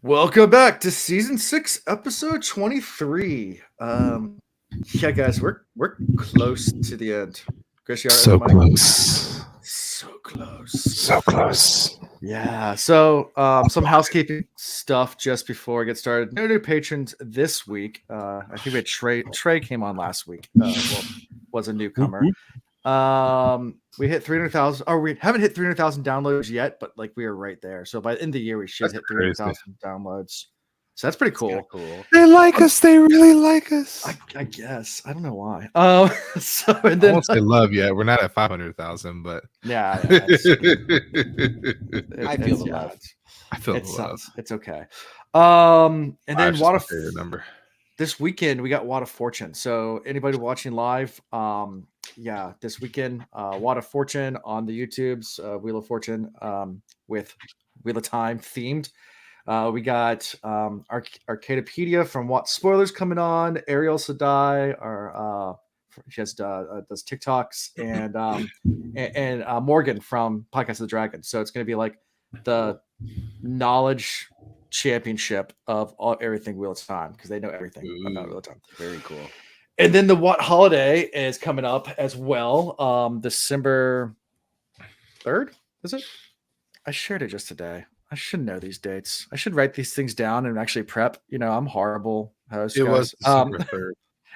Welcome back to season 6, episode 23. Yeah, guys, we're close to the end. Chris, you all right So with the mic? close. So close. So close. Yeah. So, some housekeeping stuff just before I get started. No new patrons this week. I think we had Trey. Trey came on last week. Was a newcomer. We hit 300,000. Or we haven't hit 300,000 downloads yet, but like we are right there. So by the end of the year, we should That's hit crazy. 300,000 downloads. So that's pretty cool. They like us. They really like us. I guess I don't know why. So and I then won't say love yet. We're not at 500,000, but yeah, I feel the yeah, love. I feel the it's love. it's okay. And then Five's just Water my favorite number. this weekend we got Water Fortune. So anybody watching live, this weekend, Water Fortune on the YouTube's Wheel of Fortune, with Wheel of Time themed. We got Arcadopedia from What Spoilers coming on. Ariel Sadai, she has does TikToks, and Morgan from Podcast of the Dragon. So it's going to be like the knowledge championship of everything Wheel of Time because they know everything about Wheel of Time. Very cool. And then the What Holiday is coming up as well. December 3rd, is it? I shared it just today. I should know these dates. I should write these things down and actually prep. You know, I'm horrible host. It guys. was December 3rd.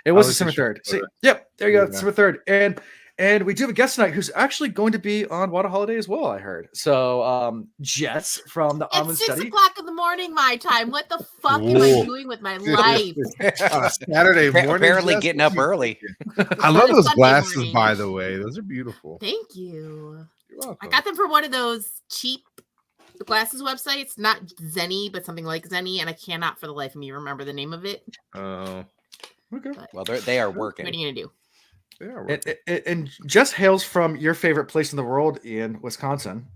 It was I was December just 3rd. See, sure. yep, there you go, Yeah. December 3rd. And we do have a guest tonight who's actually going to be on Water Holiday as well, I heard. So Jess from the Amyrlin It's 6 Study. o'clock in the morning, my time. What the fuck am I Whoa. doing with my life? Saturday morning. Apparently Jess? getting up early. I love those Sunday glasses, morning. by the way. Those are beautiful. Thank you. You're welcome. I got them from one of those cheap glasses websites, not Zenny, but something like Zenny, and I cannot for the life of me remember the name of it. Oh, Okay. But Well, they are working. what are you gonna do? they are. And Jess hails from your favorite place in the world, Ian, Wisconsin.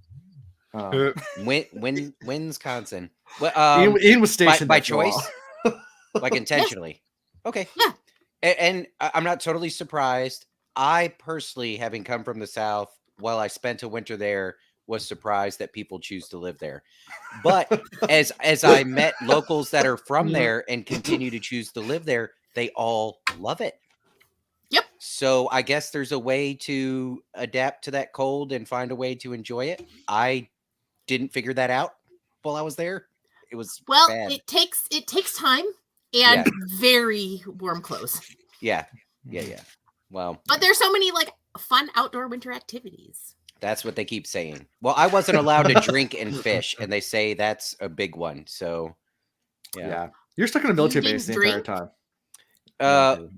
Wisconsin. Well, Ian was stationed by there for a choice, while. like intentionally. Okay. Yeah. And I'm not totally surprised. I personally, having come from the South, while I spent a winter there, was surprised that people choose to live there. But as I met locals that are from there and continue to choose to live there, they all love it. Yep. So I guess there's a way to adapt to that cold and find a way to enjoy it. I didn't figure that out while I was there. It was Well, bad. it takes time and very warm clothes. Yeah. Well, But there's so many like fun outdoor winter activities. that's what they keep saying. Well, I wasn't allowed to drink and fish, and they say that's a big one. So, Yeah. You're stuck in a military didn't base the entire drink? time.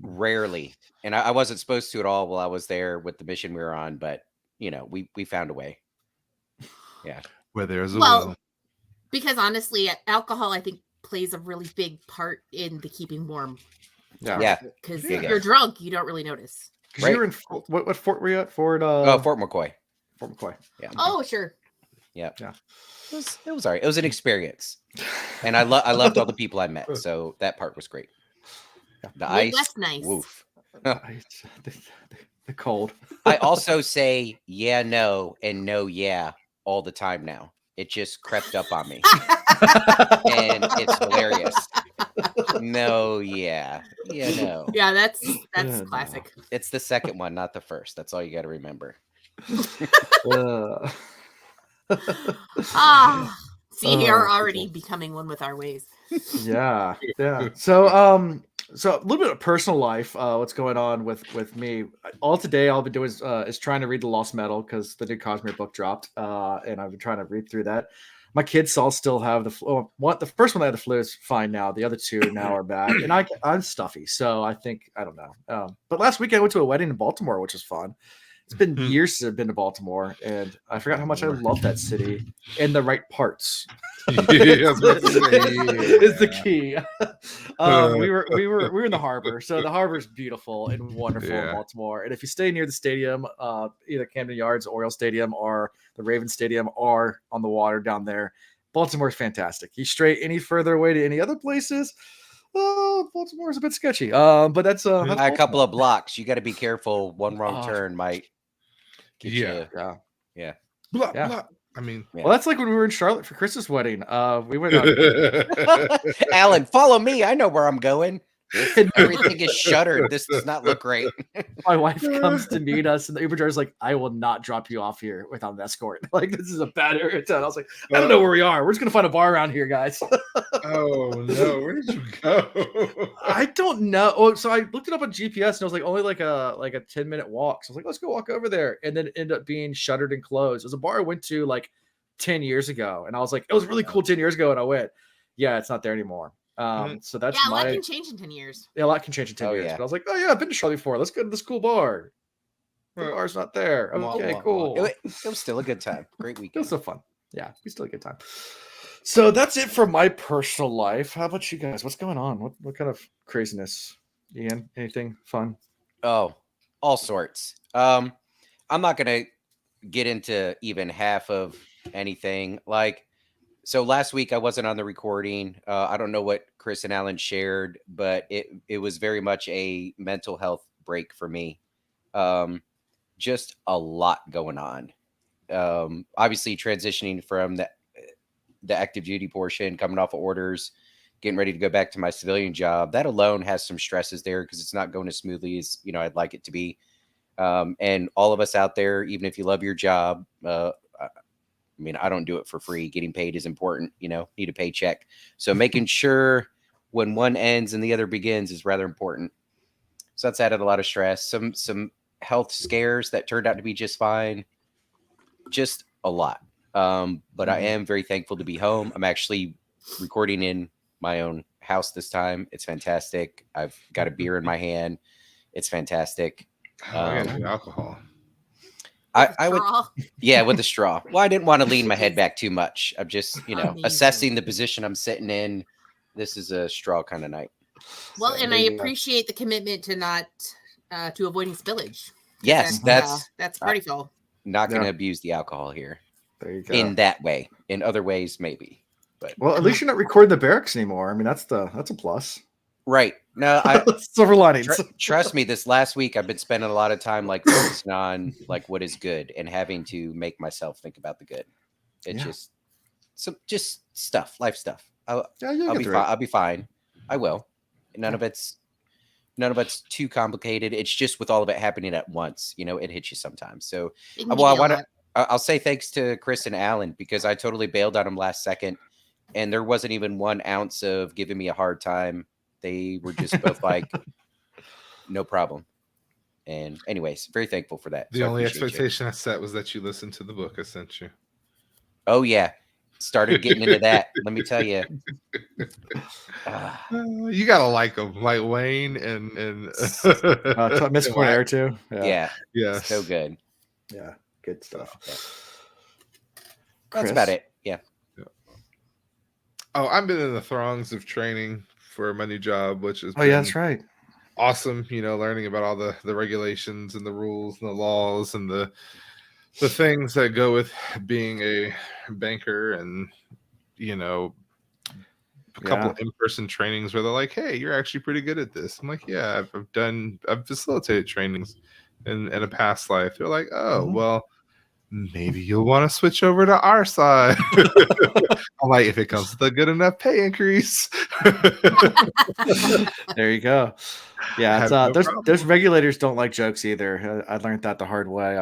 Rarely, and I wasn't supposed to at all while I was there with the mission we were on. But you know, we found a way. Yeah. Where there's a Well, will. because honestly, alcohol I think plays a really big part in the keeping warm. Yeah. Because Yeah. if you're drunk, you don't really notice. Because you were in what fort were you at? Fort Fort McCoy. Fort McCoy. Yeah. Oh, sure. Yeah. Yeah. It was all right. It was an experience, and I loved all the people I met. So that part was great. The ice, Midwest nice. woof. The cold. I also say yeah, no, and no, yeah all the time now. It just crept up on me, and it's hilarious. No, yeah, no. Yeah, that's No. classic. It's the second one, not the first. That's all you got to remember. See, you're already becoming one with our ways. Yeah. So a little bit of personal life. What's going on with me? All today I'll be doing is trying to read the Lost Metal because the new Cosmere book dropped, and I've been trying to read through that. My kids all still have the flu. The first one that had the flu is fine now. The other two now are back, and I'm stuffy. So I think I don't know. But last week I went to a wedding in Baltimore, which was fun. It's been years since I've been to Baltimore, and I forgot how much I love that city in the right parts. Is Is the key. We were in the harbor, so the harbor is beautiful and wonderful in Baltimore. And if you stay near the stadium, either Camden Yards, Oriole Stadium, or the Raven Stadium, or on the water down there, Baltimore is fantastic. You stray any further away to any other places, Baltimore is a bit sketchy. But that's A couple of blocks. You got to be careful. One wrong turn might get you. Yeah. Blah, Yeah. blah. I mean, Yeah. Well, that's like when we were in Charlotte for Chris's wedding. We went on. Alan, follow me. I know where I'm going. Everything is shuttered. This does not look great. My wife comes to meet us, and the Uber driver's like, "I will not drop you off here without an escort. Like, this is a bad area of town." I was like, "I don't know where we are. We're just gonna find a bar around here, guys." Oh no, where did you go? I don't know. Oh, so I looked it up on GPS, and it was like only like a 10-minute walk. So I was like, "Let's go walk over there," and then it ended up being shuttered and closed. It was a bar I went to like 10 years ago, and I was like, "It was really cool 10 years ago," and I went, "Yeah, it's not there anymore." So that's Yeah, a lot my can change in 10 years. yeah, a lot can change in 10 Oh, years. yeah. But I was like, "Oh yeah, I've been to Charlotte before. Let's go to this cool bar." The Well, bar's not there. Wah, Okay, wah, cool. It was still a good time. Great It weekend. was so fun. Yeah, we still had a good time. So that's it for my personal life. How about you guys? What's going on? What kind of craziness? Ian, anything fun? Oh, all sorts. I'm not gonna get into even half of anything. Like, so last week I wasn't on the recording. I don't know what Chris and Alan shared, but it was very much a mental health break for me. Just a lot going on. Obviously transitioning from the active duty portion, coming off of orders, getting ready to go back to my civilian job. That alone has some stresses there because it's not going as smoothly as I'd like it to be. And all of us out there, even if you love your job, I mean, I don't do it for free. Getting paid is important. Need a paycheck. So making sure when one ends and the other begins is rather important. So that's added a lot of stress. Some health scares that turned out to be just fine. Just a lot. But I am very thankful to be home. I'm actually recording in my own house this time. It's fantastic. I've got a beer in my hand. It's fantastic. I got alcohol. I would, Straw. yeah, with the straw. Well, I didn't want to lean my head back too much. I'm just, Amazing. assessing the position I'm sitting in. This is a straw kind of night. Well, So, and there I you go. appreciate the commitment to not to avoiding spillage. yes, That's critical. not going to Yeah. abuse the alcohol here There you go. in that way. In other ways, maybe. But Well, at least you're not recording the barracks anymore. I mean, that's a plus. right. No, I Silver linings. trust me, this last week I've been spending a lot of time like focusing on like what is good and having to make myself think about the good. It's Yeah. just stuff, life stuff. Yeah, you'll I'll get be through fine. it. I'll be fine. I will. None of it's too complicated. It's just with all of it happening at once, it hits you sometimes. So It can well, I give you a want to lot. I'll say thanks to Chris and Alan because I totally bailed on them last second and there wasn't even 1 ounce of giving me a hard time. They were just both like, no problem. And anyways, very thankful for that. The So I only appreciate you. expectation I set was that you listened to the book I sent you. Oh yeah. Started getting into that. Let me tell you. You gotta like them, like Wayne and Miss Cornair too. Yeah. yes, So good. Yeah. Good stuff. That's Chris? about it. Yeah. Oh, I've been in the throngs of training for my new job, which is Oh yeah, that's right. awesome. Learning about all the regulations and the rules and the laws and the things that go with being a banker, and a couple in-person trainings where they're like, "Hey, you're actually pretty good at this." I'm like, "Yeah, I've facilitated trainings in a past life." They're like, "Oh, well, maybe you'll want to switch over to our side." I'm like, if it comes with a good enough pay increase. There you go. Yeah, it's, have no problem. there's regulators don't like jokes either. I learned that the hard way.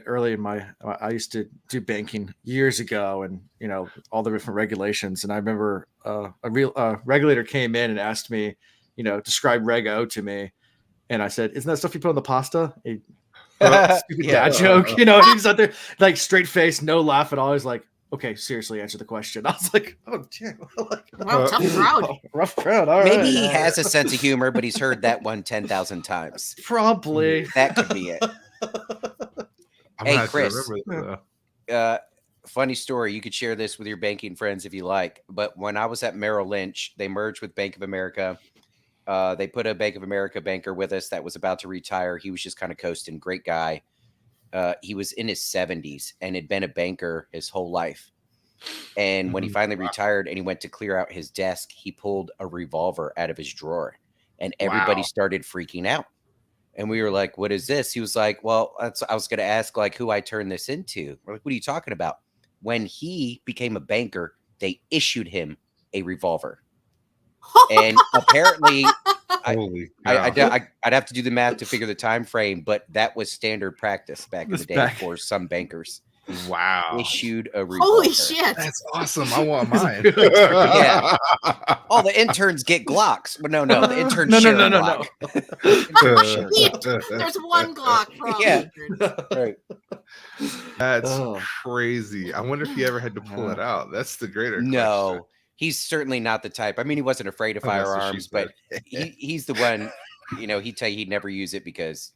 Early in I used to do banking years ago, and all the different regulations. And I remember a regulator came in and asked me, describe Reg O to me, and I said, "Isn't that stuff you put on the pasta?" Stupid dad joke, and he was out there like straight face, no laugh at all. He's like, "Okay, seriously, answer the question." I was like, "Oh, damn, Wow, tough crowd. rough crowd." All Maybe right. he has a sense of humor, but he's heard that one 10,000 times. Probably. That could be it. I'm Hey, gonna have to Chris. remember that, Funny story. You could share this with your banking friends if you like. But when I was at Merrill Lynch, they merged with Bank of America. They put a Bank of America banker with us that was about to retire. He was just kind of coasting. Great guy. He was in his 70s and had been a banker his whole life. And when he finally retired and he went to clear out his desk, he pulled a revolver out of his drawer and everybody started freaking out. And we were like, "What is this?" He was like, "Well, I was going to ask like who I turned this into." We're like, "What are you talking about?" when he became a banker, they issued him a revolver. And apparently, Holy cow. I'd have to do the math to figure the time frame, but that was standard practice back in the That's day back- for some bankers. Wow. Issued a revolver. Holy shit! That's awesome. I want mine. Yeah. Oh, the interns get Glocks. But no, the interns No, share no, a no, Glock. There's one Glock for all Yeah. the Right. That's Oh. crazy. I wonder if he ever had to pull it out. That's the greater question. No, he's certainly not the type. I mean, he wasn't afraid of Oh, that's what she firearms, but said. he's the one, he'd tell you he'd never use it because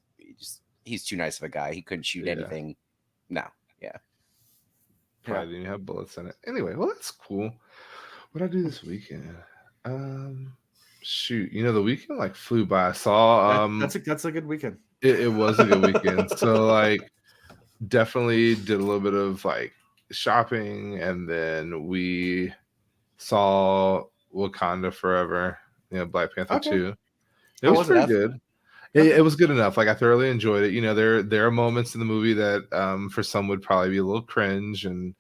he's too nice of a guy. He couldn't shoot Yeah. anything. No. Probably didn't have bullets in it. Anyway, well, that's cool. What I do this weekend? Shoot, the weekend like flew by. I saw that's a good weekend. it was a good weekend. So like definitely did a little bit of like shopping, and then we saw Wakanda Forever, Black Panther 2. It How was was it? pretty good. It was good enough. Like I thoroughly enjoyed it. There are moments in the movie that for some would probably be a little cringe, and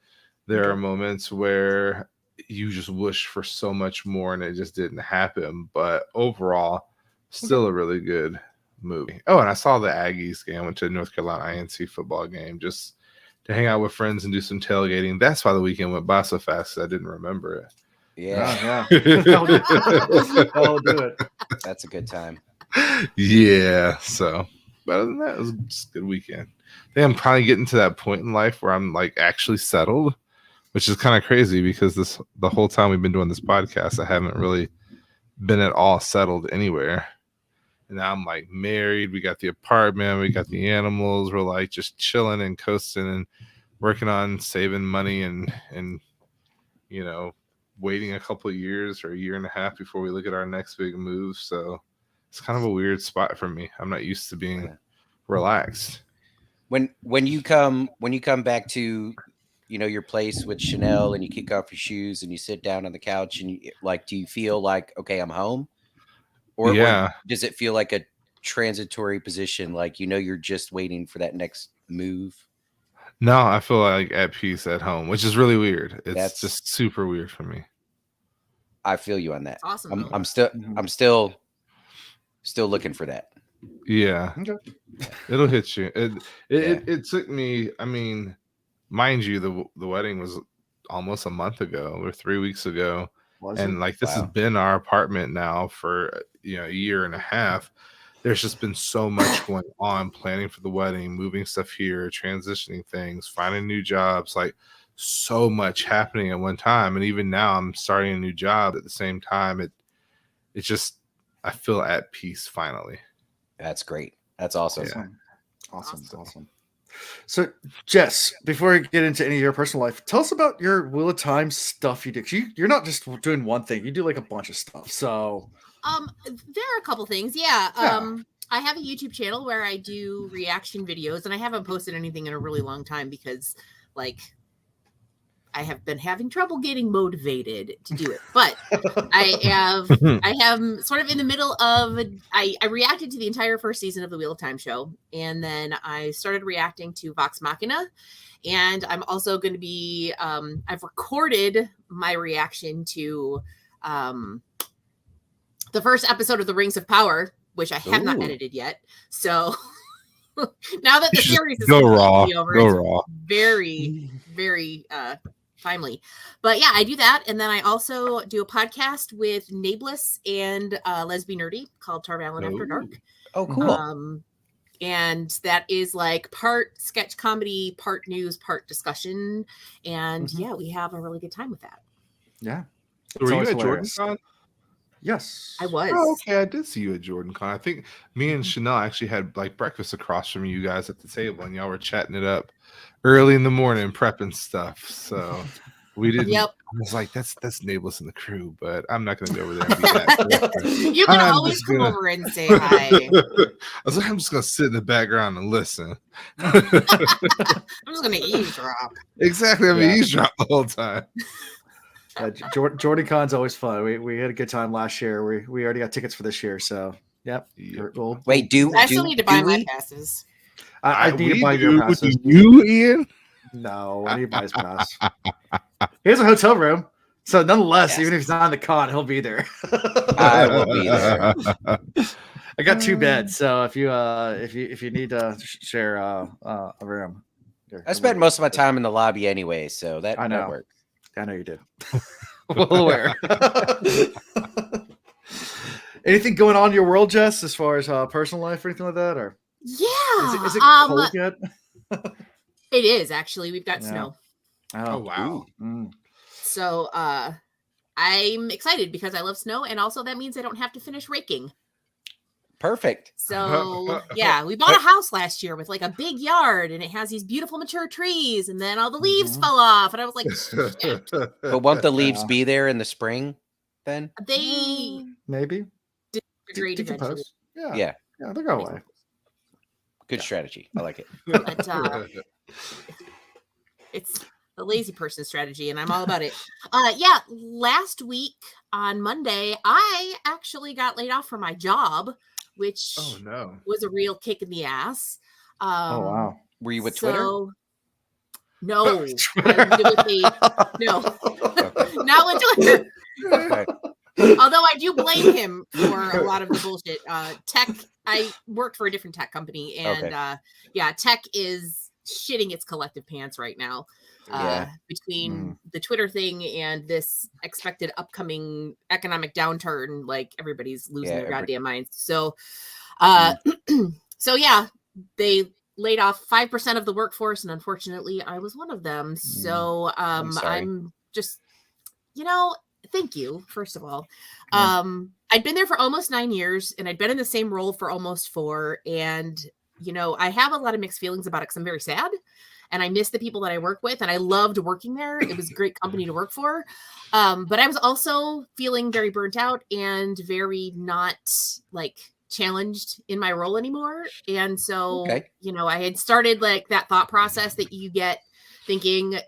there are moments where you just wish for so much more and it just didn't happen. But overall, still a really good movie. Oh, and I saw the Aggies game. I went to the North Carolina INC football game just to hang out with friends and do some tailgating. That's why the weekend went by so fast. I didn't remember it. Yeah, I'll do it. that's a good time. Yeah. So, but other than that, it was just a good weekend. I think I'm probably getting to that point in life where I'm like actually settled, which is kind of crazy because the whole time we've been doing this podcast, I haven't really been at all settled anywhere. And now I'm like married. We got the apartment. We got the animals. We're like just chilling and coasting and working on saving money and waiting a couple of years or a year and a half before we look at our next big move. So it's kind of a weird spot for me. I'm not used to being relaxed. When you come back to your place with Chanel and you kick off your shoes and you sit down on the couch and do you feel like, okay, I'm home? Or does it feel like a transitory position, like you're just waiting for that next move? No, I feel like at peace at home, which is really weird. That's just super weird for me. I feel you on that. Awesome. I'm still looking for that. Yeah. Okay. It'll hit you. It took me, I mean, mind you, the wedding was almost a month ago or 3 weeks ago. And like this has been our apartment now for a year and a half. There's just been so much going on, planning for the wedding, moving stuff here, transitioning things, finding new jobs, like so much happening at one time. And even now I'm starting a new job at the same time. It's just, I feel at peace finally. That's great. That's awesome. Yeah. Awesome. So, Jess, before we get into any of your personal life, tell us about your Wheel of Time stuff you do. You're not just doing one thing; you do like a bunch of stuff. So, there are a couple things. Yeah. I have a YouTube channel where I do reaction videos, and I haven't posted anything in a really long time because, I have been having trouble getting motivated to do it. But I am sort of in the middle of. I reacted to the entire first season of the Wheel of Time show, and then I started reacting to Vox Machina, and I'm also going to be. I've recorded my reaction to the first episode of The Rings of Power, which I have not edited yet. So now that the series is completely over, very, very timely. But yeah, I do that. And then I also do a podcast with Nameless and Lesbian Nerdy called Tarvalin After Dark. Oh, cool. And that is like part sketch comedy, part news, part discussion. And yeah, we have a really good time with that. Yeah. So were you at JordanCon? Yes, I was. Oh, okay, I did see you at JordanCon. I think me and Chanel actually had like breakfast across from you guys at the table, and y'all were chatting it up early in the morning, prepping stuff. So we didn't. Yep. I was like, that's Nameless and the crew, but I'm not going to go over there and be that. You can always come over and say hi. I was like, I'm just going to sit in the background and listen. I'm just going to eavesdrop. Exactly. I mean, eavesdrop the whole time. JordanCon's always fun. We had a good time last year. We already got tickets for this year, so yep. Wait, I still need to buy my passes. I need to buy your passes. You, Ian? No, I need Mice Mouse. He has a hotel room, so nonetheless, Yes. even if he's not on the con, he'll be there. I will be there. I got 2 beds, so if you need to share a room, I spent most of my time in the lobby anyway, so that I know. that works. I know you did. Well aware. Anything going on in your world, Jess, as far as personal life or anything like that, or Yeah. is it cold yet? It is actually. We've got Yeah. snow. Oh wow. So I'm excited because I love snow, and also that means I don't have to finish raking. Perfect. So yeah, we bought a house last year with like a big yard, and it has these beautiful mature trees, and then all the leaves fell off, and I was like, shit. But won't the leaves Yeah. be there in the spring then? They Maybe degrade eventually. decompose. Yeah, Yeah. yeah, they'll go away. Good strategy. I like it. But it's the lazy person strategy, and I'm all about it. Yeah, last week on Monday, I actually got laid off from my job, which Oh no. was a real kick in the ass. Oh wow. Were you with Twitter? So, no, I was with no, not with Twitter. Okay. Although I do blame him for a lot of the bullshit. Tech, I worked for a different tech company, and Okay. yeah, tech is shitting its collective pants right now. Yeah. Between the Twitter thing and this expected upcoming economic downturn, like everybody's losing Yeah, their every- goddamn minds. So, so yeah, they laid off 5% of the workforce, and unfortunately, I was one of them. So, I'm sorry. I'm just, you know, thank you, first of all. Yeah. I'd been there for almost 9 years, and I'd been in the same role for almost 4. And, you know, I have a lot of mixed feelings about it because I'm very sad, and I miss the people that I work with, and I loved working there. It was a great company to work for. But I was also feeling very burnt out and very not like challenged in my role anymore. And so, Okay. you know, I had started like that thought process that you get thinking,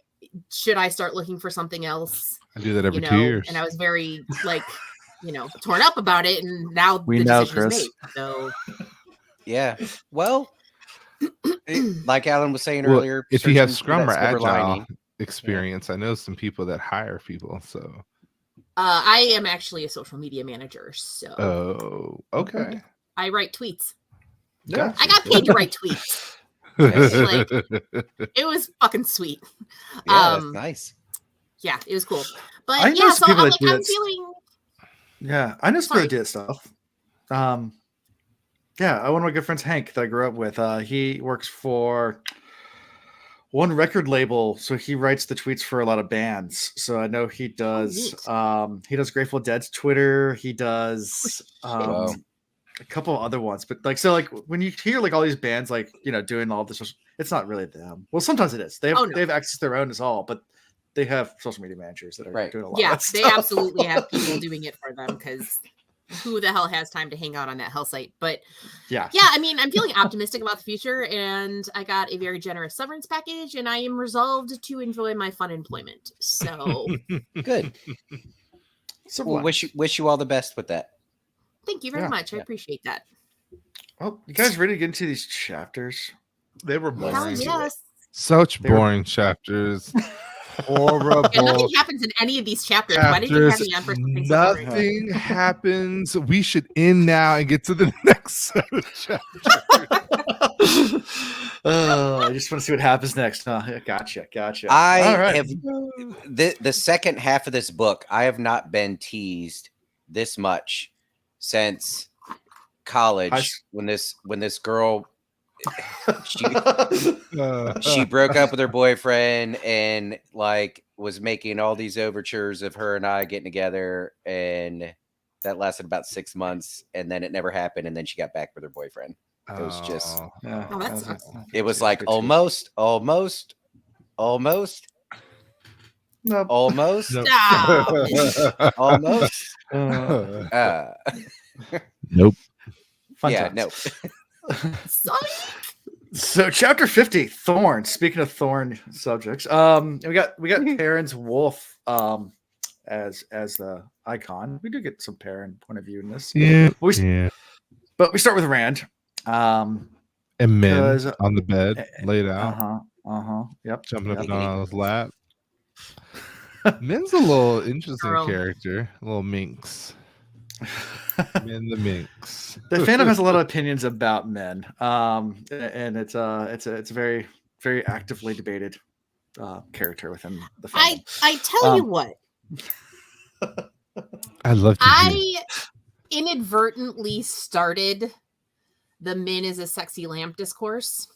should I start looking for something else? I do that every You 2 know, years. and I was very like, you know, torn up about it. And now We the know, decision is Chris. made. So Yeah. Well, like Alan was saying Well, earlier, if you have searching for Scrum that or silver Agile lining. experience, I know some people that hire people. So, I am actually a social media manager. So oh, okay. I write tweets. Yeah. I got paid to write tweets. It was fucking sweet. Yeah, that's nice. Yeah, it was cool. But I know yeah, some so people I'm that like, do I'm that. feeling Yeah, I know some Sorry. people that did stuff. Yeah, one of my good friends, Hank, that I grew up with, he works for one record label, so he writes the tweets for a lot of bands. So I know he does. He does Grateful Dead's Twitter. He does Wow. a couple of other ones, but like so, like when you hear like all these bands, like you know, doing all this, it's not really them. Well, sometimes it is. They have Oh, no. they have access to their own as all, but they have social media managers that are Right. doing a lot. yeah, of that they stuff. absolutely have people doing it for them because who the hell has time to hang out on that hell site? But Yeah. yeah, I mean, I'm feeling optimistic about the future, and I got a very generous severance package, and I am resolved to enjoy my fun employment. So Good. So Well, wish you all the best with that. thank you very Yeah. much. I appreciate that. Well, you guys ready to get into these chapters? They were Let's Hell boring. do it. yes. Such They were- boring chapters. Horrible. Yeah, nothing happens in any of these chapters. Why did you have chapters. me on for something so boring? Nothing happens. We should end now and get to the next set of chapters. I just want to see what happens next. Gotcha. I All right. have the second half of this book. I have not been teased this much since college when this girl she broke up with her boyfriend and like was making all these overtures of her and I getting together, and that lasted about 6 months, and then it never happened, and then she got back with her boyfriend. It was just Yeah, Oh, that's- it was like almost Nope. almost Nope. Stop. almost Nope. Fun yeah, times. no. Sorry. So chapter 50, Thorn. Speaking of thorn subjects, we got Perrin's wolf as the icon. We do get some Perrin point of view in this. Yeah. We- But we start with Rand. And men 'Cause- on the bed laid out. Yep. Jumping up Yep. and down on his lap. Min's a little interesting Girl. character. A little minx. Min the minx. The fandom has a lot of opinions about men, and it's a very very actively debated character within the fandom. I tell you what, I'd love to. I inadvertently started the Min is a sexy lamp discourse.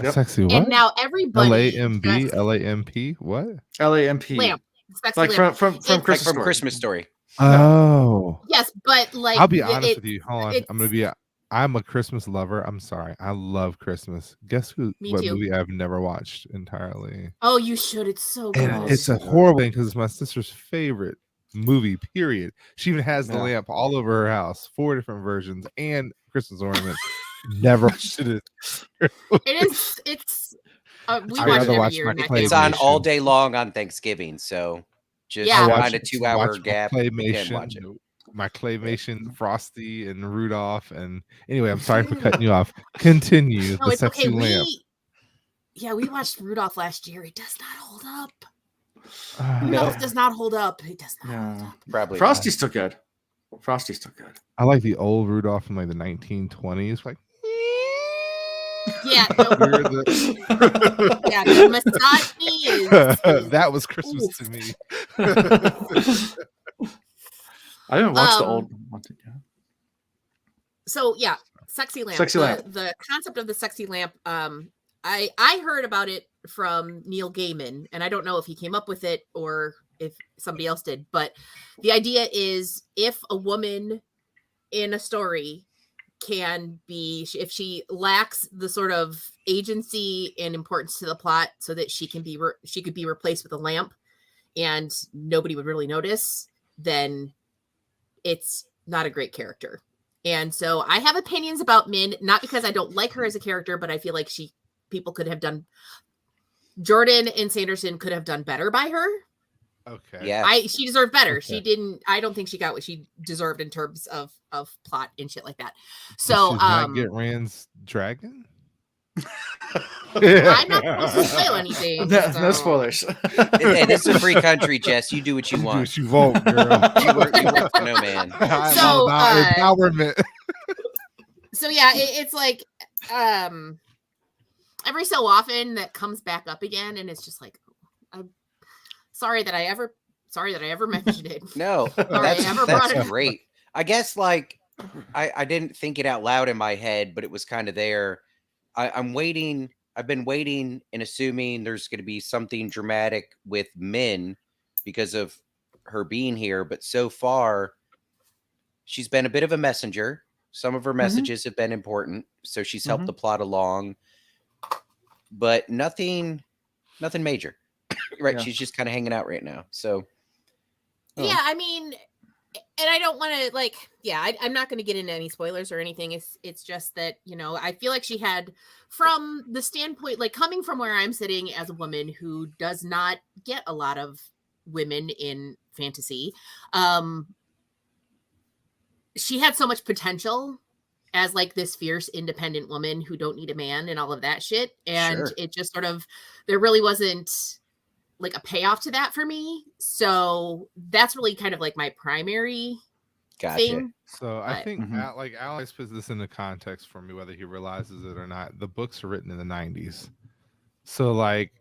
Yep. Sexy what? And now everybody LAMB, LAMP, what? LAMP, lamp. Sexy like lamp. from It's Like Christmas from Story. Christmas Story. Oh. Yes, but like I'll be honest with you. Hold on. it's- I'm a Christmas lover. I'm sorry. I love Christmas. Guess Me what too. movie I've never watched entirely? Oh, you should. It's so good. And it's a horrible thing because it's my sister's favorite movie, period. She even has the Yeah. lamp all over her house, 4 different versions, and Christmas ornaments. Never watched it. It is. It's. We I'd watch it rather every watch year. my and I Claymation. It's on all Claymation. day long on Thanksgiving, so just Yeah. find a 2-hour watch my gap. You can Claymation, watch it. my Claymation, Frosty and Rudolph, and anyway, I'm sorry for cutting you off. Continue. No, The it's sexy okay. lamp. We watched Rudolph last year. It does not hold up. No. Rudolph does not hold up. It does not hold Yeah. up. Probably Frosty's still good. Frosty's still good. I like the old Rudolph from like the 1920s. Like, Yeah, no, You're the- yeah. The misogyny is. that was Christmas Oof. to me. I haven't watched the Um, old one. Yeah. So yeah, sexy lamp. Sexy lamp. The concept of the sexy lamp. I heard about it from Neil Gaiman, and I don't know if he came up with it or if somebody else did. But the idea is, if a woman in a story can be, if she lacks the sort of agency and importance to the plot, so that she can be she could be replaced with a lamp, and nobody would really notice, then it's not a great character. And so I have opinions about Min, not because I don't like her as a character, but I feel like people could have done, Jordan and Sanderson could have done better by her. Okay. Yeah. She deserved better. Okay. She didn't, I don't think she got what she deserved in terms of plot and shit like that. Did So she not get Rand's dragon? I'm not supposed to spoil anything. No so- spoilers. And it's a free country, Jess. You do what you Do want. what you want, girl. You work for no man. I'm So, all about empowerment. So yeah, it's like every so often that comes back up again, and it's just like, I'm sorry that I ever mentioned it. No, I ever brought it that's up. great. I guess like I didn't think it out loud in my head, but it was kind of there. I'm waiting. I've been waiting and assuming there's going to be something dramatic with Min because of her being here. But so far, she's been a bit of a messenger. Some of her messages have been important, so she's helped the plot along. But nothing major, right? Yeah. She's just kind of hanging out right now. So Yeah, I mean, and I don't want to I'm not going to get into any spoilers or anything. It's just that, I feel like she had, from the standpoint, like coming from where I'm sitting as a woman who does not get a lot of women in fantasy, she had so much potential as like this fierce independent woman who don't need a man and all of that shit. And Sure. it just sort of, there really wasn't like a payoff to that for me. So that's really kind of like my primary gotcha. thing. So I But- think Mhm. like Alex puts this into context for me, whether he realizes it or not. The books are written in the 90s. So like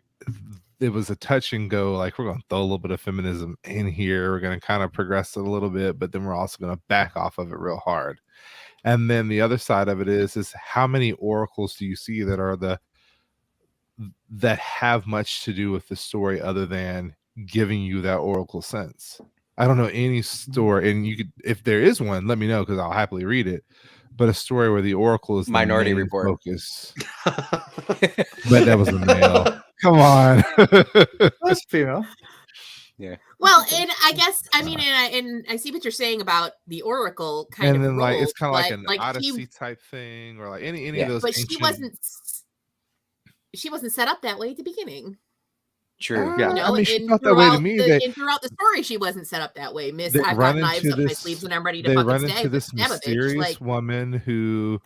it was a touch and go, like we're going to throw a little bit of feminism in here. We're going to kind of progress it a little bit, but then we're also going to back off of it real hard. And then the other side of it is how many oracles do you see that are that have much to do with the story other than giving you that oracle sense? I don't know any story, and you could, if there is one, let me know because I'll happily read it. But a story where the oracle is the Minority main Report. focus. But that was a male. Come on. That's female. Well, and I guess, I mean, and I see what you're saying about the Oracle kind And of then like role, it's kind of like but, an Odyssey he, type thing, or like any Yeah. of those. but ancient... she wasn't set up that way at the beginning. True. Yeah. You know, I mean, she and felt that way to me. and throughout the story, she wasn't set up that way. Miss, They I've run got knives into up my this- sleeves and I'm ready to they fucking run into this stab a bitch. mysterious Like, woman who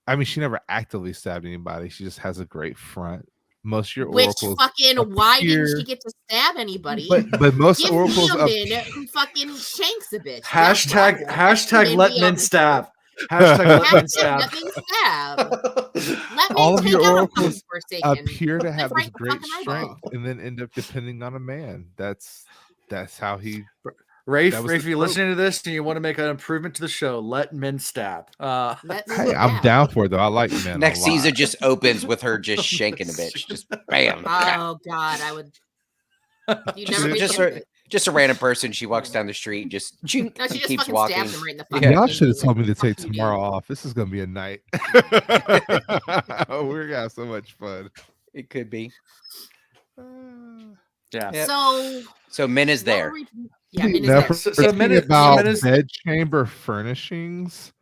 I mean, she never actively stabbed anybody. She just has a great front. Most of your Which oracles fucking why didn't appear- she get to stab anybody? but most Give me oracles a up min who fucking shanks a bitch. That's what I want. Hashtag let be men on the stab. Hashtag let men Hashtag stab. let men stab. Let men all of take your out a oracles Forsaken. appear to have right this in the great fucking eyeball. strength and then end up depending on a man. That's how he. Rafe, That was if the you're trope. listening to this and you want to make an improvement to the show, let men stab. Let men Hey, I'm stab. down for it though. I like men. Next a lot. season just opens with her just shanking a bitch. Just bam. Oh God, I would. You never be Just a random person. She walks down the street, just chink, No, she just keeps fucking walking. stabs him right in the fucking Yeah. Y'all face. should have told me to Fuck take you, dude. tomorrow off. This is gonna be a night. We're gonna have so much fun. It could be. Yeah. Yep. So Min is what there. were we- Yeah, Min is Now, there. So thinking Min is- about Min is- bedchamber furnishings,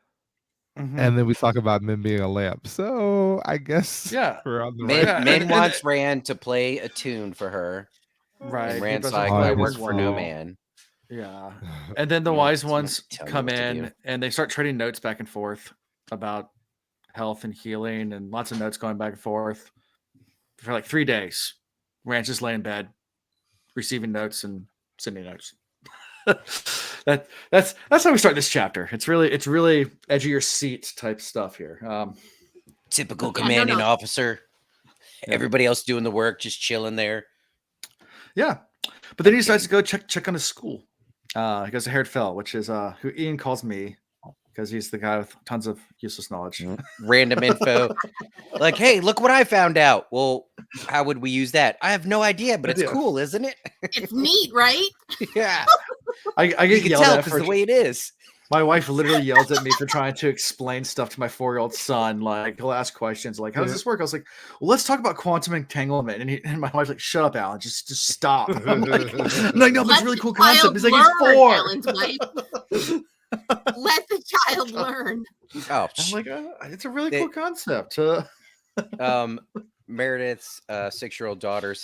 Mhm. and then we talk about men being a lamp. So I guess Yeah. we're on the Min, right. Yeah, Min and- wants Rand to play a tune for her. Right. And he Rand's doesn't like, play I as work for no well. man. Yeah. And then the Someone- wise someone ones tell me come what to in do. and they start trading notes back and forth about health and healing and lots of notes going back and forth for like 3 days. Rand's just laying in bed, receiving notes and sending notes. that's how we start this chapter. It's really edge of your seat type stuff here. Typical Yeah, commanding no. officer. Yeah. Everybody else doing the work, just chilling there. Yeah, but then he decides to go check on his school. He goes to Harold Fell, which is who Ian calls me because he's the guy with tons of useless knowledge. Random info. Like, hey, look what I found out. Well, how would we use that? I have no idea, but it's Idea. cool, isn't it? It's neat, right? Yeah. I You get can yelled tell at because for the way it is. my wife literally yells at me for trying to explain stuff to my 4-year-old son. Like he'll ask questions like, "How does this work?" I was like, "Well, let's talk about quantum entanglement." And my wife's like, "Shut up, Alan. Just stop." I'm like, "No, but it's a Let really the cool concept." child He's like, "It's learn, 4." Alan's wife. Let the child learn. Oh, I'm like, "It's a really They- cool concept." Meredith's 6-year-old daughter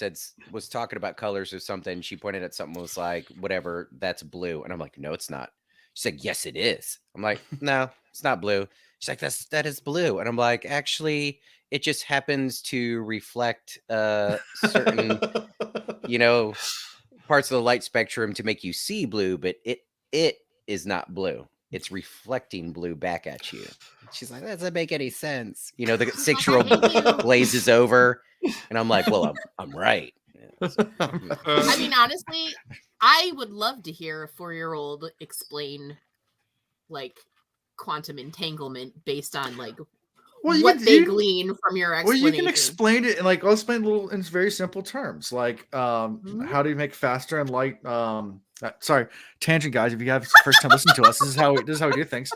was talking about colors or something. She pointed at something, was like, whatever, that's blue. And I'm like, no, it's not. She's like, yes, it is. I'm like, no, it's not blue. She's like, that is blue. And I'm like, actually, it just happens to reflect certain, parts of the light spectrum to make you see blue, but it is not blue. It's reflecting blue back at you. She's like, that doesn't make any sense. The 6-year-old glazes over, and I'm like, well, I'm right. Yeah, so, I mean, honestly, I would love to hear a 4-year-old explain like quantum entanglement based on like what they glean from your Well, explanation. you can explain it, and like I'll explain in very simple terms, like how do you make faster and light? Sorry, tangent guys. If you have first time listening to us, this is how we do things.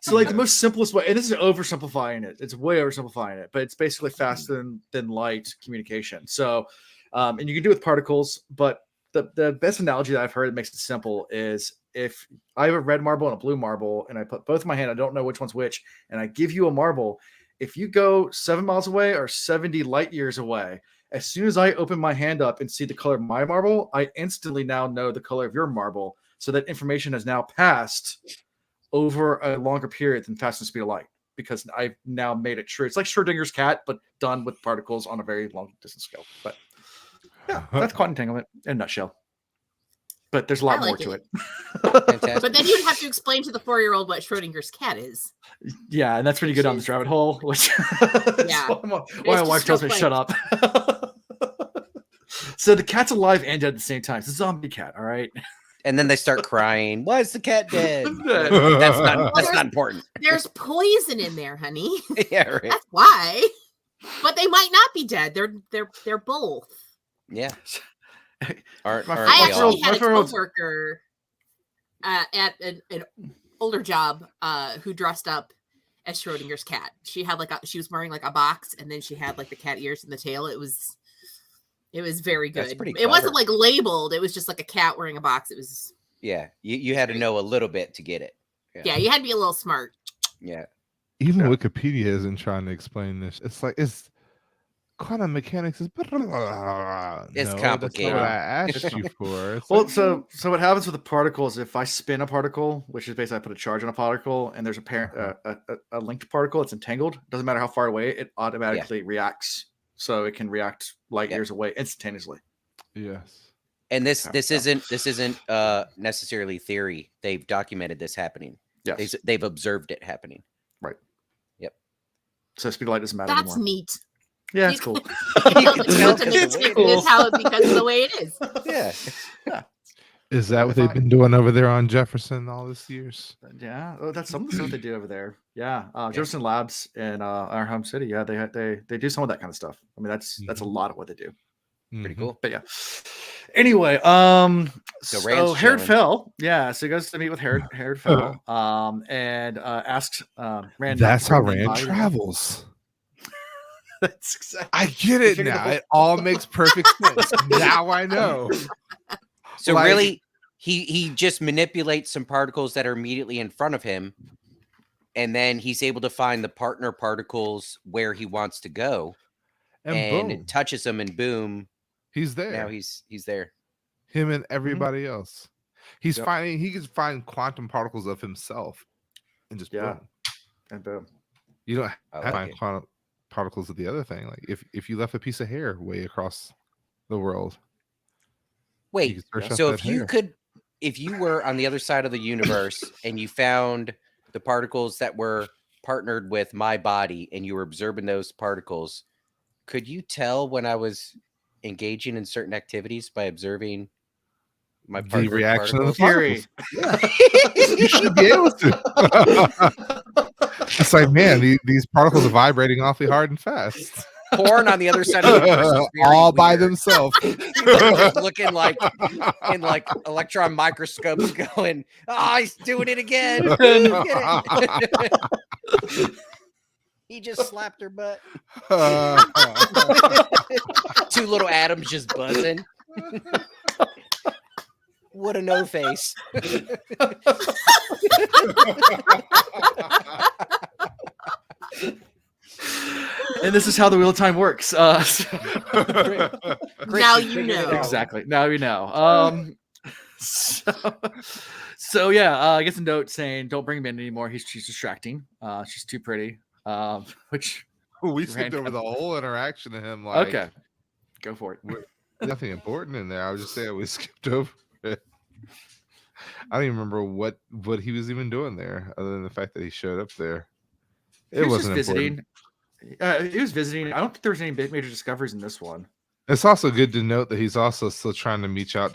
So, like the most simplest way, and this is oversimplifying it. It's way oversimplifying it, but it's basically faster than light communication. So, and you can do it with particles, but the best analogy that I've heard that makes it simple is if I have a red marble and a blue marble, and I put both in my hand, I don't know which one's which, and I give you a marble. If you go 7 miles away or 70 light years away, as soon as I open my hand up and see the color of my marble, I instantly now know the color of your marble. So that information has now passed over a longer period than fastest speed of light because I've now made it true. It's like Schrodinger's cat, but done with particles on a very long distance scale. But yeah, that's quantum entanglement in a nutshell. But there's a lot more to it. Fantastic. But then you'd have to explain to the 4-year-old what Schrodinger's cat is. Yeah, and that's when you go down this rabbit hole, which Yeah. why my wife tells me to shut up. So the cat's alive and dead at the same time. It's a zombie cat, all right? And then they start crying. Why is the cat dead? That's not important. There's poison in there, honey. Yeah, right. That's why. But they might not be dead. They're both. Yeah. Aren't I we I all? actually had a 4-year-olds. coworker at an older job who dressed up as Schrodinger's cat. She had she was wearing like a box, and then she had like the cat ears and the tail. It was very good. That's pretty It wasn't clever. like labeled. It was just like a cat wearing a box. It was Yeah, you had to know a little bit to get it. yeah. You had to be a little smart. Yeah. Even Wikipedia isn't trying to explain this. It's like quantum mechanics is It's no, that's not what complicated. I asked you for. It's Well, like, so what happens with the particles? If I spin a particle, which is basically I put a charge on a particle, and there's a parent a linked particle, it's entangled. Doesn't matter how far away, it automatically reacts. So it can react light Yep. years away instantaneously. yes. And this isn't necessarily theory. They've documented this happening. Yes. They've observed it happening. Right. Yep. So speed of light doesn't matter That's anymore. neat. Yeah, it's cool. Because of the way it is. Yeah. Is that what they've been doing over there on Jefferson all these years? Yeah, that's some of the stuff they do over there. Yeah, Jefferson Labs in our home city. Yeah, they do some of that kind of stuff. I mean, that's a lot of what they do. Pretty cool. But yeah. Anyway, so Rand's Herod chilling. Fell. Yeah, so he goes to meet with Herod Fell. And asks Rand. That's not how to bring Rand anybody. travels. That's exactly. I get it figured now. out. It all makes perfect sense. Now I know. So Like- really, he just manipulates some particles that are immediately in front of him, and then he's able to find the partner particles where he wants to go, And and boom, touches them, and boom, he's there. now he's there. Him and everybody else. He's Yep. finding. He can find quantum particles of himself, and just Yeah. boom. And boom. You don't I have like to find it. quantum particles of the other thing. Like if you left a piece of hair way across the world, you Wait, could search up so that if you were on the other side of the universe and you found the particles that were partnered with my body and you were observing those particles, could you tell when I was engaging in certain activities by observing my the partnered reaction of the particles? particles. You should be able to. It's like, man, these particles are vibrating awfully hard and fast, Porn on the other side of the universe is very all by weird. themselves. They're just looking like in like electron microscopes going, oh, he's doing it again. Get it. He just slapped her butt. Two little atoms just buzzing. What a no face. And this is how the wheel of time works. Now Christian you figured it know. out. Exactly. Now you know. So yeah, I get a note saying don't bring him in anymore. She's distracting. She's too pretty. Which We skipped over Random. the whole interaction of him. Like, okay, go for it. nothing important in there. I was just saying we skipped over it. I don't even remember what he was even doing there, other than the fact that he showed up there. He It was just wasn't important. visiting. He was visiting. I don't think there was any major discoveries in this one. It's also good to note that he's also still trying to reach out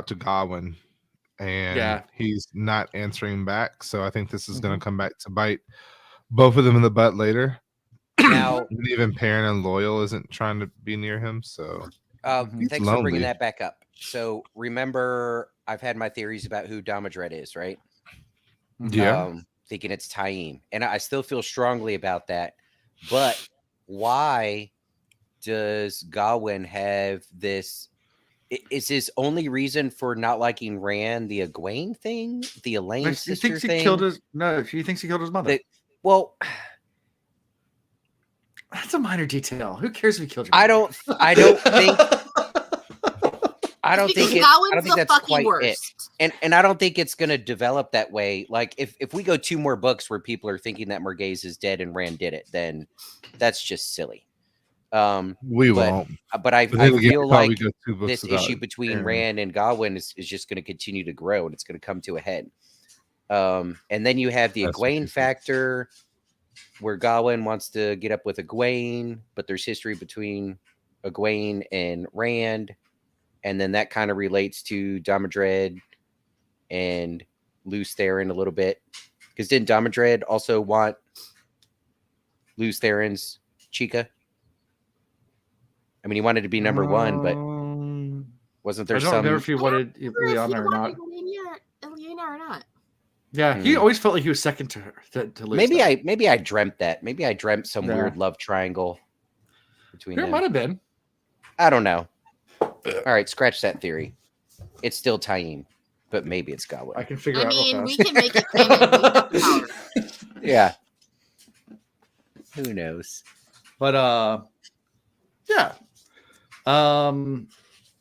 to Godwin, and Yeah. he's not answering back. So I think this is going to come back to bite both of them in the butt later. Now, And even Perrin and Loyal isn't trying to be near him. So Mhm. thanks for lonely. bringing that back up. So remember, I've had my theories about who Damodred is, right? yeah, Thinking it's Taim, and I still feel strongly about that. But why does Gawain have this? Is his only reason for not liking Rand the Egwene thing, the Elaine He sister thinks thing? he killed his. No, he thinks he killed his mother. Well, That's a minor detail. Who cares if he killed your I mother? don't think Because I Gawain's don't think the that's fucking quite it. worst. And I don't think it's going to develop that way. Like if we go 2 more books where people are thinking that Marghese is dead and Rand did it, then that's just silly. we but- won't. But I But then again, feel we probably like go 2 books this without issue between Perrin. Rand and Gawain is just going to continue to grow and it's going to come to a head. And then you have the That's what you Egwene think. factor where Gawain wants to get up with Egwene, but there's history between Egwene and Rand. And then that kind of relates to Damodred and Lews Therin a little bit. Because didn't Damodred also want Lews Therin's Chica? I mean, he wanted to be number 1, but wasn't there I don't some? remember if he wanted Ileana or not. Ileana or not. Yeah, he Hmm. always felt like he was second to her. To Liz, Maybe though. I dreamt that. Maybe I dreamt some Yeah. weird love triangle between There them. might have been. I don't know. All right, scratch that theory. It's still Taim, but maybe it's I Gawain. can figure I out mean, real we fast. can make it canon. We have power. Yeah. Who knows? But Yeah.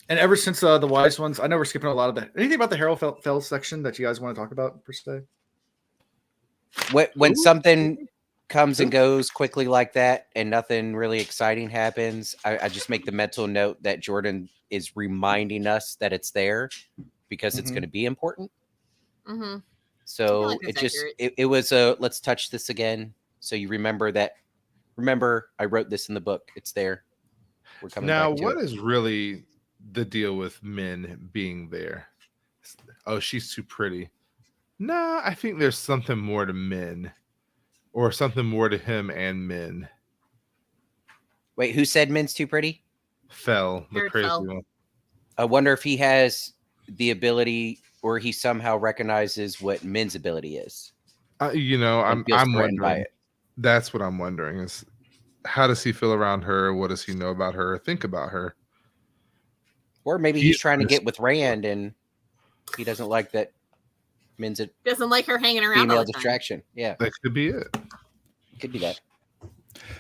And ever since the wise ones, I know we're skipping a lot of the anything about the Harold Fell section that you guys want to talk about per se. When Ooh. something comes and goes quickly like that, and nothing really exciting happens, I just make the mental note that Jordan is reminding us that it's there because it's Mhm. going to be important. Mm-hmm. So like that's accurate. it was a let's touch this again, so you remember that. Remember, I wrote this in the book. It's there. We're coming Now, back to what it. is really the deal with men being there? Oh, she's too pretty. Nah, I think there's something more to men, or something more to him and men. Wait, who said Min's too pretty? Fell, the Harold crazy Fell. one. I wonder if he has the ability, or he somehow recognizes what Min's ability is and feels I'm threatened by wondering. it. That's what I'm wondering is how does he feel around her? What does he know about her? Think about her. Or maybe he's trying to get with Rand, and he doesn't like that Min's a Doesn't like her hanging around all female the time. distraction. Yeah, That could be it. could be that.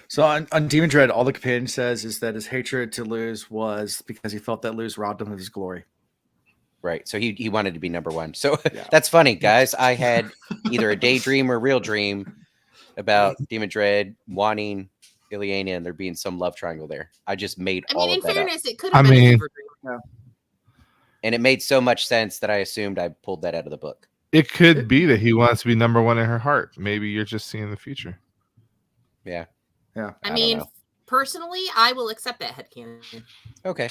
So on Demon Dread, all the companion says is that his hatred to Luz was because he felt that Luz robbed him of his glory. Right. So he wanted to be number one. So Yeah. that's funny, guys. I had either a daydream or a real dream about Demon Dread wanting Ileana and there being some love triangle there. I just made I all mean, in of that up. fairness, it could have been a fever dream. And it made so much sense that I assumed I pulled that out of the book. It could be that he wants to be number one in her heart. Maybe you're just seeing the future. Yeah. Yeah. I don't mean, know. personally, I will accept that headcanon. Okay.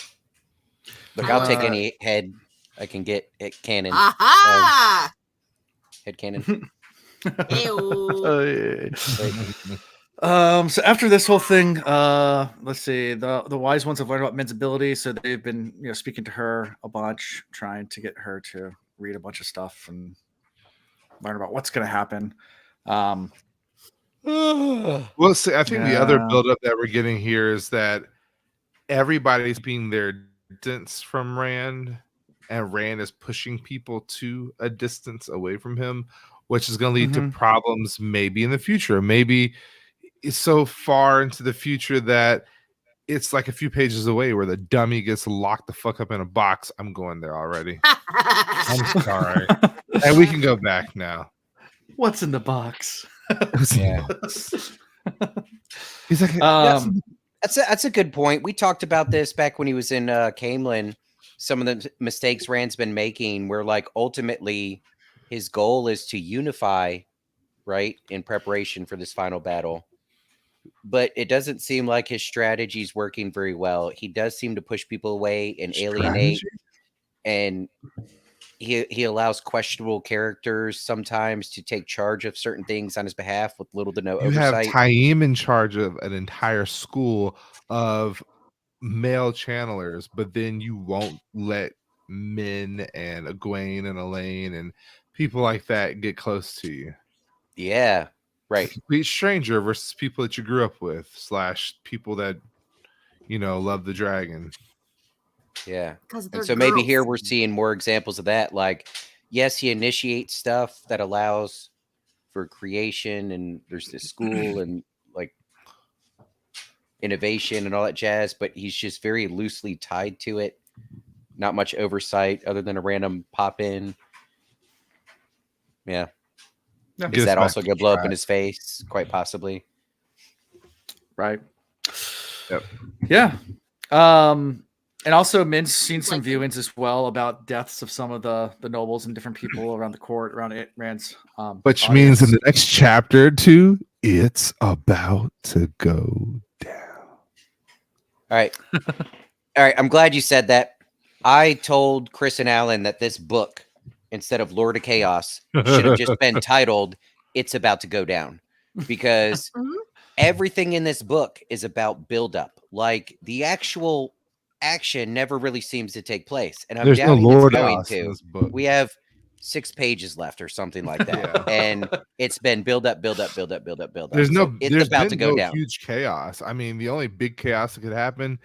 Look, I I'll will take accept any head I can get at canon. Aha! Head canon. Ew. So after this whole thing, let's see, the wise ones have learned about Min's ability, so they've been speaking to her a bunch, trying to get her to read a bunch of stuff and learn about what's going to happen. Well, see, I think the other buildup that we're getting here is that everybody's being their distance from Rand, and Rand is pushing people to a distance away from him, which is going to lead to problems maybe in the future. Maybe it's so far into the future that it's like a few pages away where the dummy gets locked the fuck up in a box. I'm going there already. I'm sorry. And we can go back now. What's in the box? Yeah. He's like, That's a good point. We talked about this back when he was in Camelin. Some of the mistakes Rand's been making, where like ultimately his goal is to unify, right, in preparation for this final battle. But it doesn't seem like his strategy is working very well. He does seem to push people away and alienate, and he allows questionable characters sometimes to take charge of certain things on his behalf with little to no oversight. You have Taim in charge of an entire school of male channelers, but then you won't let Min and Egwene and Elaine and people like that get close to you. Yeah, right. Complete stranger versus people that you grew up with / people that love the dragon. Yeah. Because And so maybe here we're seeing more examples of that. Like, yes, he initiates stuff that allows for creation, and there's this school and like innovation and all that jazz, but he's just very loosely tied to it. Not much oversight other than a random pop in. Yeah. Is that also going to blow up in his face? Quite possibly. Right. Yep. Yeah. And also Min's seen some viewings as well about deaths of some of the nobles and different people around the court, around Rand's which audience. means in the next chapter 2, it's about to go down. All right. All right. I'm glad you said that. I told Chris and Alan that this book, instead of Lord of Chaos, should have just been titled It's About to Go Down, because everything in this book is about buildup. Like, the actual action never really seems to take place, and I'm There's no doubting Lord it's going in to. this book. We have 6 pages left or something like that, and it's been build up. There's it's about to go down. Huge chaos. I mean, the only big chaos that could happen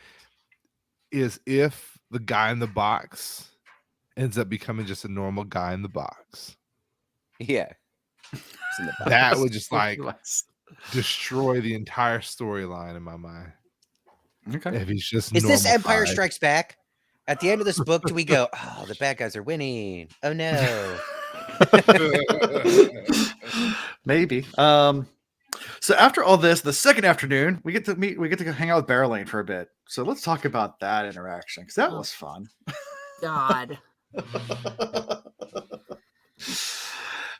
is if the guy in the box ends up becoming just a normal guy in the box. Yeah, that would just like destroy the entire storyline in my mind. Okay. if he's just Is this Empire normal-fied. Strikes Back? At the end of this book, do we go, oh, the bad guys are winning? Oh no. Maybe. So after all this, the second afternoon, we get to go hang out with Barrelane for a bit. So let's talk about that interaction because that Oh. was fun. God.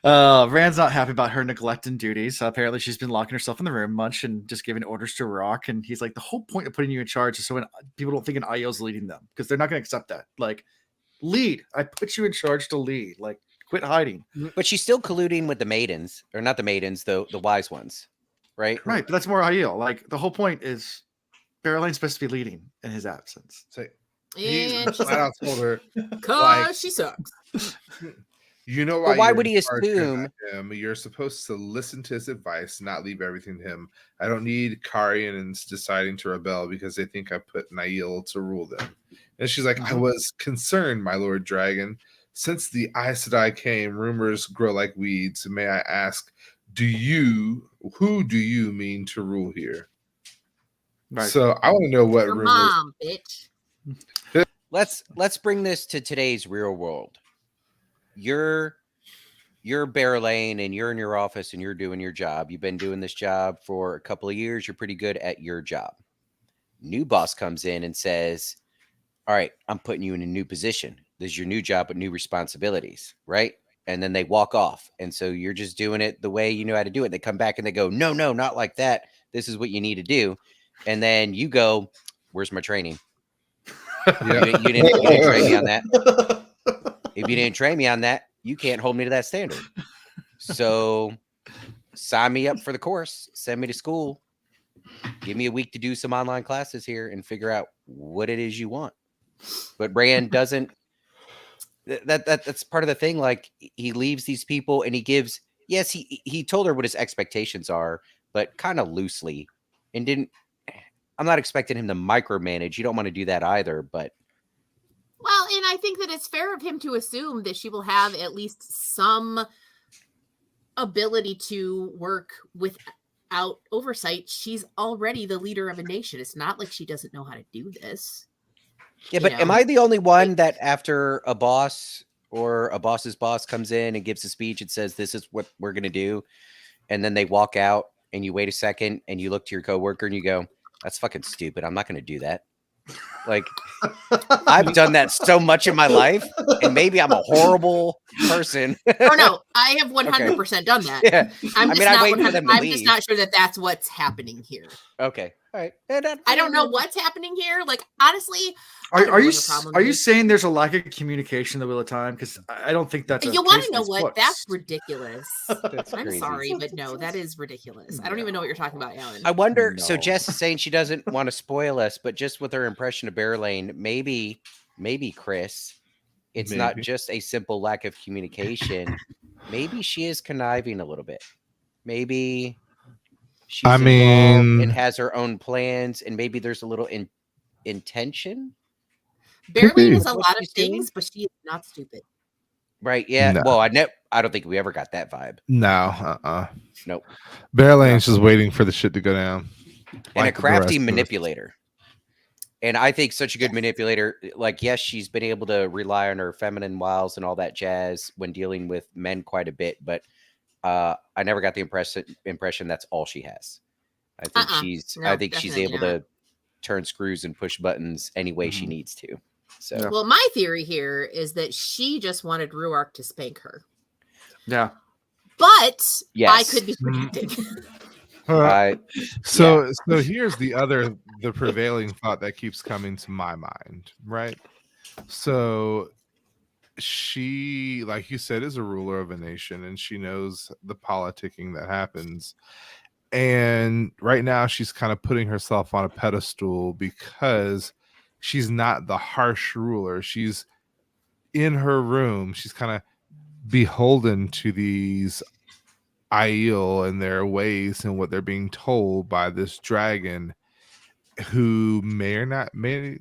Rand's not happy about her neglecting duties. Apparently, she's been locking herself in the room much and just giving orders to Rock. And he's like, the whole point of putting you in charge is so when people don't think an IO's leading them because they're not going to accept that. Like, lead. I put you in charge to lead. Like, quit hiding. But she's still colluding with the maidens, or not the maidens, the wise ones, right? Right, but that's more IO. Like, the whole point is Barrelane's supposed to be leading in his absence. So he And she flat out told her, Cause like- she sucks. you know But why you're would in he charge here, assume- not him. You're supposed to listen to his advice, not leave everything to him. I don't need Karians deciding to rebel because they think I put Nail to rule them. And she's like, I was concerned, my Lord Dragon. Since the Aes Sedai came, rumors grow like weeds. May I ask, who do you mean to rule here? Right. So I want to know what Your rumors. mom, bitch. Let's bring this to today's real world. You're Barrelane and you're in your office and you're doing your job. You've been doing this job for a couple of years. You're pretty good at your job. New boss comes in and says, all right, I'm putting you in a new position. This is your new job with new responsibilities, right? And then they walk off. And so you're just doing it the way you know how to do it. They come back and they go, no, not like that. This is what you need to do. And then you go, where's my training? Yeah. You didn't train me on that. If you didn't train me on that, you can't hold me to that standard. So sign me up for the course, send me to school, give me a week to do some online classes here and figure out what it is you want. But Rand doesn't. That's part of the thing. Like, he leaves these people and he gives. Yes, he told her what his expectations are, but kind of loosely, and didn't. I'm not expecting him to micromanage. You don't want to do that either, but. Well, and I think that it's fair of him to assume that she will have at least some ability to work without oversight. She's already the leader of a nation. It's not like she doesn't know how to do this. Yeah, but am know? I the only one that after a boss or a boss's boss comes in and gives a speech and says, this is what we're going to do, and then they walk out and you wait a second and you look to your coworker and you go, that's fucking stupid. I'm not going to do that. Like, I've done that so much in my life, and maybe I'm a horrible person. Or no, I have 100% done that. Yeah. I'm I just mean, I not wait for them to I'm leave. just not sure that that's what's happening here. Okay. All right. I don't know what's happening here. Like, honestly, I don't Are know you what the problem are you is. saying there's a lack of communication in the Wheel of Time? Because I don't think that's. You want to know what? That's ridiculous. That's I'm crazy. sorry, but no, that is ridiculous. I don't even know what you're talking about, Alan. I wonder. So No. Jess is saying she doesn't want to spoil us, but just with her impression of Barrelane, maybe Chris, it's not Maybe. just a simple lack of communication. Maybe she is conniving a little bit. Maybe she's I involved mean- and has her own plans, and maybe there's a little intention, Barely is a What lot of she's doing? things, but she is not stupid. right? Yeah. No. Well, I don't think we ever got that vibe. No, Nope. Barrelane's just waiting for the shit to go down. And Like a the crafty rest of us. manipulator. And I think such a good manipulator. Like, yes, she's been able to rely on her feminine wiles and all that jazz when dealing with men quite a bit, but I never got the impression that's all she has. I think No, I think she's definitely able to turn screws and push buttons any way she Mhm. needs to. So Yeah. Well, my theory here is that she just wanted Ruark to spank her. Yeah. But yes, I could be predicting. So here's the prevailing thought that keeps coming to my mind, right? So she, like you said, is a ruler of a nation and she knows the politicking that happens. And right now she's kind of putting herself on a pedestal because she's not the harsh ruler. She's in her room. She's kind of beholden to these Aiel and their ways and what they're being told by this dragon who may or may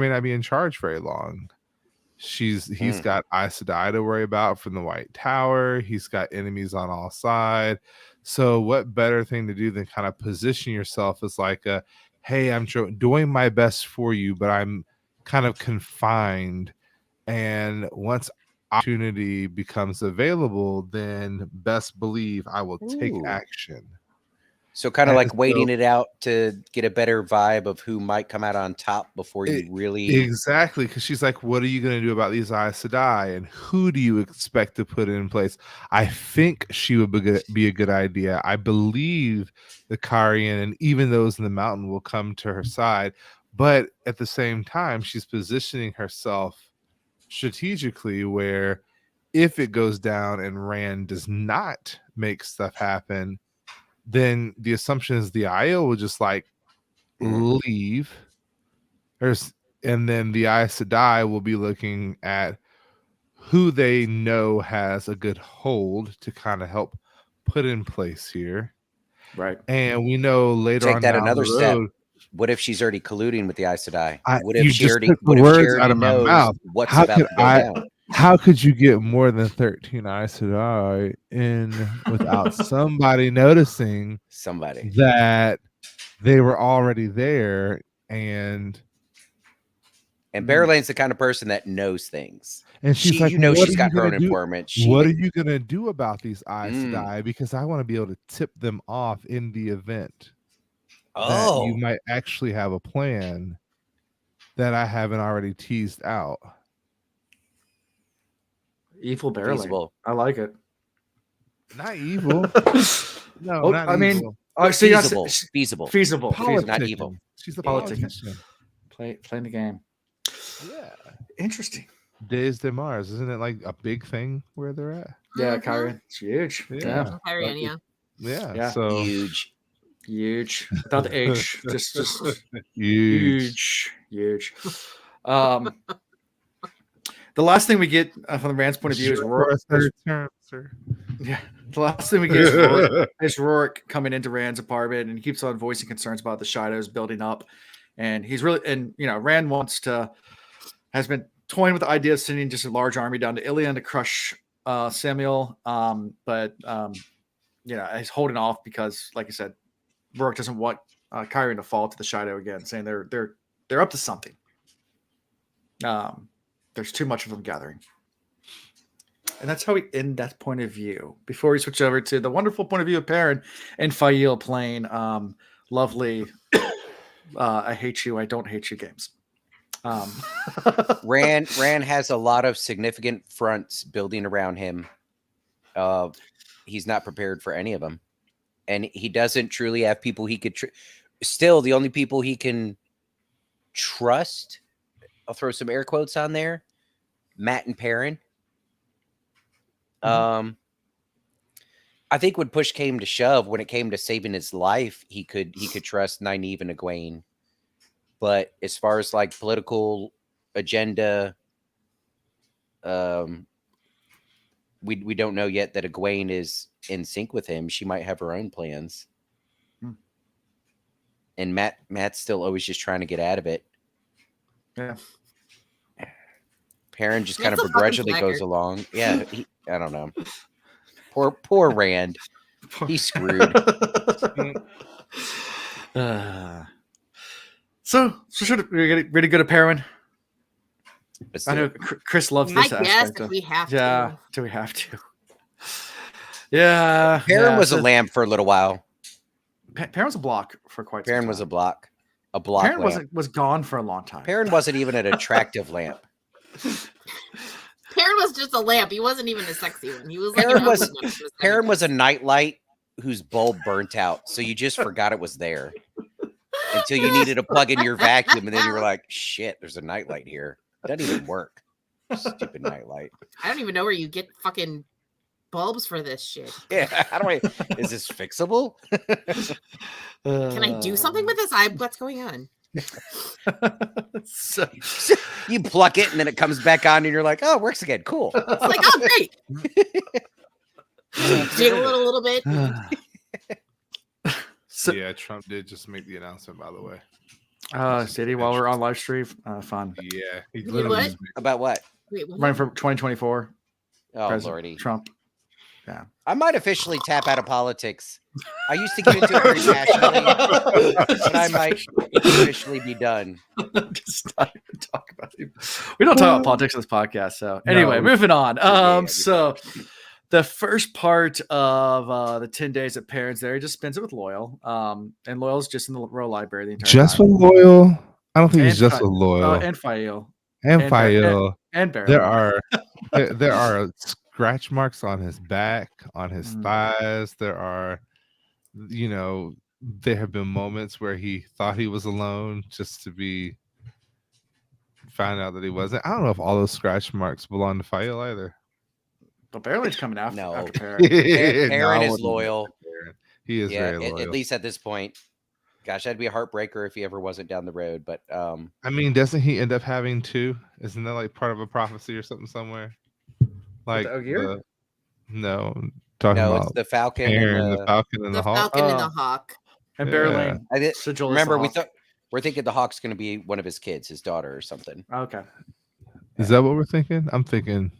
not be in charge very long. He's got Aes Sedai to worry about from the White Tower. He's got enemies on all sides. So what better thing to do than kind of position yourself as like a, hey, I'm doing my best for you, but I'm kind of confined. And once opportunity becomes available, then best believe I will take Ooh. action. So kind of And like waiting so- it out to get a better vibe of who might come out on top before you really. Exactly, because she's like, what are you going to do about these Aes Sedai, and who do you expect to put in place? I think she would be a good idea. I believe the Karian and even those in the mountain will come to her side, but at the same time, she's positioning herself strategically where if it goes down and Rand does not make stuff happen, then the assumption is the IO will just like leave. And then the Aes Sedai will be looking at who they know has a good hold to kind of help put in place here. Right. And we know later Take on that down another the step. road, What if she's already colluding with the Aes Sedai? What you if she just already? took the What if she words out already of my knows mouth. what's How about could to go I? down? How could you get more than 13 Aes Sedai in without somebody noticing Somebody. that they were already there? And Amyrlin's the kind of person that knows things. she's like, You know, what she's are you got her gonna own do? informant. What are you gonna do about these Aes Mm. Sedai? Because I want to be able to tip them off in the event that you Oh, might actually have a plan that I haven't already teased out. Evil barreling. feasible. I like it. Not evil. No, Oh, not I mean, evil. so you Feasible. Feasible. feasible, Politician. not evil. She's a Politician. politician. Playing the game. Yeah. Interesting. Days de Mars, isn't it like a big thing where they're at? Yeah, Mhm. Kyrie, it's huge. Yeah. Kyrian, yeah. Yeah. Yeah. So Huge. Without the H, just huge. huge. The last thing we get from the Rand's point of view is For a Rourke. third term, sir. Yeah, the last thing we get is Rourke coming into Rand's apartment, and he keeps on voicing concerns about the shadows building up. And he's really, and Rand has been toying with the idea of sending just a large army down to Ilion to crush Samuel. But he's holding off because, like I said, Rourke doesn't want Kyrian to fall to the shadow again, saying they're up to something. There's too much of them gathering. And that's how we end that point of view. Before we switch over to the wonderful point of view of Perrin and Fael playing lovely I hate you, I don't hate you games. Rand has a lot of significant fronts building around him. He's not prepared for any of them. And he doesn't truly have people he could still the only people he can trust, I'll throw some air quotes on there, Matt and Perrin. I think when push came to shove, when it came to saving his life, he could trust Nynaeve and Egwene. But as far as like political agenda, we don't know yet that Egwene is in sync with him. She might have her own plans. And Matt's still always just trying to get out of it. Yeah. Perrin just kind of begrudgingly goes along. Yeah, I don't know. Poor Rand. He's screwed. So should we get really good at Perrin? I know Chris loves this I guess if we have to. Yeah, do we have to? Yeah. Perrin was a lamp for a little while. Perrin was a block for quite some Perrin time. was a block. A block Perrin lamp. was gone for a long time. Perrin wasn't even an attractive lamp. Perrin was just a lamp. He wasn't even a sexy one. He was Perrin was a nightlight whose bulb burnt out, so you just forgot it was there until you needed to plug in your vacuum, and then you were like, "Shit, there's a nightlight here. It doesn't even work. Stupid nightlight." I don't even know where you get fucking bulbs for this shit. Yeah, how do I? Is this fixable? Can I do something with this? What's going on? So, you pluck it and then it comes back on and you're like, oh, it works again. Cool. It's like, oh, great. Jiggle it a little bit. So, yeah, Trump did just make the announcement, by the way. City, while we're on live stream, fun. Yeah, he literally just About what? Wait, what? Running for 2024. Oh, President lordy. Trump. I might officially tap out of politics. I used to get into it very passionately, but I might officially be done. Just not even talk about it. We don't talk about politics on this podcast. So anyway, No. moving on. Yeah. So the first part of the 10 days at Parents there, he just spends it with Loyal. And Loyal's just in the Royal Library the entire Just time. with Loyal? I don't think And he's just Fa- with Loyal. and Fael. And and Fael. And Barrel. There are scratch marks on his back, on his thighs. There are, there have been moments where he thought he was alone just to be found out that he wasn't. I don't know if all those scratch marks belong to Fael either. But Barrelin's coming after, No. after Perrin. Perrin No, is loyal. He is very loyal. At least at this point. Gosh, that'd be a heartbreaker if he ever wasn't down the road. But I mean, doesn't he end up having two? Isn't that like part of a prophecy or something somewhere? Like Ogier? No, talking about it's the Falcon Perrin, and the Falcon and the Hawk. Falcon and the Hawk. And Yeah. Barrelane. Sigil remember, we're thinking the Hawk's going to be one of his kids, his daughter or something. Okay. Is that what we're thinking? I'm thinking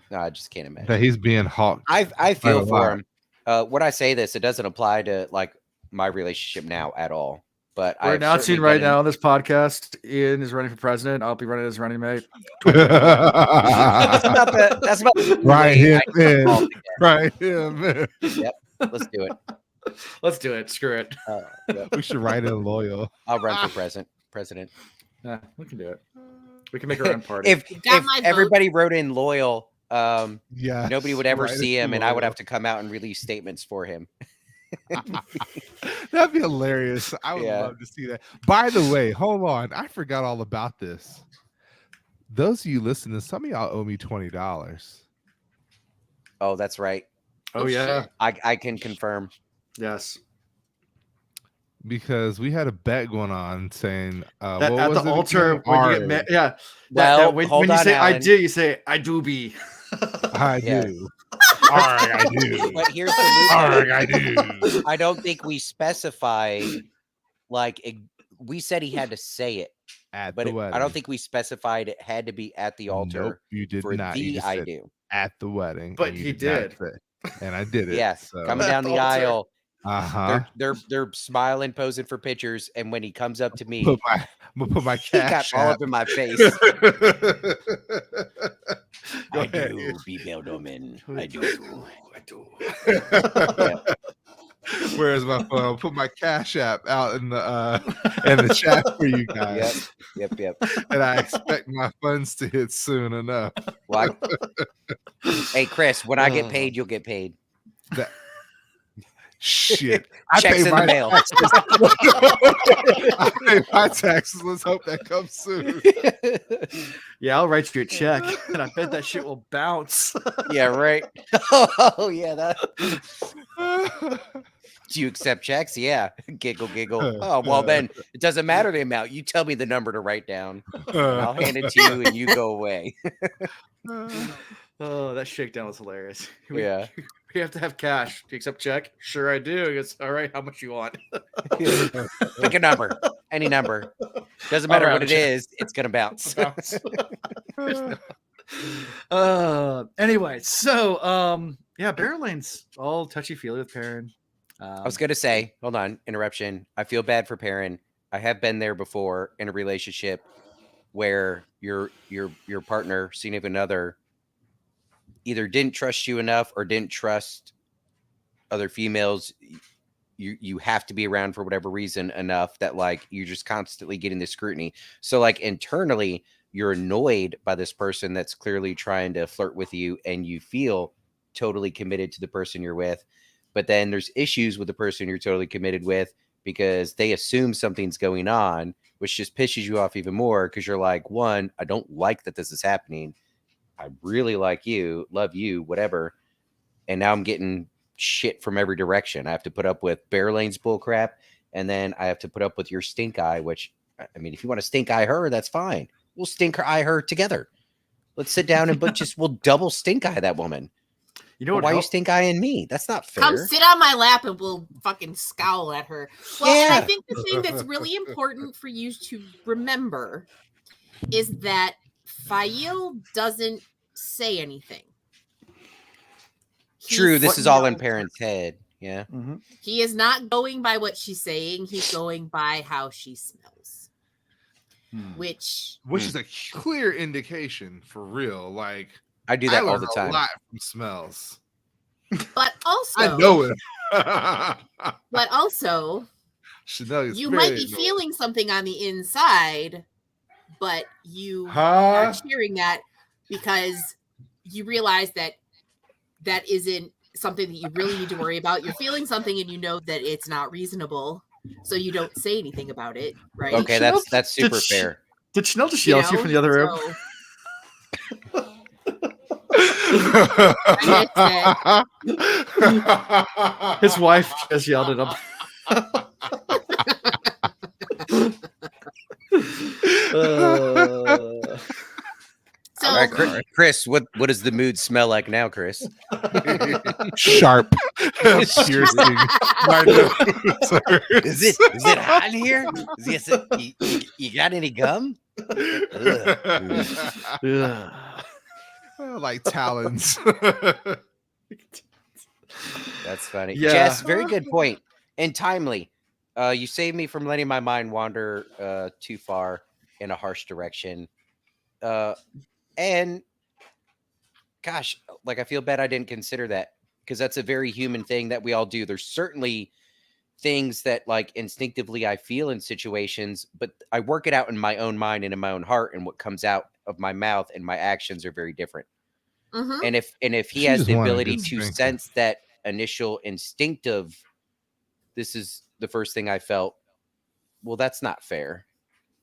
No, I just can't imagine. that he's being hawked. I feel a for lot. him. When I say this, it doesn't apply to like my relationship now at all. But We're I've announcing certainly right been in- now on this podcast, Ian is running for president. I'll be running as running mate. That's about the Right way here, I get involved again. right here, man. Yep, let's do it. Let's do it. Screw it. Yep. We should write in loyal. I'll run for president. Yeah, we can do it. We can make our own party. If got my vote. everybody wrote in loyal, Yeah, nobody would ever write see in him, and I would loyal. have to come out and release statements for him. That'd be hilarious. I would Yeah. love to see that. By the way, hold on. I forgot all about this. Those of you listening, some of y'all owe me $20. Oh, that's right. Oh yeah. I can confirm. Yes. Because we had a bet going on saying That what at was the it altar again? when you Ari. get met. Yeah. Well, when hold you on, say I Alan. do, you say I do be. I Yeah. do. Arg, I do. But here's the Arg, loophole. I do. I don't think we specified we said he had to say it, At but the wedding. I don't think we specified it had to be at the altar Nope, you did for not. You the just I said do. at the wedding. But and you he not did. say- and I did it. Yes, so. coming down the Altar. aisle. Uh-huh. They're smiling, posing for pictures, and when he comes up to me, I'm gonna put my he got cash all app. up in my face. Go I ahead. do be Beldoman. I do. I do. Where's my phone? I'll put my cash app out in the chat for you guys. Yep. And I expect my funds to hit soon enough. Well, hey, Chris, when I get paid, you'll get paid. Shit. Checks in the mail. I pay my taxes. Let's hope that comes soon. Yeah, I'll write you a check, and I bet that shit will bounce. Yeah, right. Oh, yeah. That. Do you accept checks? Yeah. Giggle. Oh, well, then it doesn't matter the amount. You tell me the number to write down. And I'll hand it to you, and you go away. Oh, that shakedown was hilarious. Yeah. We have to have cash. Do you accept check? Sure, I do. He goes, all right, how much you want? Pick a number. Any number. Doesn't matter I'll what write it a check. is. It's going to bounce. Anyway, so yeah, Barrelane's all touchy feely with Perrin. I was going to say, hold on, interruption. I feel bad for Perrin. I have been there before in a relationship where your partner, significant other, either didn't trust you enough or didn't trust other females. You have to be around for whatever reason enough that like you're just constantly getting this scrutiny. So like internally, you're annoyed by this person that's clearly trying to flirt with you, and you feel totally committed to the person you're with. But then there's issues with the person you're totally committed with because they assume something's going on, which just pisses you off even more because you're like, one, I don't like that this is happening. I really like you, love you, whatever. And now I'm getting shit from every direction. I have to put up with Barrelane's bullcrap, and then I have to put up with your stink eye, which, I mean, if you want to stink eye her, that's fine. We'll stink eye her together. Let's sit down and we'll double stink eye that woman. You know what? Why you stink eyeing me? That's not fair. Come sit on my lap and we'll fucking scowl at her. Well, and I Yeah. think the thing that's really important for you to remember is that Fael doesn't say anything. True, this What- is all in knows Perrin's head. Yeah. Mhm. He is not going by what she's saying. He's going by how she smells, which is a clear indication for real. Like I do I that all learn the a time. lot from smells. but also I know it. but also Chanel is you very might be annoying. feeling something on the inside, but you Huh? are cheering that because you realize that that isn't something that you really need to worry about. You're feeling something and you know that it's not reasonable, so you don't say anything about it, right? Okay, Chanel, that's super did fair. Did Chanel just You yell at you know, from the other room? so- His wife just yelled at him. So All right, Chris, what does the mood smell like now, Chris? Sharp, piercing. My nose hurts. Is it hot in here? You got any gum? Ugh. Like talons. That's funny. Yeah. Jess, very good point and timely. You saved me from letting my mind wander too far in a harsh direction. And gosh, like I feel bad I didn't consider that because that's a very human thing that we all do. There's certainly things that like instinctively I feel in situations, but I work it out in my own mind and in my own heart, and what comes out of my mouth and my actions are very different. mhm. And if he She has just the wanted a ability good to spanking. sense that initial instinctive, this is the first thing I felt, well, that's not fair.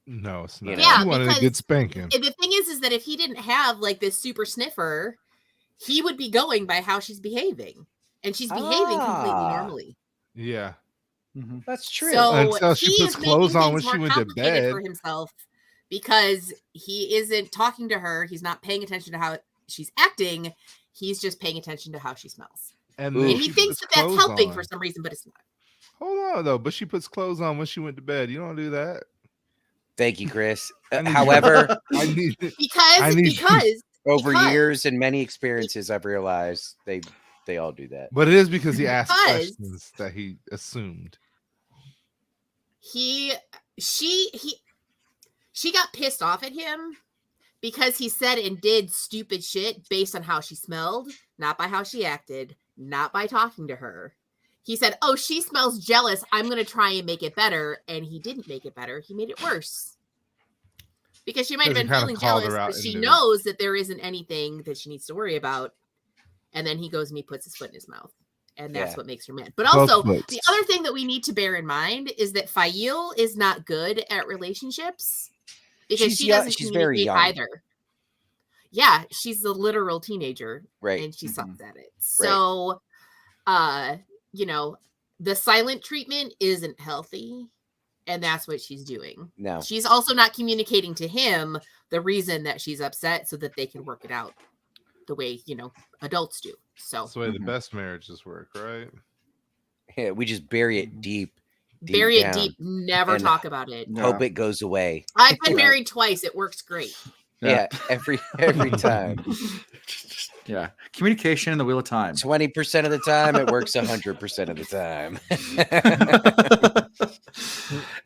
No, it's You not. know? Yeah, She wanted a because- good spanking. And the thing is that if he didn't have like this super sniffer, he would be going by how she's behaving, and she's behaving completely Ah. normally. Yeah. Mhm. That's true. So Until she he puts is clothes making on when things she more went to complicated bed. for himself because he isn't talking to her. He's not paying attention to how she's acting. He's just paying attention to how she smells, And Ooh. then and he she thinks puts that that's clothes helping on. for some reason, but it's not. Hold on though, but she puts clothes on when she went to bed. You don't do that. Thank you, Chris. I need- However, I need it. Because over Because- years and many experiences, I've realized they all do that. But it is because he asked Because- questions that he assumed. she got pissed off at him because he said and did stupid shit based on how she smelled, not by how she acted, not by talking to her. He said, "Oh, she smells jealous. I'm going to try and make it better." And he didn't make it better. He made it worse. Because she might have Because he been kinda feeling called her jealous, out but she into it. knows that there isn't anything that she needs to worry about. And then he goes and he puts his foot in his mouth. And that's Yeah. what makes her mad. But Both also, foots. the other thing that we need to bear in mind is that Fail is not good at relationships because She's she young- doesn't she's very communicate young. either. Yeah, she's a literal teenager, Right. and she Mhm. sucks at it. So, you know, the silent treatment isn't healthy, and that's what she's doing. No. She's also not communicating to him the reason that she's upset so that they can work it out the way, you know, adults do. So That's the way the Mhm. best marriages work, right? Yeah, we just bury it deep. bury it down deep, never and talk about it. Yeah. Hope it goes away. I've been Right. married twice. It works great. Yeah, every time. Yeah. Communication in the wheel of time. 20% of the time, it works 100% of the time.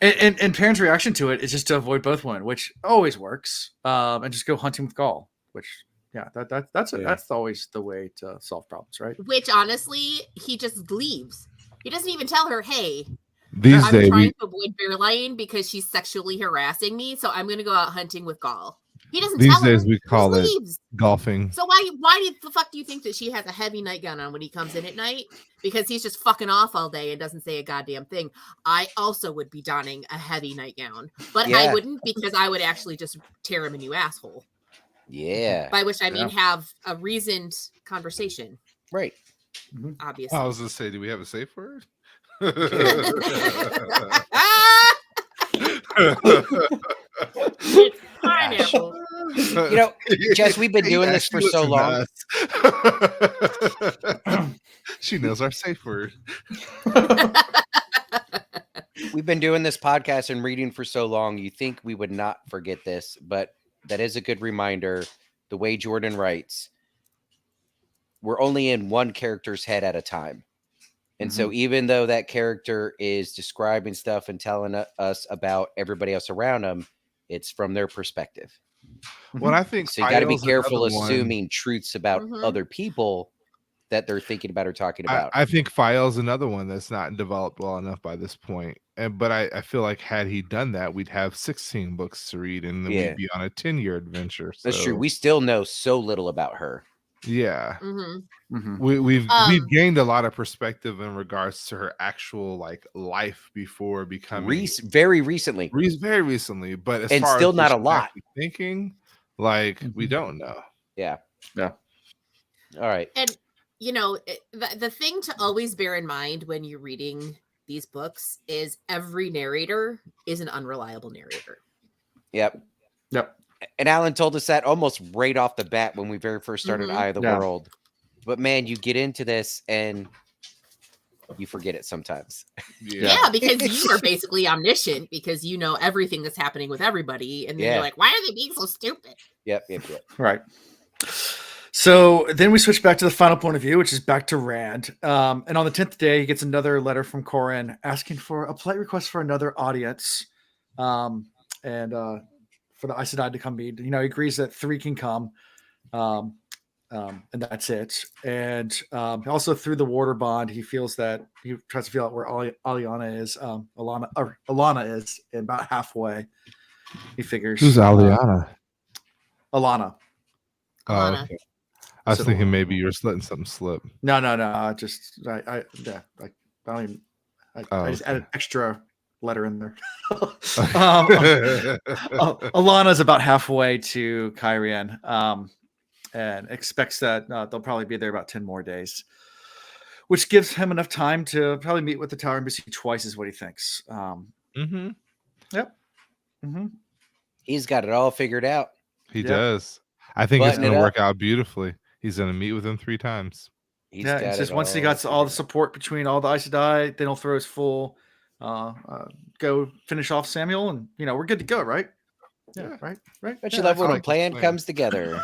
and parents' reaction to it is just to avoid both women, which always works. And just go hunting with gall, which that's always the way to solve problems, right? Which honestly, he just leaves. He doesn't even tell her, "Hey, These I'm days, trying to avoid bear lion because she's sexually harassing me, so I'm going to go out hunting with gall." He doesn't these tell her. days we He call just it leaves. golfing. So why the fuck do you think that she has a heavy nightgown on when he comes in at night? Because he's just fucking off all day and doesn't say a goddamn thing. I also would be donning a heavy nightgown, but I Yeah. wouldn't because I would actually just tear him a new asshole. Yeah. By which I mean Yeah. have a reasoned conversation, Right. obviously. I was gonna say, do we have a safe word? Ah! It's pineapple. You know, Jess, we've been doing this for so long. She knows our safe word. We've been doing this podcast and reading for so long. You think we would not forget this, but that is a good reminder. The way Jordan writes, we're only in one character's head at a time. And so Mm-hmm. even though that character is describing stuff and telling us about everybody else around them, it's from their perspective. Well, I think So you got to be File's careful another one. assuming truths about Mhm. other people that they're thinking about or talking about. I think File's another one that's not developed well enough by this point. But I feel like had he done that, we'd have 16 books to read, and then Yeah. we'd be on a 10-year adventure. That's true. So, We still know so little about her. yeah, Mm-hmm. we've gained a lot of perspective in regards to her actual like life before becoming Very recently, very recently. But as and far still as not what a she's lot. actually thinking, like we Mhm. don't know. Yeah. Yeah. All right. And you know, the thing to always bear in mind when you're reading these books is every narrator is an unreliable narrator. Yep. Yep. And Alan told us that almost right off the bat when we very first started Mhm. Eye of the Yeah. World. But man, you get into this and you forget it sometimes. Yeah, because you are basically omniscient because you know everything that's happening with everybody, and then Yeah. you're like, why are they being so stupid? Yep. Right. So then we switch back to the final point of view, which is back to Rand. And on the 10th day, he gets another letter from Corin asking for a polite request for another audience. And for the Aes Sedai to come meet. You know, he agrees that 3 can come. And that's it. And also through the water bond, he feels that he tries to feel out where Alana is, and about halfway, he figures. Who's Aliana? Alana. Oh, Alana. okay. I was So- thinking maybe you were letting something slip. No. I just I don't even. I just added extra letter in there. Alana's about halfway to Kyrian, and expects that they'll probably be there about 10 more days, which gives him enough time to probably meet with the Tower Embassy twice, is what he thinks. Mm-hmm. Yep. Mm-hmm. He's got it all figured out. He Yep. does. I think it's Button going it to up. work out beautifully. He's going to meet with him 3 times. He's Yeah, got it's just it once he got all the figured out. support between all the Aes Sedai, then he'll throw his full go finish off Samuel, and we're good to go, right? Yeah, right. Don't Yeah, you love I when a like this plan plan. comes together?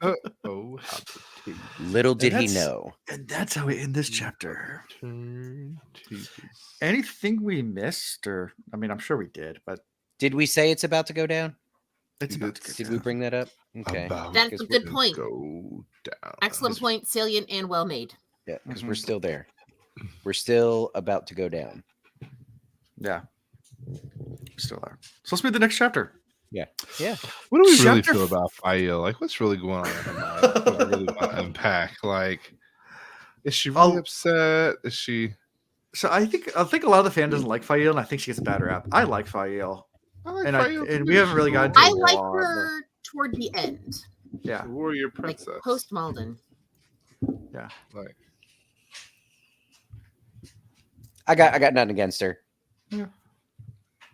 Oh, how to take Little did he that's- know. And that's how we end this chapter. turn tables. Anything we missed, or I'm sure we did, but Did we say it's about to go down? it's about to go Did down. we bring that up? Okay. About That's Because a good to point. Go down. Excellent point, salient and well made. Yeah, because Mhm. we're still there. We're still about to go down. Yeah, still there. So let's move to the next chapter. Yeah. What do we really Chapter feel f- about Fael? Like, what's really going on in her mind? What do we really want to unpack? Like, is she really upset? Is she? So I think a lot of the fan doesn't like Fael, and I think she gets a bad rap. I like Fael, I like and Fael and too. we haven't really She's gotten cool. to I like lot, her toward the end, Yeah, The warrior like princess. post Malden. Like, I got nothing against her.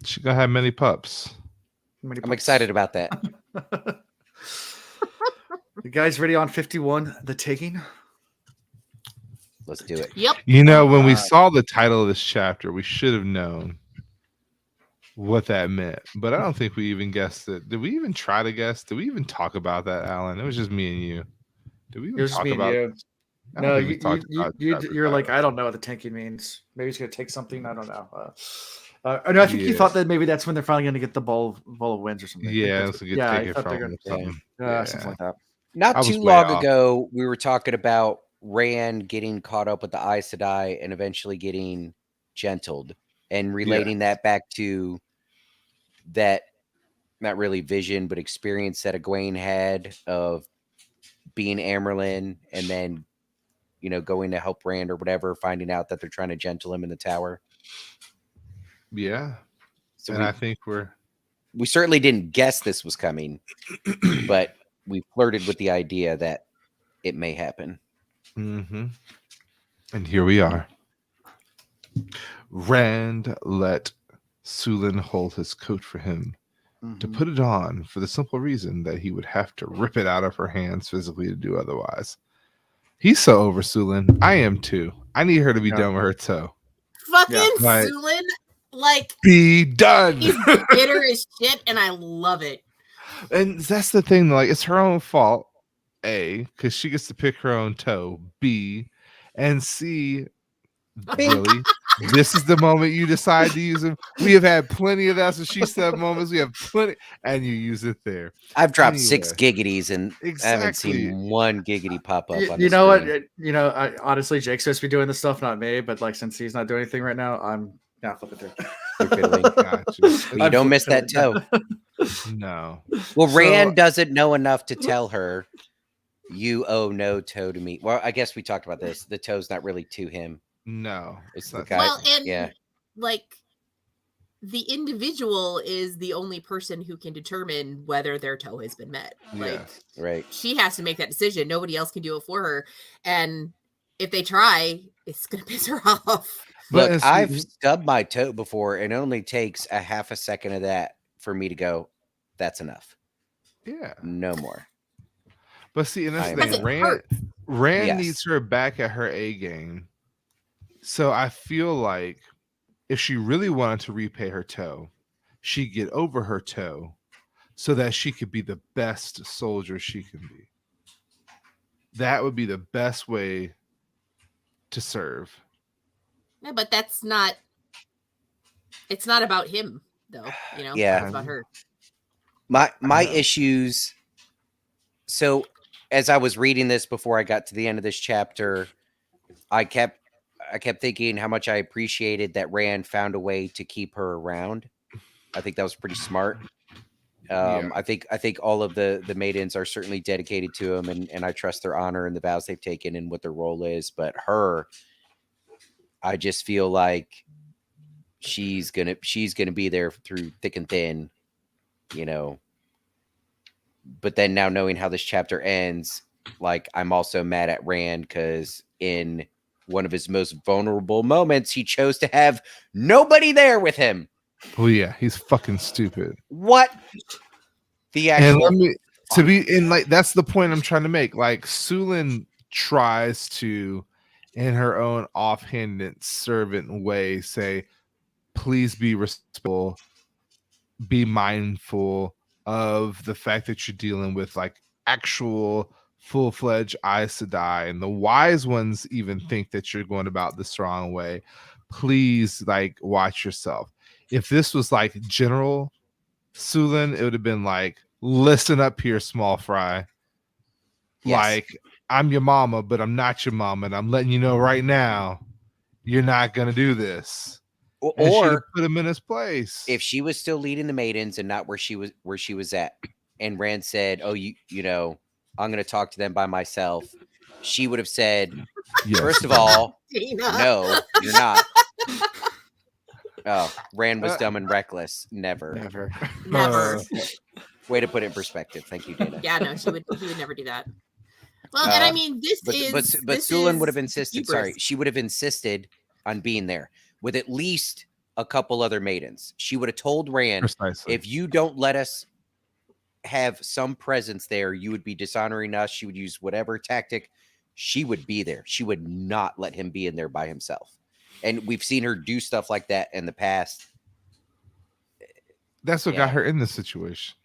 she gonna have many pups. I'm excited about that. The guys ready on 51, The Taking? Let's do it. Yep. You know, when we Uh, saw the title of this chapter, we should have known what that meant. But I don't think we even guessed it. Did we even try to guess? Did we even talk about that, Alan? It was just me and you. Did we It even was just talk me and about you. it? I don't No, think we talked about chapter you're like, title. I don't know what the tanking means. Maybe it's gonna take something. I don't know. No, I think you Yeah. thought that maybe that's when they're finally gonna get the bowl of winds or something. I think Yeah, that's so what- you could I take it thought they're from gonna- something. something like that. Not I was too way long off. ago, we were talking about Rand getting caught up with the Aes Sedai and eventually getting gentled, and relating that back to that, not really vision, but experience that Egwene had of being Amyrlin, and then going to help Rand or whatever, finding out that they're trying to gentle him in the tower. Yeah. So And I think we certainly didn't guess this was coming, but we flirted with the idea that it may happen. Mm-hmm. And here we are. Rand let Sulin hold his coat for him to Mhm. put it on for the simple reason that he would have to rip it out of her hands physically to do otherwise. He's so over Sulin. I am too. I need her to be Yeah. done with her toe. Fucking right. Sulin, like Be done. he's bitter as shit, and I love it. And that's the thing, like, it's her own fault. A, because she gets to pick her own toe. B, and C, really, this is the moment you decide to use them. We have had plenty of that's what she said moments. We have plenty, and you use it there. I've dropped 6 Anyway. giggities and I haven't seen Exactly. one giggity pop up on You the know what? screen. Honestly, Jake's supposed to be doing this stuff, not me. But like, since he's not doing anything right now, I'm now flipping through. You're fiddling. Gotcha. But you don't miss that toe. No. Well, So- Rand doesn't know enough to tell her, you owe no toe to me. Well, I guess we talked about this. The toe's not really to him. No. It's the not- guy. Well, and yeah. like the individual is the only person who can determine whether their toe has been met. Like Yes. Right. she has to make that decision. Nobody else can do it for her. And if they try, it's gonna piss her off. But Look, I've stubbed my toe before, and it only takes a half a second of that for me to go, that's enough. Yeah. No more. But see, and that's the Because thing. it hurts. Rand Yes. needs her back at her A game. So I feel like if she really wanted to repay her toe, she'd get over her toe so that she could be the best soldier she can be. That would be the best way to serve. Yeah, but that's not. It's not about him, though. You know, Yeah. it's about her. My know. issues. So as I was reading this before I got to the end of this chapter, I kept thinking how much I appreciated that Rand found a way to keep her around. I think that was pretty smart. Yeah. I think all of the maidens are certainly dedicated to him, and I trust their honor and the vows they've taken and what their role is. But her, I just feel like she's gonna be there through thick and thin, you know. But then now knowing how this chapter ends, like I'm also mad at Rand because in one of his most vulnerable moments, he chose to have nobody there with him. Oh yeah, he's fucking stupid. What the And actual? let me to be in like that's the point I'm trying to make. Like Sulin tries to, in her own offhanded servant way, say, please be respectful, be mindful of the fact that you're dealing with like actual full-fledged Aes Sedai, and the wise ones even think that you're going about this wrong way. Please, like, watch yourself. If this was like General Sulin, it would have been like, listen up here, small fry. Yes. Like, I'm your mama, but I'm not your mama, and I'm letting you know right now, you're not gonna do this. And she'd have Or put him in his place. if she was still leading the maidens and not where she was at, and Rand said, "Oh, you know, I'm going to talk to them by myself," she would have said, Yes. first of all, Dana. no, you're not. Oh, Rand was dumb and reckless. Never. Never. Never. Way to put it in perspective. Thank you, Dana. Yeah, no, he would never do that. Well, and I mean, But this Sulin would have is insisted. hubris. Sorry, she would have insisted on being there with at least a couple other maidens. She would have told Rand, Precisely. if you don't let us have some presence there, you would be dishonoring us. She would use whatever tactic. She would be there. She would not let him be in there by himself. And we've seen her do stuff like that in the past. That's what Yeah. got her in this situation.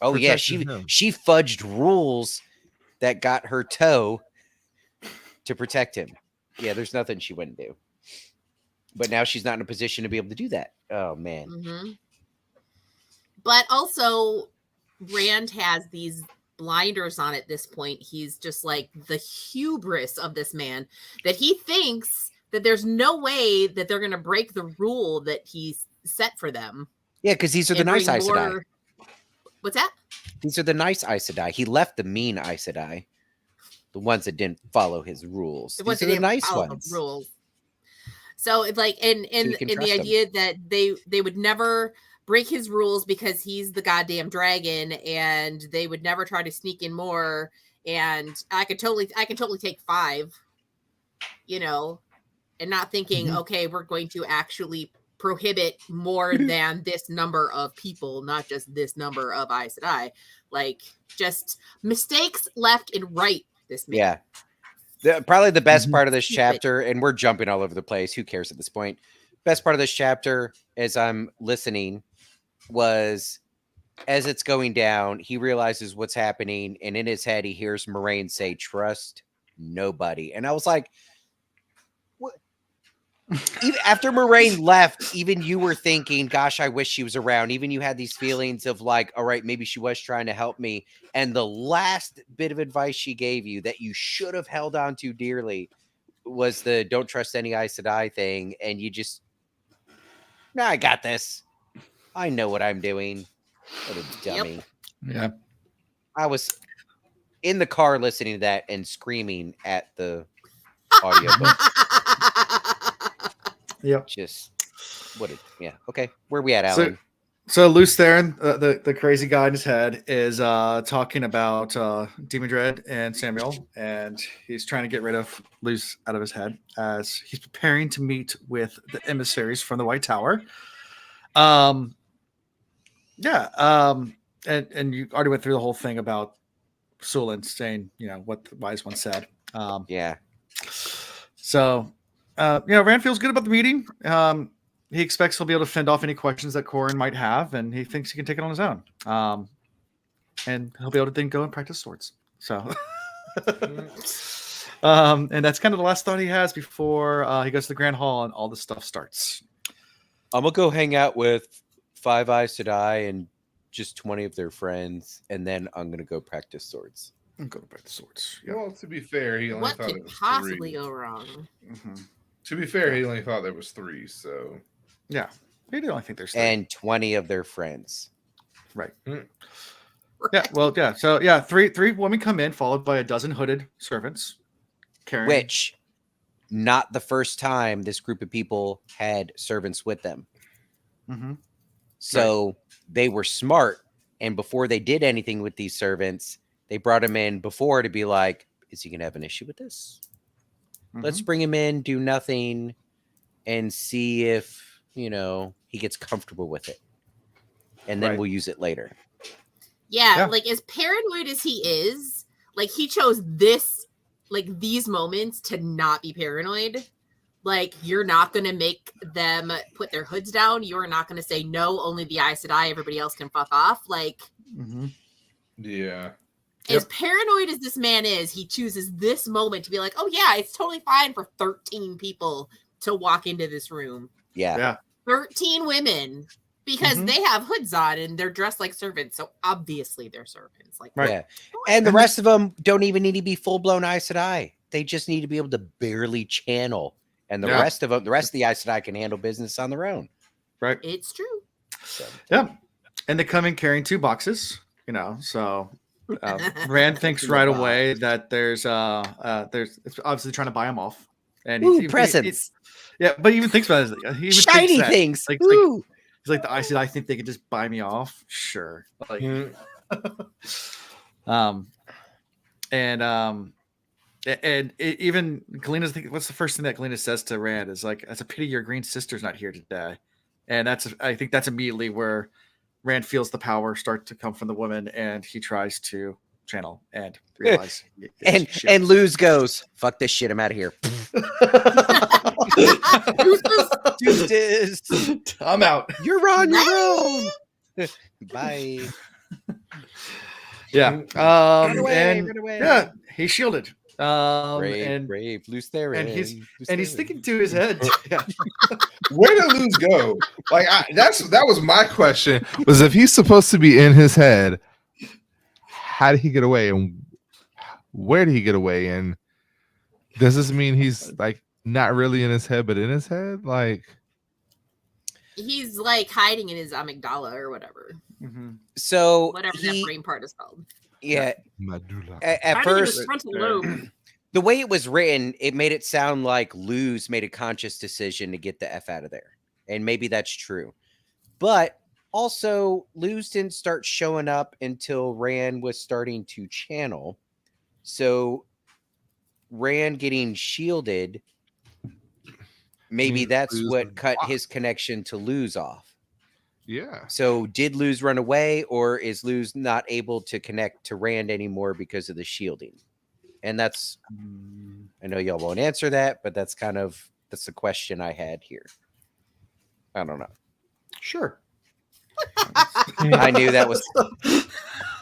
Oh yeah, Protecting him. she fudged rules that got her toe to protect him. Yeah, there's nothing she wouldn't do. But now she's not in a position to be able to do that. Oh man. Mhm. But also, Rand has these blinders on at this point. He's just like the hubris of this man that he thinks that there's no way that they're going to break the rule that he's set for them. Yeah, because these are the and nice bring Aes Sedai. more- What's that? These are the nice Aes Sedai. He left the mean Aes Sedai, the ones that didn't follow his rules. It These wasn't are the even nice follow ones. rules. So it's like, and you can the trust 'em. idea that they would never break his rules because he's the goddamn dragon, and they would never try to sneak in more. And I can totally take 5, you know, and not thinking, okay, we're going to actually prohibit more than this number of people, not just this number of Aes Sedai. Like, just mistakes left and right. This man. Yeah. Probably the best Mhm. part of this Stupid. chapter, and we're jumping all over the place. Who cares at this point? Best part of this chapter, as I'm listening, was as it's going down, he realizes what's happening, and in his head, he hears Moraine say, "Trust nobody." And I was like, "What?" Even after Moraine left, even you were thinking, "Gosh, I wish she was around." Even you had these feelings of like, "All right, maybe she was trying to help me." And the last bit of advice she gave you that you should have held on to dearly was the "don't trust any Aes Sedai" thing, and you just, "No, I got this. I know what I'm doing." What a dummy. Yeah. I was in the car listening to that and screaming at the audiobook. Yep. Just what a okay. Where we at, So- Alan? So Luce Theron, the crazy guy in his head, is talking about Demon Dread and Samuel, and he's trying to get rid of Luce out of his head as he's preparing to meet with the emissaries from the White Tower. And you already went through the whole thing about Sulin saying, what the wise one said. Yeah. So, Rand feels good about the meeting. He expects he'll be able to fend off any questions that Corrin might have, and he thinks he can take it on his own. And he'll be able to then go and practice swords. So, and that's kind of the last thought he has before he goes to the Grand Hall and all this stuff starts. I'm gonna go hang out with 5 Aes Sedai and just 20 of their friends, and then I'm gonna go practice swords. I'm going to practice swords. Yeah. Well, to be fair, he only What thought could it was possibly 3. go wrong? Mm-hmm. To be fair, he only thought there was 3. So Yeah. Maybe I think there's 3. And 20 of their friends. Right. Yeah. Well, yeah. So, yeah, three women come in, followed by a dozen hooded servants. Carrying. Which, not the first time this group of people had servants with them. Mm-hmm. So they were smart. And before they did anything with these servants, they brought him in before to be like, is he going to have an issue with this? Let's bring him in, do nothing, and see if, he gets comfortable with it. And then we'll use it later. Yeah, like as paranoid as he is, like he chose these moments to not be paranoid. Like, you're not going to make them put their hoods down. You're not going to say, no, only the Aes Sedai, everybody else can fuck off. Like, yeah. As paranoid as this man is, he chooses this moment to be like, oh, yeah, it's totally fine for 13 people to walk into this room. Yeah. 13 women, because they have hoods on and they're dressed like servants. So obviously they're servants. Like, Yeah. And the rest of them don't even need to be full-blown Aes Sedai. They just need to be able to barely channel. And the rest of them, the rest of the Aes Sedai can handle business on their own. Right. It's true. So. Yeah. And they come in carrying 2 boxes, so Rand thinks right away that there's it's obviously trying to buy him off. And presents. But he even thinks about it. He even shiny thinks that, things. Like, he's like the Aes Sedai, I think they could just buy me off. Sure. Like, even Galena's what's the first thing that Galena says to Rand is like, "It's a pity your green sister's not here today." And I think that's immediately where Rand feels the power start to come from the woman, and he tries to channel and realize. and Luz goes, "Fuck this shit, I'm out of here." Deuces. I'm out. You're on your own. Bye. Yeah. Run away, and run away. yeah, he's shielded. Brave, Luce Theron. And he's thinking to his head. Where did Luz go? Like that was my question. Was if he's supposed to be in his head, how did he get away, and where did he get away? And does this mean he's like not really in his head, but in his head? Like he's like hiding in his amygdala or whatever. So whatever that brain part is called. Yeah. Medulla. At first, frontal lobe. The way it was written, it made it sound like Luz made a conscious decision to get the F out of there. And maybe that's true. But also, Luz didn't start showing up until Rand was starting to channel. So Rand getting shielded, maybe that's what cut his connection to Luz off. Yeah. So did Luz run away, or is Luz not able to connect to Rand anymore because of the shielding? And that's, I know y'all won't answer that, but that's the question I had here. I don't know. Sure. I knew that was.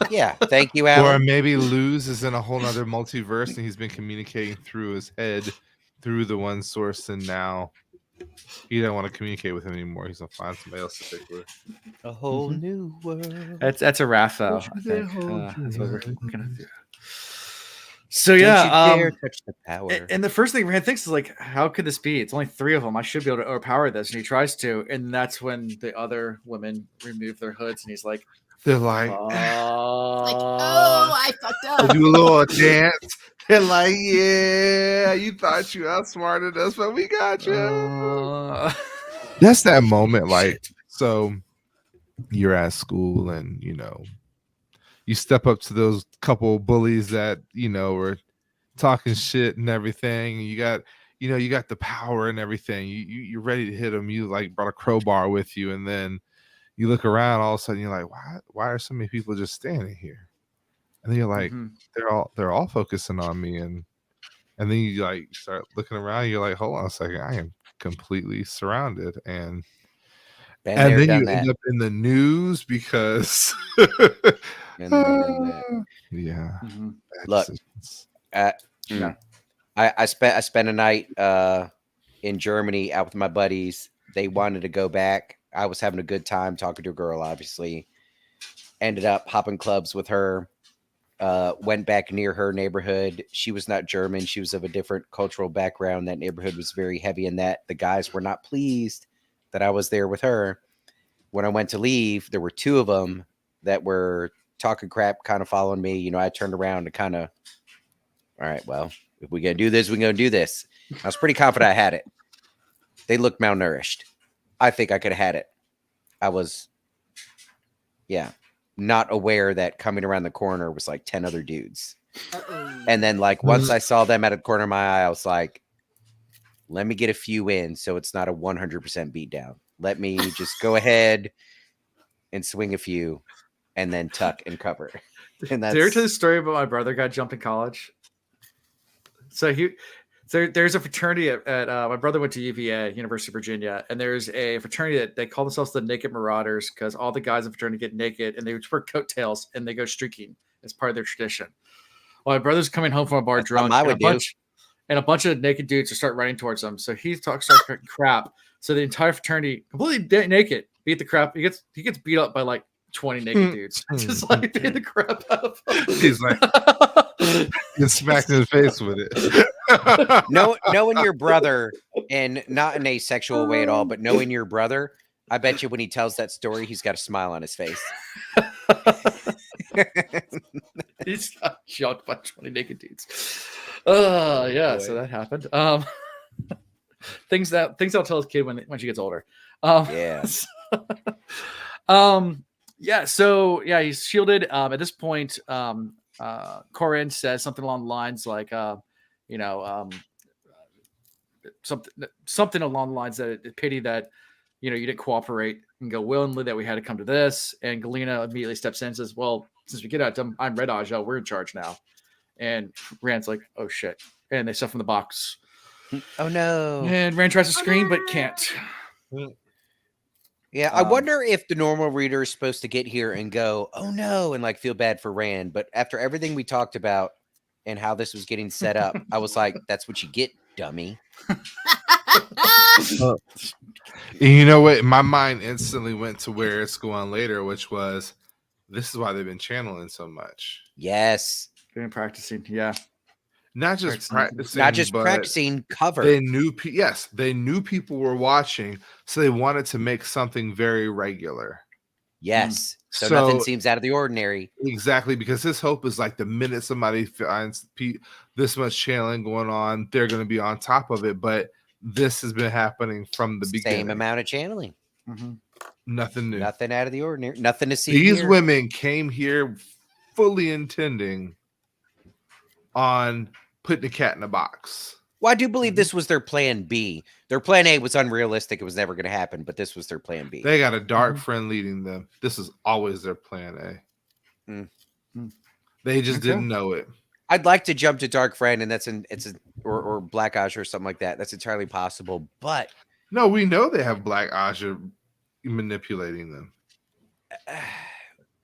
Yeah, thank you, Or Alan. maybe Luz is in a whole nother multiverse and he's been communicating through his head through the one source, and now he don't want to communicate with him anymore. He's gonna find somebody else to pick with. A whole new world. That's a Raphael, I think. That's what we're gonna do. So Don't yeah, you dare touch the power. and the first thing Rand thinks is like, how could this be? It's only 3 of them. I should be able to overpower this. And he tries to, and that's when the other women remove their hoods, and he's like, They're like, Like, oh, I fucked up. do a little dance. They're like, yeah, you thought you outsmarted us, but we got you. That's that moment, like, so you're at school and you step up to those couple bullies that were talking shit and everything, and you got the power and everything. You're ready to hit them. You like brought a crowbar with you, and then you look around, all of a sudden you're like, why are so many people just standing here? And then you're like, they're all focusing on me, and then you like start looking around, you're like, hold on a second, I am completely surrounded, and then you end up in the news because yeah. Look, I spent a night in Germany out with my buddies. They wanted to go back. I was having a good time talking to a girl, obviously. Ended up hopping clubs with her. Went back near her neighborhood. She was not German. She was of a different cultural background. That neighborhood was very heavy in that. The guys were not pleased that I was there with her. When I went to leave, there were 2 of them that were talking crap, kind of following me. I turned around to kind of, all right, well, if we're going to do this, we're going to do this. I was pretty confident I had it. They looked malnourished. I think I could have had it. I was, not aware that coming around the corner was like 10 other dudes. And then like once I saw them out of the corner of my eye, I was like, let me get a few in so it's not a 100% beat down. Let me just go ahead and swing a few and then tuck and cover. And that's... Did I tell the story about my brother got jumped in college? So there's a fraternity at my brother went to UVA, University of Virginia, and there's a fraternity that they call themselves the Naked Marauders because all the guys in the fraternity get naked and they wear coattails and they go streaking as part of their tradition. Well, my brother's coming home from a bar drunk, and a bunch of naked dudes start running towards him. So he starts crap. So the entire fraternity completely naked beat the crap. He gets beat up by like 20 naked dudes. Just like beat the crap out of him. He's like gets smacked in the face with it. Knowing your brother, and not in a sexual way at all, but knowing your brother, I bet you when he tells that story, he's got a smile on his face. He's got jumped by 20 naked dudes. Yeah, so that happened. Things I'll tell his kid when she gets older. He's shielded. At this point, Corinne says something along the lines like, something along the lines that it's a pity that you didn't cooperate and go willingly, that we had to come to this. And Galena immediately steps in and says, well, since we get out, I'm Red Aja, we're in charge now. And Rand's like, oh shit. And they stuff in the box. Oh no. And Rand tries to scream, but can't. Yeah, I wonder if the normal reader is supposed to get here and go, oh no, and like feel bad for Rand. But after everything we talked about and how this was getting set up, I was like, that's what you get, dummy. You know what? My mind instantly went to where it's going later, which was, this is why they've been channeling so much. Yes. Been practicing, yeah. Not just practicing cover. They knew, they knew people were watching, so they wanted to make something very regular. Yes. So nothing seems out of the ordinary. Exactly, because his hope is like the minute somebody finds this much channeling going on, they're going to be on top of it. But this has been happening from the beginning. Same amount of channeling. Mm-hmm. Nothing new. Nothing out of the ordinary. Nothing to see. These women came here fully intending on putting the cat in a box. Well, I do believe this was their plan B. Their plan A was unrealistic. It was never going to happen, but this was their plan B. They got a dark friend leading them. This is always their plan A. They just didn't know it. I'd like to jump to Dark Friend, and or Black Aja or something like that. That's entirely possible, but no, we know they have Black Aja manipulating them.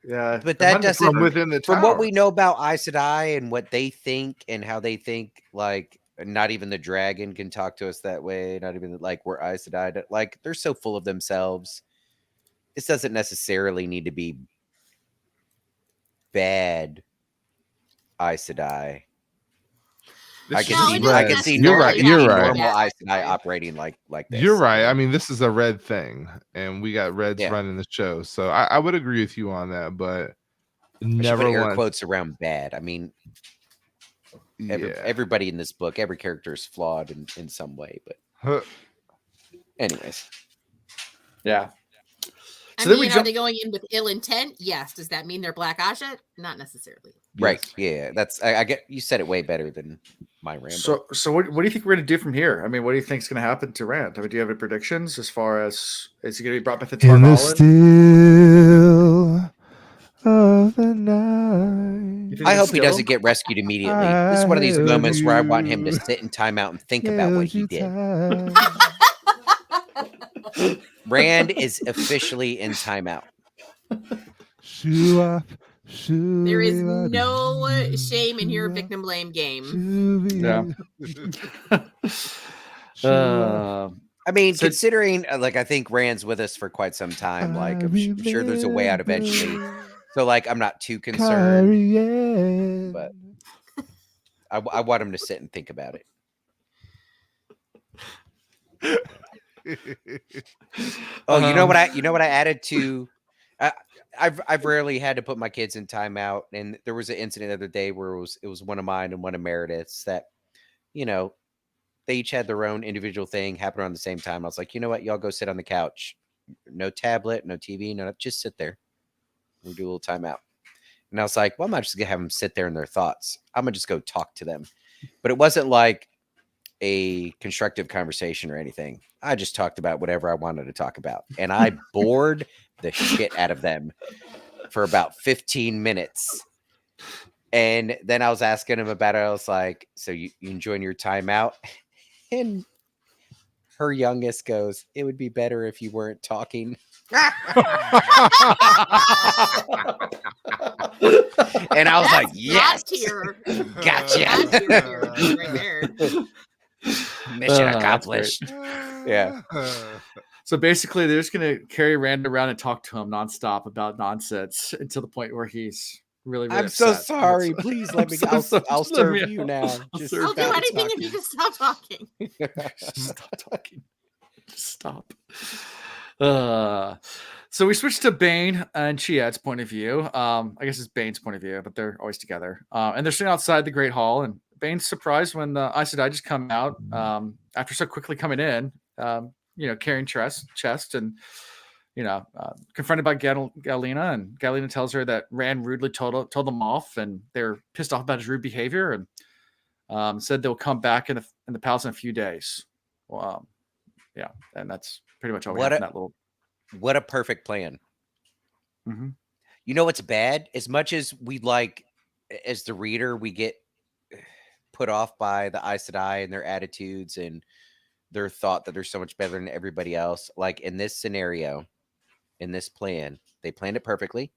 Yeah, But there might that have been doesn't. From within the From what tower. we know about Aes Sedai and what they think and how they think, like not even the dragon can talk to us that way. Not even like we're Aes Sedai. Like they're so full of themselves. This doesn't necessarily need to be bad Aes Sedai. This I is can No, see. it I doesn't can see. You're I right. can You're see right. normal Yeah. Aes Sedai operating like this. You're right. I mean, this is a red thing, and we got Reds Yeah. running the show, so I would agree with you on that. But I should never put air once. quotes around bad. I mean, Yeah. everybody in this book, every character is flawed in some way. But Huh. anyways, Yeah. I So then mean, we are jump. they going in with ill intent? Yes. Does that mean they're Black Asha? Not necessarily. right? Yes. Yeah, that's. I get you said it way better than my ramble. So what do you think we're gonna do from here? I mean, what do you think is gonna happen to Rand? I mean, do you have any predictions as far as is he gonna be brought back to In the Tarvalin? still of the night. You think I they hope he still? doesn't get rescued immediately. This is one of these held moments where I want him to you. sit in timeout and think about what Held he you did. tight. Rand is officially in timeout. Shoo up, shoo There is up, no shame in your shoo up, victim blame game. shoo Yeah. shoo up. I mean, So- considering like I think Rand's with us for quite some time. Like I'm sure there's a way out eventually. So like I'm not too concerned, Karian. but I want him to sit and think about it. Oh, you know what I added to. I've rarely had to put my kids in timeout, and there was an incident the other day where it was one of mine and one of Meredith's that, you know, they each had their own individual thing happen around the same time. I was like, you know what, y'all go sit on the couch, no tablet, no TV, no, just sit there. We'll do a little timeout. And I was like, well, I'm not just gonna have them sit there in their thoughts. I'm gonna just go talk to them. But it wasn't like a constructive conversation or anything. I just talked about whatever I wanted to talk about. And I bored the shit out of them for about 15 minutes. And then I was asking him about it. I was like, so you enjoying your time out? And her youngest goes, it would be better if you weren't talking. And I was like, yes, Tier. gotcha. God tier right there. Mission that's accomplished. Yeah. So basically, they're just gonna carry Rand around and talk to him nonstop about nonsense until the point where he's really. I'm so upset. sorry. That's- Please let I'm me. so I'll sorry. I'll Just let serve me you out. now. I'll Just serve I'll do stop anything if talking. you just stop talking. Just stop talking. Just stop. So we switched to Bane and Chiet's point of view. I guess it's Bane's point of view, but they're always together. And they're sitting outside the Great Hall, and Bane's surprised when the Aes Sedai just come out after so quickly coming in, carrying chest and, confronted by Galena, and Galena tells her that Rand rudely told them off, and they're pissed off about his rude behavior, and said they'll come back in the palace in a few days. Well, yeah, and that's pretty much all we have in that little. What a perfect plan. Mm-hmm. You know what's bad? As much as we like, as the reader, we get put off by the Aes Sedai and their attitudes and their thought that they're so much better than everybody else. Like in this scenario, in this plan, they planned it perfectly.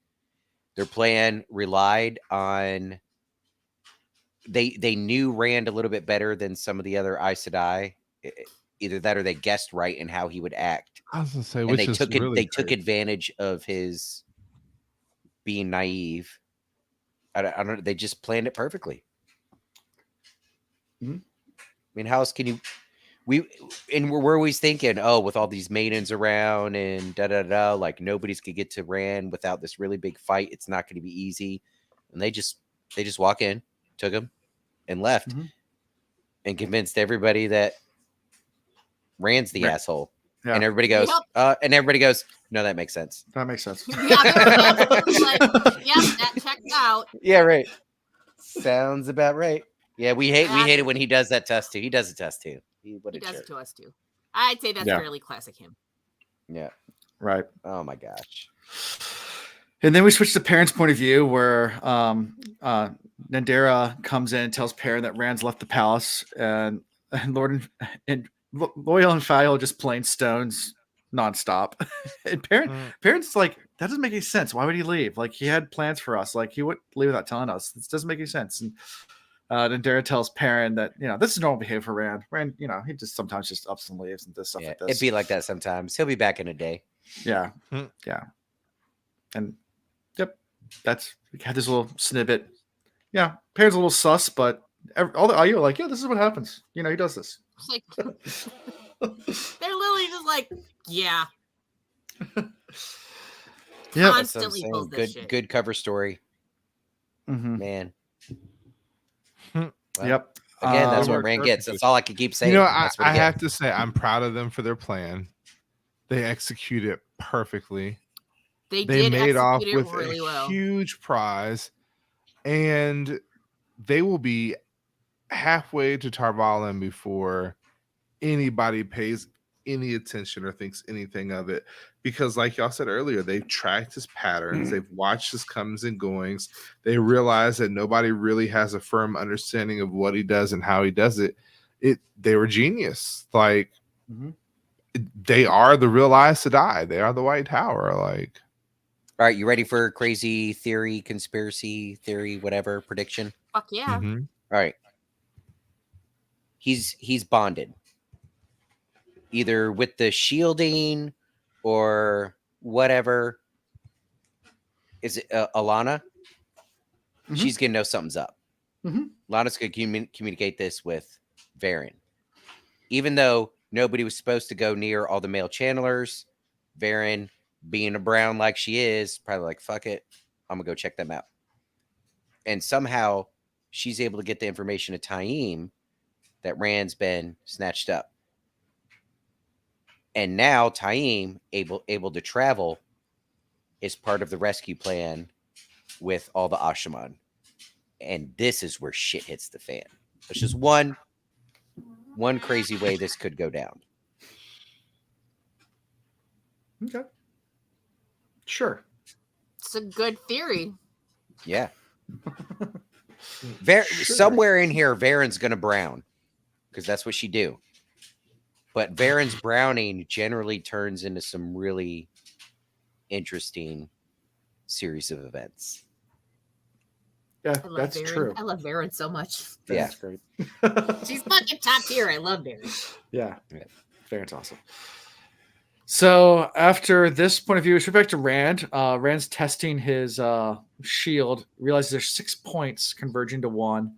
Their plan relied on they knew Rand a little bit better than some of the other Aes Sedai. Either that or they guessed right in how he would act. I was gonna say, And which they is took really took great. advantage of his being naive. I don't. They just planned it perfectly. Mhm. I mean, how else can you? We're always thinking, oh, with all these maidens around and da da da, like nobody's could get to Rand without this really big fight. It's not going to be easy. And they just walk in, took him, and left, Mhm. and convinced everybody that Rand's the asshole. Yeah. And everybody goes, no, that makes sense. That makes sense. Yeah, they're like, yep, that checks out. Yeah, right. Sounds about right. Yeah, we hate it when he does that test too. He does a test too. He does it to us too. I'd say that's fairly classic him. Yeah. Right. Oh my gosh. And then we switch to Perrin's point of view, where Nandera comes in and tells Perrin that Rand's left the palace, and Lord and Loyal and Fael just plain stones nonstop. And parents like that doesn't make any sense. Why would he leave? Like he had plans for us. Like he would leave without telling us. This doesn't make any sense. And then Dara tells Perrin that this is normal behavior for Rand. Rand, he just sometimes just ups and leaves and does stuff like this. It'd be like that sometimes. He'll be back in a day. Yeah, yeah. And yep, we had this little snippet. Yeah, Perrin's a little sus, but all the IU are like, yeah, this is what happens. He does this. It's like they're literally just like, yeah. Yeah, Constantly pulls this shit. Good cover story, man. Well, yep. Again, that's what Rand gets. That's all I can keep saying. I have to say, I'm proud of them for their plan. They executed it perfectly. They made off with really a huge prize, and they will be halfway to Tarvalin before anybody pays any attention or thinks anything of it. Because like y'all said earlier, they've tracked his patterns, they've watched his comings and goings, they realize that nobody really has a firm understanding of what he does and how he does it. They were genius. Like they are the real Aes Sedai. They are the White Tower. Like, all right, you ready for crazy theory, conspiracy theory, whatever prediction? Fuck yeah. All right. He's bonded. Either with the shielding or whatever. Is it Alana? She's gonna know something's up. Alana's gonna communicate this with Varen. Even though nobody was supposed to go near all the male channelers, Varen, being a brown like she is, probably like, fuck it, I'm gonna go check them out. And somehow she's able to get the information to Taim that Rand's been snatched up. And now Taim, able to travel, is part of the rescue plan with all the Ashaman. And this is where shit hits the fan. There's just one crazy way this could go down. Okay. Sure. It's a good theory. Yeah. Somewhere in here, Varen's going to brown. Because that's what she do. But Varen's browning generally turns into some really interesting series of events. Yeah, that's Varen. true. I love Varen so much. That's great. She's fucking top tier. I love Varen. Yeah. Varen's awesome. So after this point of view, we should back to Rand. Rand's testing his shield. Realizes there's 6 points converging to 1.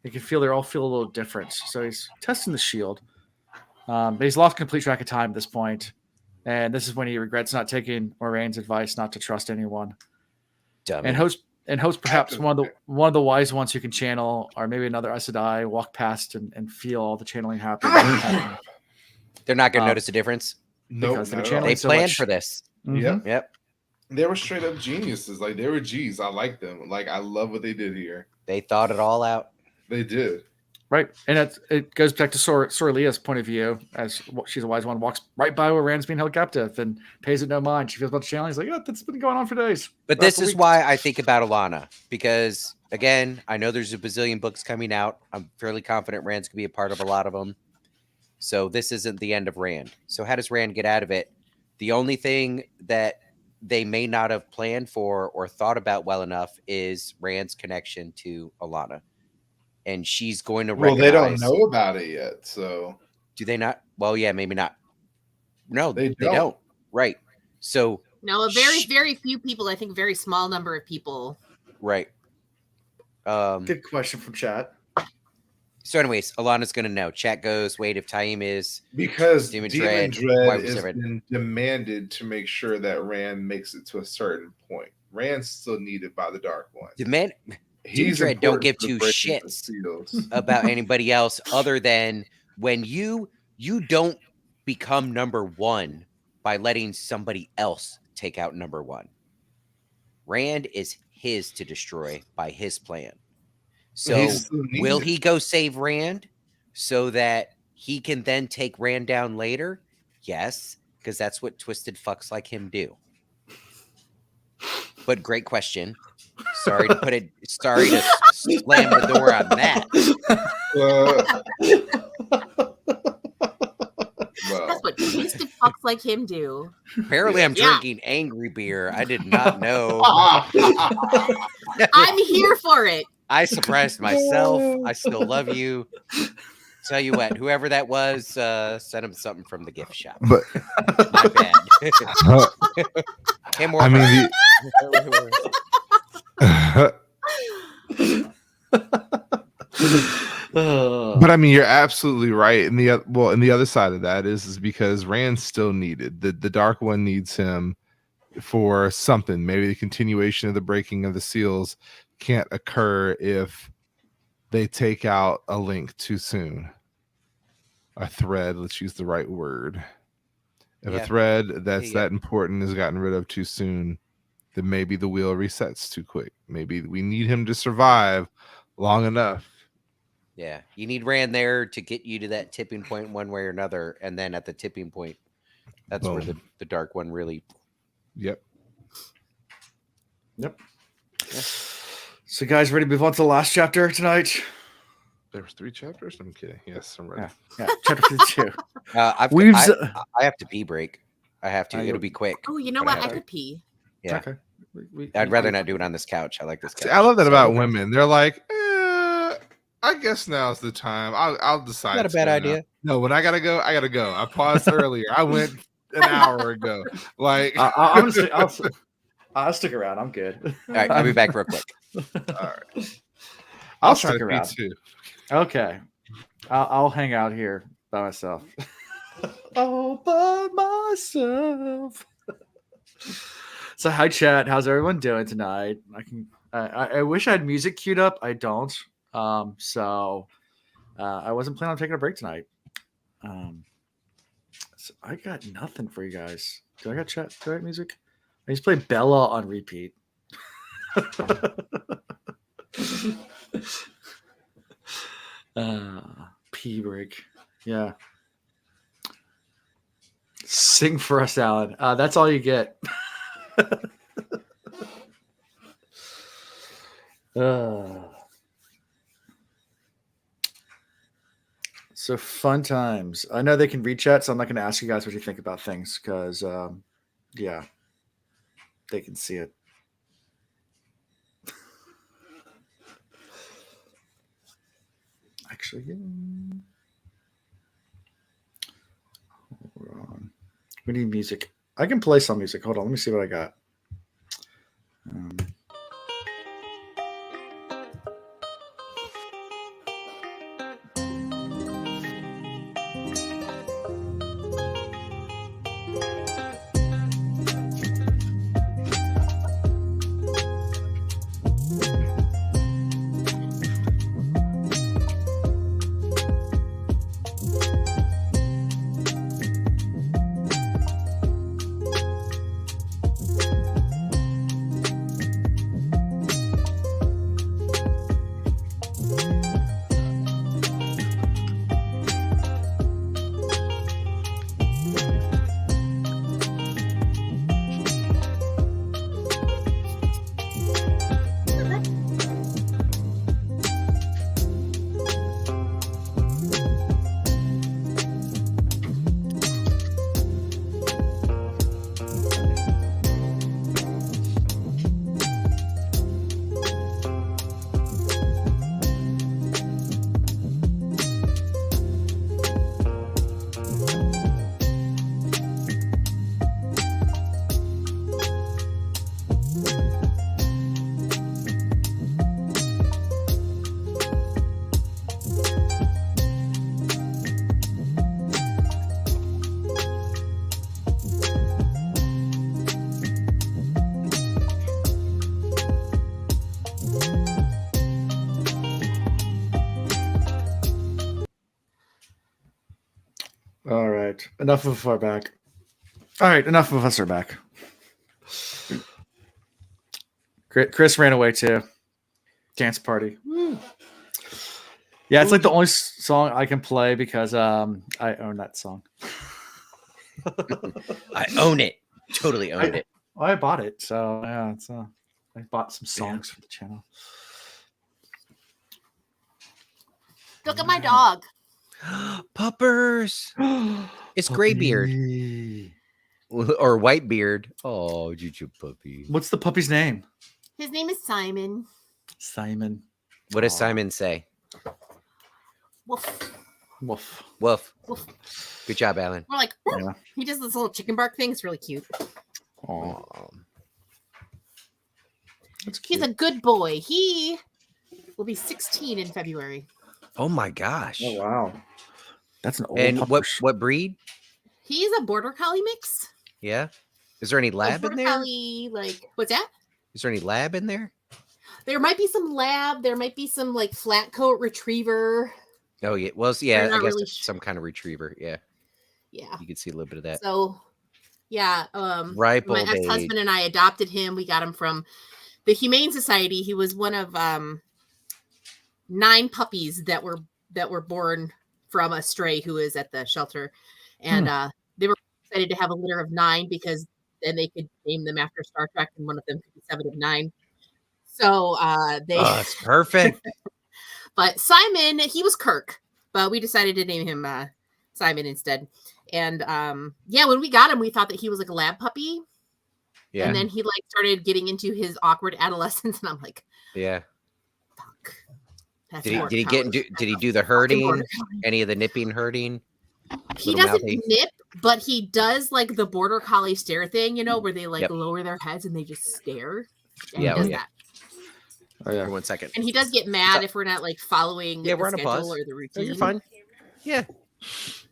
You can feel they all feel a little different. So he's testing the shield. But he's lost complete track of time at this point. And this is when he regrets not taking Moiraine's advice not to trust anyone. Dummy. And hopes perhaps one of the wise ones who can channel, or maybe another Aes Sedai, walk past and feel all the channeling happen. They're not going to notice a difference? No, they planned for this. Yep. They were straight up geniuses. Like, they were G's. I like them. Like, I love what they did here. They thought it all out. They did. Right. And it goes back to Sorelia's point of view, as she's a wise one, walks right by where Rand's being held captive and pays it no mind. She feels about the channeling. He's like, yeah, that's been going on for days. But this is why I think about Alana. Because, again, I know there's a bazillion books coming out. I'm fairly confident Rand's going to be a part of a lot of them. So this isn't the end of Rand. So how does Rand get out of it? The only thing that they may not have planned for or thought about well enough is Rand's connection to Alana. And she's going to recognize... Well, they don't know about it yet, so... Do they not? Well, yeah, maybe not. No, they don't. Right. So... No, very few people, I think very small number of people. Right. Good question from chat. So anyways, Alana's going to know. Chat goes, wait, if Taim is... Because Demon Dread has been demanded to make sure that Rand makes it to a certain point. Rand's still needed by the Dark One. Demon Dread don't give two shits about anybody else other than when you don't become number one by letting somebody else take out number one. Rand is his to destroy by his plan. So will he go save Rand so that he can then take Rand down later? Yes, because that's what twisted fucks like him do. But great question. Sorry to slam the door on that. That's what twisted fucks like him do. Apparently, I'm Yeah. drinking angry beer. I did not know. I'm here for it. I surprised myself. I still love you. Tell you what, whoever that was, send him something from the gift shop. But My bad. Him or I mean, but I mean, you're absolutely right. And the other side of that is because Rand's still needed. The Dark One needs him for something. Maybe the continuation of the breaking of the seals can't occur if they take out a link too soon. A thread, let's use the right word. If a thread that's that important is gotten rid of too soon, then maybe the wheel resets too quick. Maybe we need him to survive long enough. Yeah, you need Rand there to get you to that tipping point one way or another. And then at the tipping point, that's where the Dark One really... Yep. Yeah. So guys, ready to move on to the last chapter tonight? There was 3 chapters? I'm kidding. Yes, I'm ready. Yeah, chapter 52. I have to pee break. I have to. It'll be quick. Oh, you know what? I could pee. Yeah. Okay. I'd rather not do it on this couch. I like this couch. See, I love that about women. They're like, I guess now's the time. I'll decide. Not a bad idea. No, when I gotta go, I gotta go. I paused earlier. I went an hour ago. Like, I'll stick around. I'm good. All right, I'll be back real quick. All right. I'll try stick to around too. Okay. I'll hang out here by myself. All by myself. So hi chat. How's everyone doing tonight? I wish I had music queued up. I don't. So I wasn't planning on taking a break tonight. So I got nothing for you guys. Do I got chat? Do I have music? I just play Bella on repeat. Pee break. Yeah. Sing for us, Alan. That's all you get. So fun times. I know they can reach chat, so I'm not going to ask you guys what you think about things because, yeah, they can see it. Actually, hold on. We need music. I can play some music. Hold on. Let me see what I got. All right. Enough of our back. All right. Enough of us are back. Chris ran away too. Dance party. Woo. Yeah, it's like the only song I can play because I own that song. I own it. Totally own it. I bought it. So yeah, it's I bought some songs for the channel. Look at my dog. Puppers. It's Graybeard Puppy. or Whitebeard. Oh, Juju puppy. What's the puppy's name? His name is Simon. Simon. What does Aw. Simon say? Woof. Woof. Woof. Woof. Good job, Alan. We're like, "Woof." Yeah. He does this little chicken bark thing. It's really cute. Aw, that's He's cute. a good boy. He will be 16 in February. Oh my gosh. Oh wow, that's an old. And pupper. what breed? He's a border collie mix. Yeah. Is there any lab in border there? collie, like what's that? Is there any lab in there? There might be some lab. There might be some like flat coat retriever. Oh yeah. Well, yeah. I not guess really it's some kind of retriever. Yeah. Yeah. You can see a little bit of that. So, yeah. Ripe My old ex-husband age. and I adopted him. We got him from the Humane Society. He was one of 9 puppies that were born from a stray who is at the shelter, and they were excited to have a litter of 9 because then they could name them after Star Trek, and one of them could be 7 of 9. So they. Oh, it's perfect. But Simon, he was Kirk, but we decided to name him Simon instead. And yeah, when we got him, we thought that he was like a lab puppy. Yeah. And then he like started getting into his awkward adolescence, and I'm like, yeah. fuck. That's Did he border get collie. did he do the Fucking herding? border collie. Any of the nipping herding? He Little doesn't mouthy? nip, but he does like the border collie stare thing, you know, where they like Yep. lower their heads and they just stare. Yeah, Yeah, he does yeah. that. Oh yeah. For 1 second. And he does get mad if we're not like following Yeah, the we're on a schedule pause. or the No, routine. you're fine. Yeah.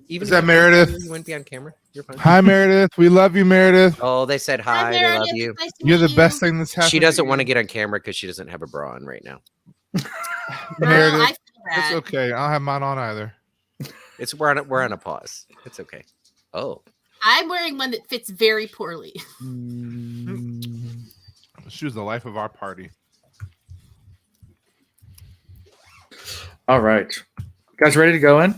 Even Is if that you're on Meredith? camera, You wouldn't be on camera. You're fine. Hi, Meredith. We love you, Meredith. Oh, they said hi. They Meredith. love you. Nice to You're meet the you. best thing that's happened. She doesn't want to get on camera because she doesn't have a bra on right now. Girl, Meredith. I feel It's that. okay. I don't have mine on either. We're on a pause. It's okay. Oh, I'm wearing one that fits very poorly. She was the life of our party. All right, guys, ready to go in?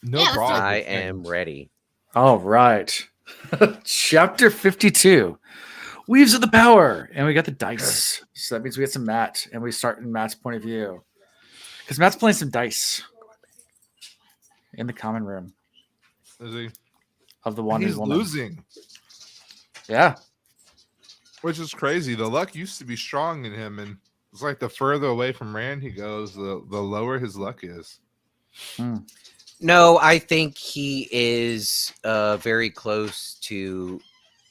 No Yeah, let's do it. problem. I am ready. All right. Chapter 52. Weaves of the Power. And we got the dice. So that means we get some Matt. And we start in Matt's point of view. Because Matt's playing some dice in the common room Is he? of the one He's woman. losing, Yeah. which is crazy. The luck used to be strong in him, and it's like the further away from Rand he goes, the lower his luck is. No, I think he is very close to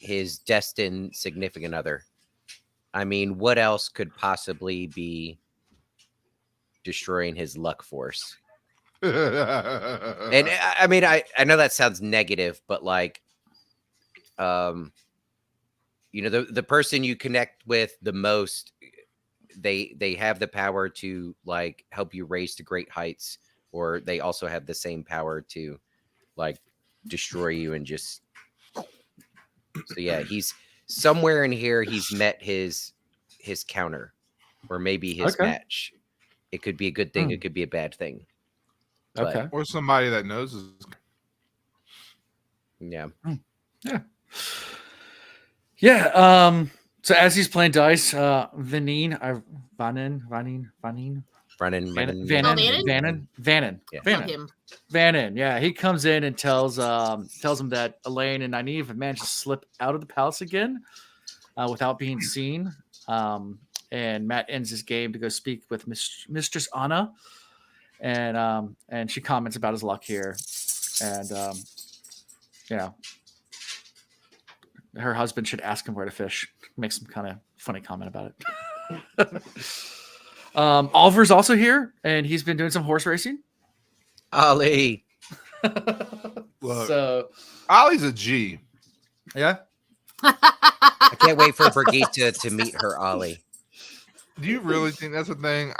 his destined significant other. I mean, what else could possibly be destroying his luck force? And I mean, I know that sounds negative, but like, you know, the person you connect with the most, they have the power to like help you raise to great heights, or they also have the same power to like destroy you and just. So yeah, he's somewhere in here. He's met his counter, or maybe his Okay. match. It could be a good thing. It could be a bad thing. But, Okay. or somebody that knows his. Yeah. Yeah. So as he's playing dice, Vanine, Yeah. Love him. Vannon, yeah, he comes in and tells him that Elaine and Nynaeve have managed to slip out of the palace again without being seen. And Matt ends his game to go speak with Mistress Anna, and she comments about his luck here, and you know, her husband should ask him where to fish. Makes some kind of funny comment about it. Oliver's also here, and he's been doing some horse racing. Ollie. Look, So Ollie's a G. yeah, I can't wait for Brigitte to meet her Ollie. Do you really think that's a thing?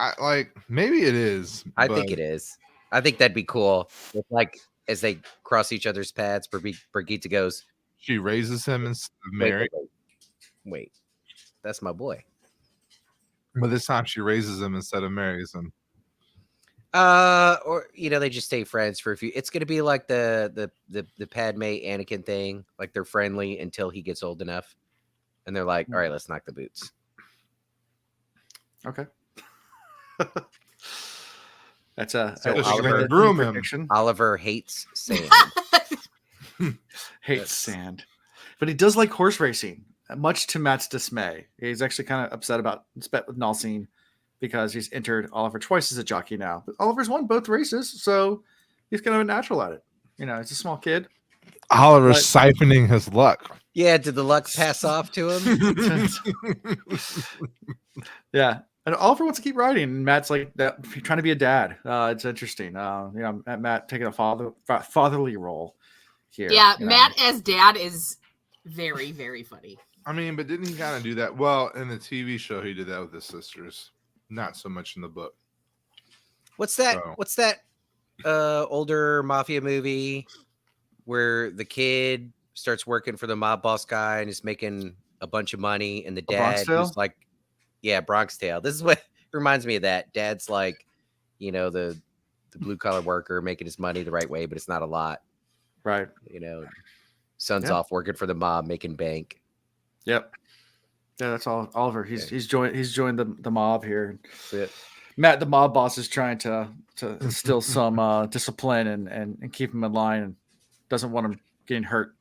Maybe it is. I think it is. I think that'd be cool. If, like, as they cross each other's paths, Brigitte goes, She raises him instead of wait, Mary, wait, that's my boy. but this time she raises him instead of marries him. Or you know, they just stay friends for a few. It's gonna be like the Padme Anakin thing. Like they're friendly until he gets old enough, and they're like, all right, let's knock the boots. okay. That's a So a Oliver- great groom him. prediction. Oliver hates Sam. Hates sand. But he does like horse racing, much to Matt's dismay. He's actually kind of upset with Nalcine because he's entered Oliver twice as a jockey now. But Oliver's won both races, so he's kind of a natural at it. He's a small kid. Oliver's siphoning his luck. Yeah, did the luck pass off to him? Yeah. And Oliver wants to keep riding, and Matt's like that, trying to be a dad. It's interesting. Matt taking a fatherly role here. Yeah, Matt as dad is very, very funny. I mean, but didn't he kind of do that? Well, in the TV show, he did that with his sisters. Not so much in the book. What's that? What's that older mafia movie where the kid starts working for the mob boss guy and is making a bunch of money, and the dad who's like, yeah, Bronx Tale. This is what reminds me of that. Dad's like, the blue collar worker making his money the right way, but it's not a lot. Right. Son's off working for the mob, making bank. Yep. Yeah, that's all. Oliver. He's joined the mob here. That's it. Matt, the mob boss, is trying to instill some discipline and keep him in line, and doesn't want him getting hurt.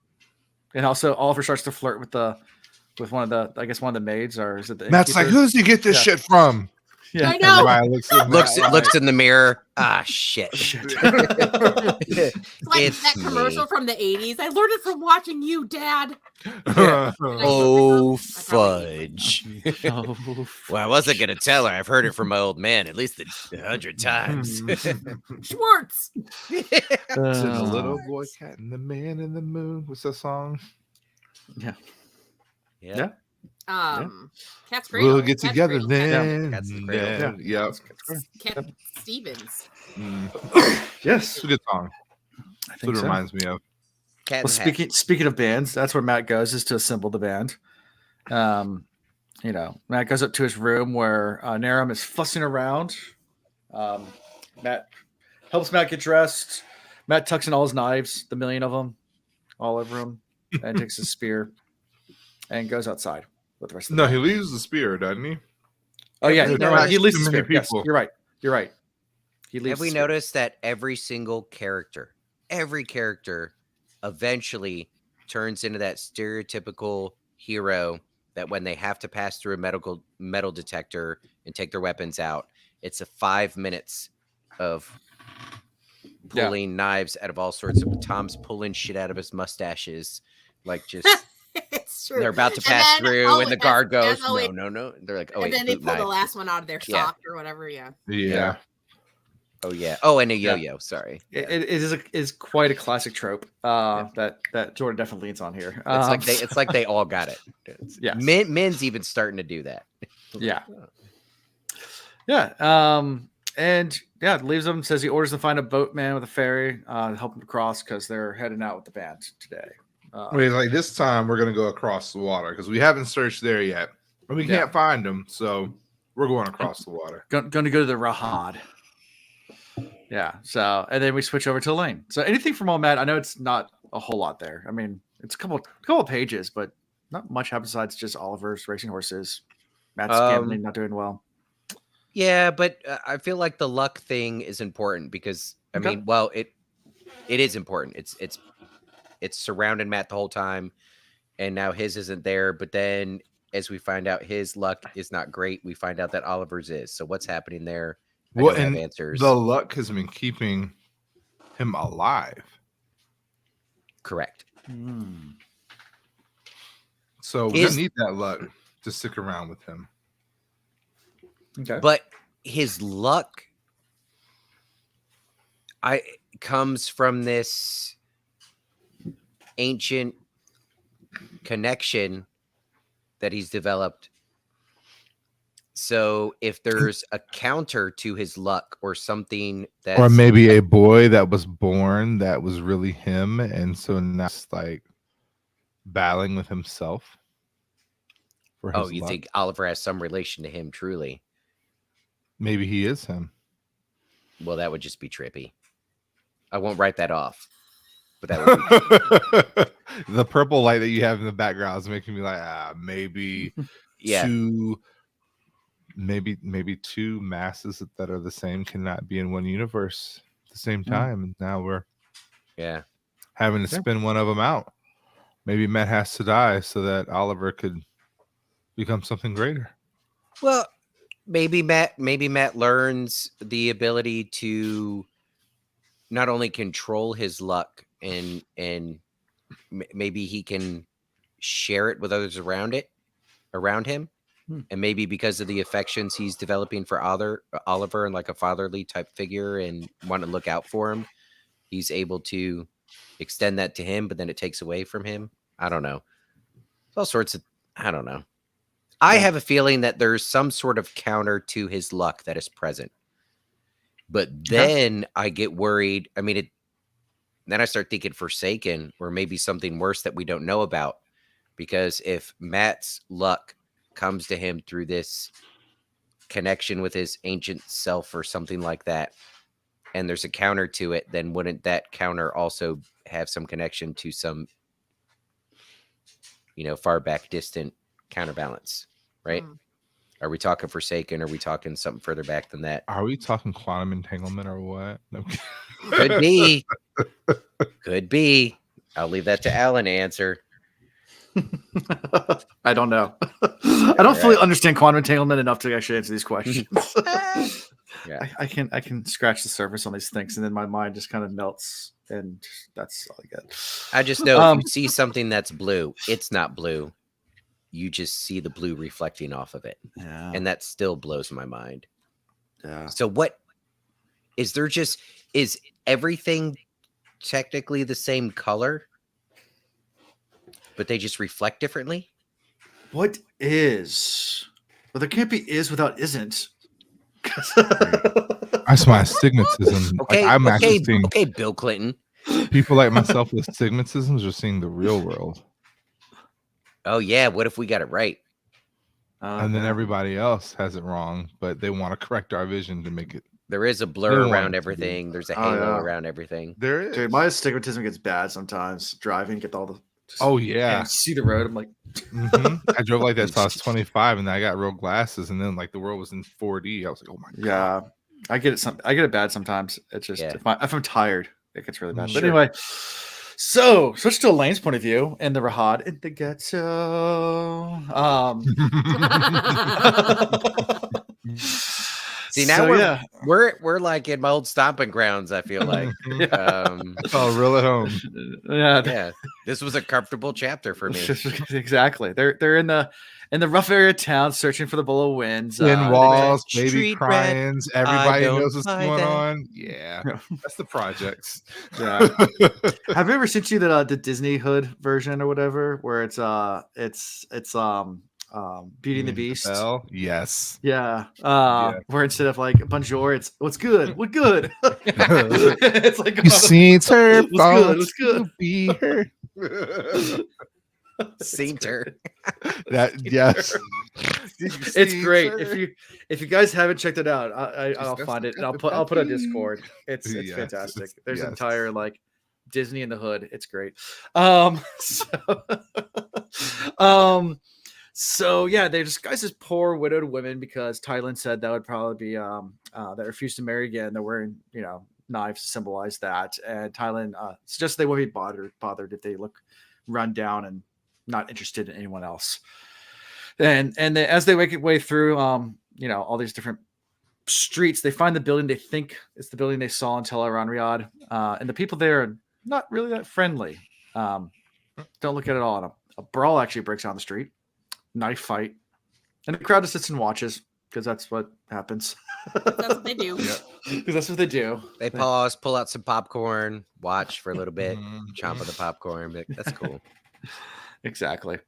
And also, Oliver starts to flirt with one of the maids, or is it the Matt's like, who does he get this shit from? Yeah, I know. Looks in the mirror. Ah, shit. It's like that commercial from the 80s. I learned it from watching you, Dad. Oh, fudge. Well, I wasn't going to tell her. I've heard it from my old man at least 100 times. Schwartz. The little boy cat and the man in the moon. What's that song? Yeah. Cat's Cradle. We'll get together then. Cat's Cradle. Yeah. Cat Stevens. Yes. It's a good song. I think That's what it so. reminds me of. Well, speaking of bands, that's where Matt goes, is to assemble the band. Matt goes up to his room where Narum is fussing around. Matt helps Matt get dressed. Matt tucks in all his knives, the million of them, all over him, and takes his spear and goes outside with the rest of the No, he leaves the spear, doesn't he? Oh yeah, Have we right. He leaves the noticed spear. too many Yes, people? you're right. He leaves. Have we the spear. noticed that every character eventually turns into that stereotypical hero that when they have to pass through a metal detector and take their weapons out, it's a 5 minutes of pulling knives out of all sorts of. Tom's pulling shit out of his mustaches, like just. It's true. They're about to pass through, and the guard goes, "No." They're like, "Oh, and wait." then they pull knife. the last one out of their sock or whatever. Yeah. Yeah. Oh yeah. Oh, and a yo-yo. Sorry. It is quite a classic trope that Jordan definitely leans on here. It's like they all got it. Yes. Men's even starting to do that. Yeah. And leaves them. Says he orders to find a boatman with a ferry to help them cross because they're heading out with the band today. Wait, like this time we're gonna go across the water because we haven't searched there yet, and we can't find them, so we're going across the water. Going to go to the Rahad. Yeah. So, and then we switch over to Elaine. So, anything from all Matt? I know it's not a whole lot there. I mean, it's a couple of pages, but not much happens besides just Oliver's racing horses. Matt's gambling, not doing well. Yeah, but I feel like the luck thing is important because I mean, well, it is important. It's surrounding Matt the whole time, and now his isn't there. But then, as we find out, his luck is not great. We find out that Oliver's is. So, what's happening there? I don't have answers. The luck has been keeping him alive. Correct. So we need that luck to stick around with him. Okay. But his luck comes from this ancient connection that he's developed. So if there's a counter to his luck or something that, or maybe a boy that was born that was really him, and so now it's like battling with himself. Oh, you think Oliver has some relation to him? Truly, maybe he is him. Well, that would just be trippy. I won't write that off. But that would be the purple light that you have in the background is making me like, maybe maybe two masses that are the same cannot be in one universe at the same time. And now we're having to spin one of them out. Maybe Matt has to die so that Oliver could become something greater. Well, maybe Matt learns the ability to not only control his luck and maybe he can share it with others around him. And maybe because of the affections he's developing for Oliver and like a fatherly type figure and want to look out for him, he's able to extend that to him, but then it takes away from him. I don't know. All sorts of, I don't know. I have a feeling that there's some sort of counter to his luck that is present. But then I get worried. I mean, then I start thinking Forsaken or maybe something worse that we don't know about. Because if Matt's luck comes to him through this connection with his ancient self or something like that, and there's a counter to it, then wouldn't that counter also have some connection to some, far back distant counterbalance, right? Are we talking Forsaken? Are we talking something further back than that? Are we talking quantum entanglement or what? No. Could be. Could be. I'll leave that to Alan to answer. I don't know. I don't fully understand quantum entanglement enough to actually answer these questions. Yeah. I can scratch the surface on these things, and then my mind just kind of melts, and that's all I get. I just know if you see something that's blue, it's not blue. You just see the blue reflecting off of it. Yeah. And that still blows my mind. Yeah. So what is there is everything technically the same color, but they just reflect differently? What is? Well, there can't be is without isn't. That's my astigmatism. Okay, like, I'm actually seeing okay, Bill Clinton. people like myself with astigmatisms are seeing the real world. Oh yeah, what if we got it right? And then everybody else has it wrong, but they want to correct our vision to make it. There is a blur around everything. There's a halo around everything. There is. Dude, my astigmatism gets bad sometimes. Driving, get all the. Oh yeah. See the road. I'm like. I drove like that till I was 25, and then I got real glasses, and then like the world was in 4D. I was like, oh my god. Yeah, I get it. I get it bad sometimes. It's just if I'm tired, it gets really bad. But anyway, so switch to Elaine's point of view in the Rahad in the ghetto. See, now we're like in my old stomping grounds, I feel like. Oh, real at home. Yeah. This was a comfortable chapter for me. Exactly. They're in the rough area of town searching for the Bull of Winds. In walls, baby Street crying. Everybody knows what's buy going that. on. Yeah. That's the projects. Yeah. Have you ever seen the Disney Hood version or whatever, where it's Beauty and the Beast? Yes. Yeah. Where instead of like bonjour, it's what's good? What good? It's like You seen her? What's good? Be her. Seen her. That yes. It's great. If you guys haven't checked it out, I'll find it and I'll put on Discord. It's fantastic. There's an entire like Disney in the Hood. It's great. So yeah, they disguise as poor widowed women because Tylan said that would probably be that refused to marry again. They're wearing knives to symbolize that, and Tylan suggests they won't be bothered if they look run down and not interested in anyone else. And as they make their way through all these different streets, they find the building they think is the building they saw in Tel Aranriad, and the people there are not really that friendly. Don't look at it all. And a brawl actually breaks out on the street. Knife fight, and the crowd just sits and watches because that's what happens. That's what they do. Because that's what they do. They pause, pull out some popcorn, watch for a little bit, chomp on the popcorn. But that's cool. Exactly.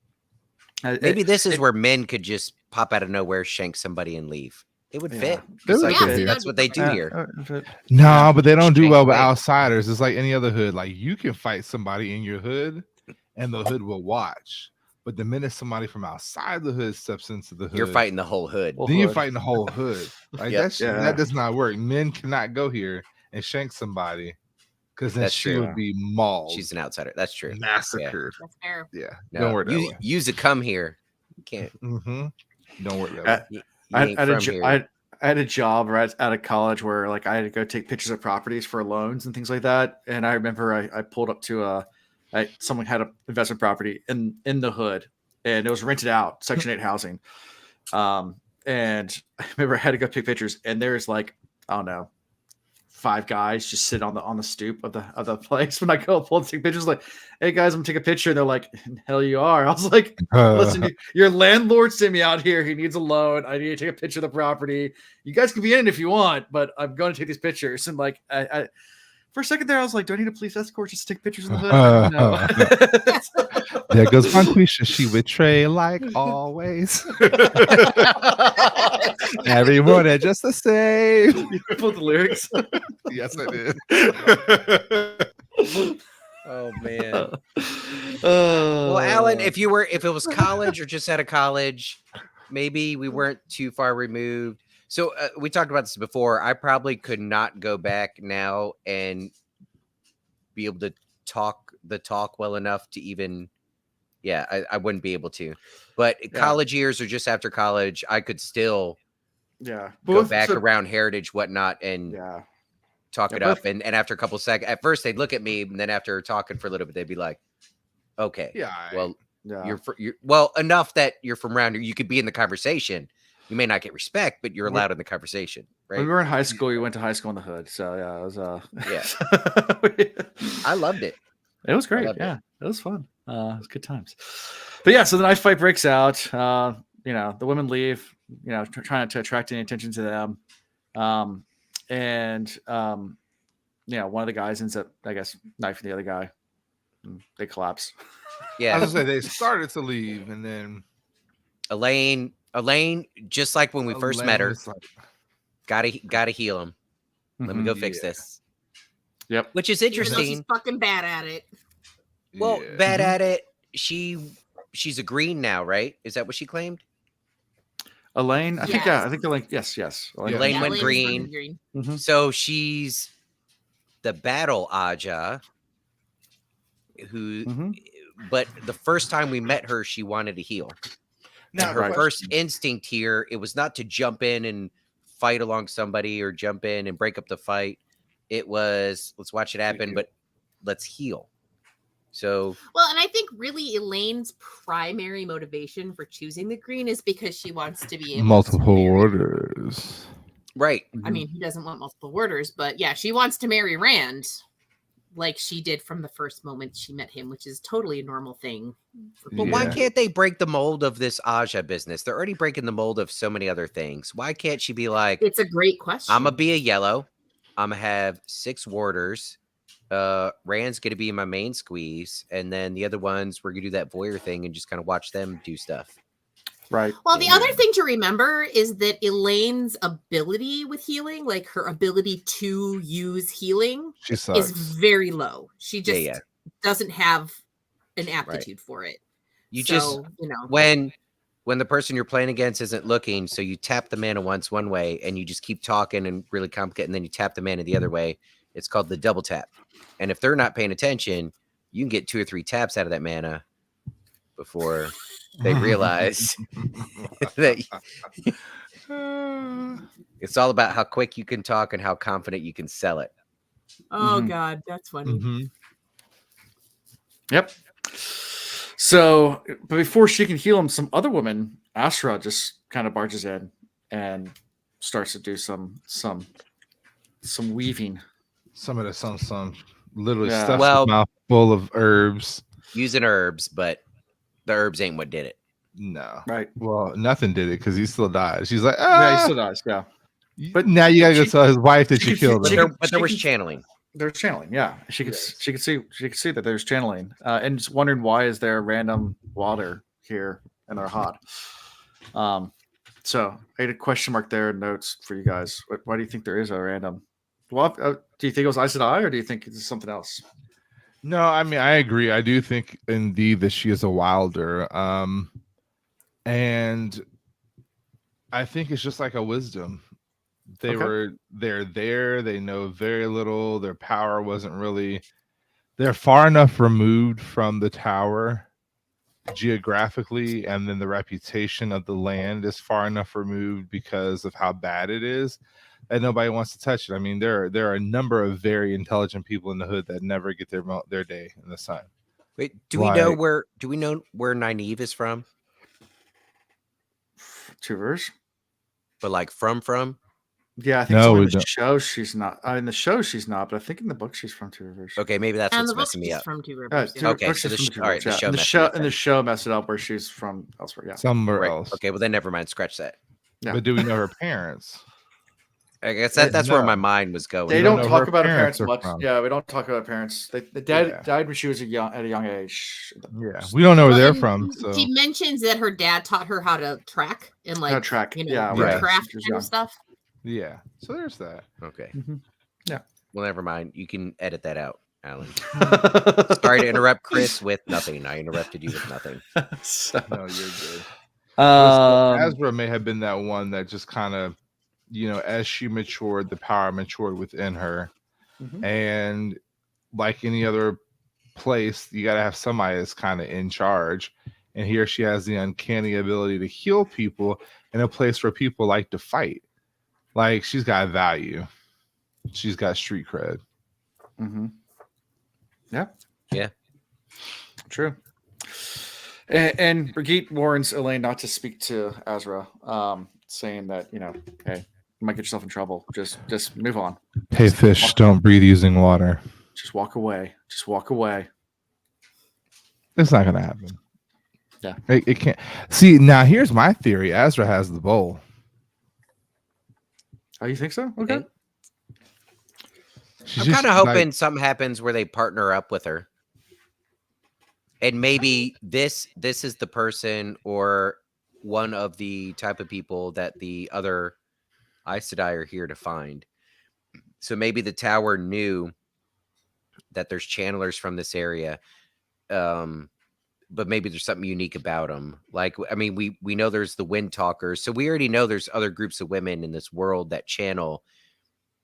Maybe this is where men could just pop out of nowhere, shank somebody, and leave. It would fit. That's what they do here. No, but they don't do well with outsiders. It's like any other hood. Like you can fight somebody in your hood, and the hood will watch. But the minute somebody from outside the hood steps into the hood, you're fighting the whole hood. Then you're fighting the whole hood. Like that does not work. Men cannot go here and shank somebody because then she would be mauled. She's an outsider. That's true. Massacred. That's fair. Yeah. No, don't work that way. Use a come here. You can't. Don't work that way. I I had a job right out of college where like I had to go take pictures of properties for loans and things like that. And I remember I pulled up to someone had an investment property in the hood, and it was rented out, Section 8 housing. And I remember I had to go take pictures, and there's like, I don't know, 5 guys just sit on the stoop of the place. When I go pull take pictures, like, hey guys, I'm gonna take a picture, and they're like, hell you are. I was like, listen, your landlord sent me out here. He needs a loan. I need to take a picture of the property. You guys can be in it if you want, but I'm going to take these pictures. And like, I for a second there, I was like, do I need a police escort just to take pictures in the hood? No. There goes Vanquisha. She would betray like always. Everyone are just the same. You pulled the lyrics. Yes, I did. Oh man. Well, Alan, if it was college or just out of college, maybe we weren't too far removed. So we talked about this before. I probably could not go back now and be able to talk the talk well enough to even, I wouldn't be able to. But college years or just after college, I could still go back around heritage, whatnot, and talk it up. And after a couple seconds, at first they'd look at me, and then after talking for a little bit, they'd be like, okay, you're well enough that you're from around here. You could be in the conversation. You may not get respect, but you're allowed in the conversation, right? When we were in high school, we went to high school in the hood. So it was I loved it. It was great. It was fun. It was good times. But so the knife fight breaks out. The women leave, trying to attract any attention to them. One of the guys ends up, I guess, knifing the other guy. And they collapse. Yeah. I was gonna say they started to leave, and then Elaine, just like when we first met her, gotta heal him. Let me go fix this. Yep. Which is interesting. She's fucking bad at it. Well, bad at it. She's a green now, right? Is that what she claimed? Elaine, I think Elaine. Yes. Elaine went green. Mm-hmm. So she's the battle Aja. But the first time we met her, she wanted to heal. Now, her first instinct here, it was not to jump in and fight along somebody or jump in and break up the fight. It was, let's watch it happen, but let's heal. So, well, and I think really Elaine's primary motivation for choosing the green is because she wants to be able multiple orders. Right. I mean, who doesn't want multiple orders? But she wants to marry Rand like she did from the first moment she met him, which is totally a normal thing. But why can't they break the mold of this Aja business? They're already breaking the mold of so many other things. Why can't she be like, it's a great question. I'm going to be a yellow. I'm going to have 6 warders. Rand's going to be my main squeeze. And then the other ones, we're going to do that voyeur thing and just kind of watch them do stuff. Right. Well, the other thing to remember is that Elaine's ability with healing, like her ability to use healing, is very low. She just doesn't have an aptitude for it. When the person you're playing against isn't looking, so you tap the mana once one way and you just keep talking and really complicate, and then you tap the mana the other way. It's called the double tap. And if they're not paying attention, you can get 2 or 3 taps out of that mana before they realize that it's all about how quick you can talk and how confident you can sell it. Oh God, that's funny. Mm-hmm. Yep. So, but before she can heal him, some other woman, Astra, just kind of barges in and starts to do some weaving. Some of the some literally Yeah. stuffs his mouth full of herbs. Using herbs, but the herbs ain't what did it. No. Right. Well, nothing did it because he still died. She's like, yeah, he still dies. Yeah. But now you gotta go tell his wife that you killed him. But there was channeling. There's channeling. Yeah, she could see that there's channeling, and just wondering why is there random water here in our hod. So I had a question mark there in notes for you guys. Why do you think there is a random? Well, do you think it was Aes Sedai, or do you think it's something else? No, I mean I agree. I do think indeed that she is a wilder, and I think it's just like a wisdom. They're there. They know very little. Their power wasn't really. They're far enough removed from the tower geographically, and then the reputation of the land is far enough removed because of how bad it is that nobody wants to touch it. I mean, there are a number of very intelligent people in the hood that never get their day in the sun. Wait, do we know Like- where Nynaeve is from? Tuvers. But like from? Yeah, I think No, so. we In the don't. show, she's not. In the show, she's not. But I think in the book, she's from Two Rivers. Okay, maybe that's And what's the book messing me is up. from Two Rivers. Two Yeah. Okay, Rivers so is the from sh- Two all right, Rivers, the yeah. show And the messed show me up and the then. show messed it up where she's from elsewhere. Yeah. Somewhere Right. else. Okay, well then never mind. Scratch that. Yeah. But do we know her parents? I guess Yeah, that's where no. my mind was going. They don't don't know talk her about her parents parents are much. from. Yeah, we don't talk about her parents. The dad Yeah. died when she was at a young age. Yeah, we don't know where Well, they're and from. So She mentions that her dad taught her how to track and like track. you know, Yeah, right. craft She was kind of stuff. yeah, so there's that. Okay. Mhm. Well, never mind. You can edit that out, Alan. young. Sorry to interrupt Chris with nothing. I interrupted you with nothing. So, No, you're good. um, Azra may have been that one that just kind of, as she matured, the power matured within her. Mhm. And like any other place, you got to have somebody that's kind of in charge. And here she has the uncanny ability to heal people in a place where people like to fight. Like, she's got value. She's got street cred. mhm. Yeah. Yeah. True. And Brigitte warns Elaine not to speak to Azra, saying that, hey, you might get yourself in trouble. Just move on. Hey, fish, don't breathe using water. Just walk away. Just walk away. It's not going to happen. Yeah. It can't. See, now here's my theory. Azra has the bowl. Oh, you think so? Okay. She's I'm just kind of like- hoping something happens where they partner up with her. And maybe this is the person or one of the type of people that the other Aes Sedai are here to find. So maybe the tower knew that there's channelers from this area. But maybe there's something unique about them. Like, I mean, we know there's the Wind Talkers. So we already know there's other groups of women in this world that channel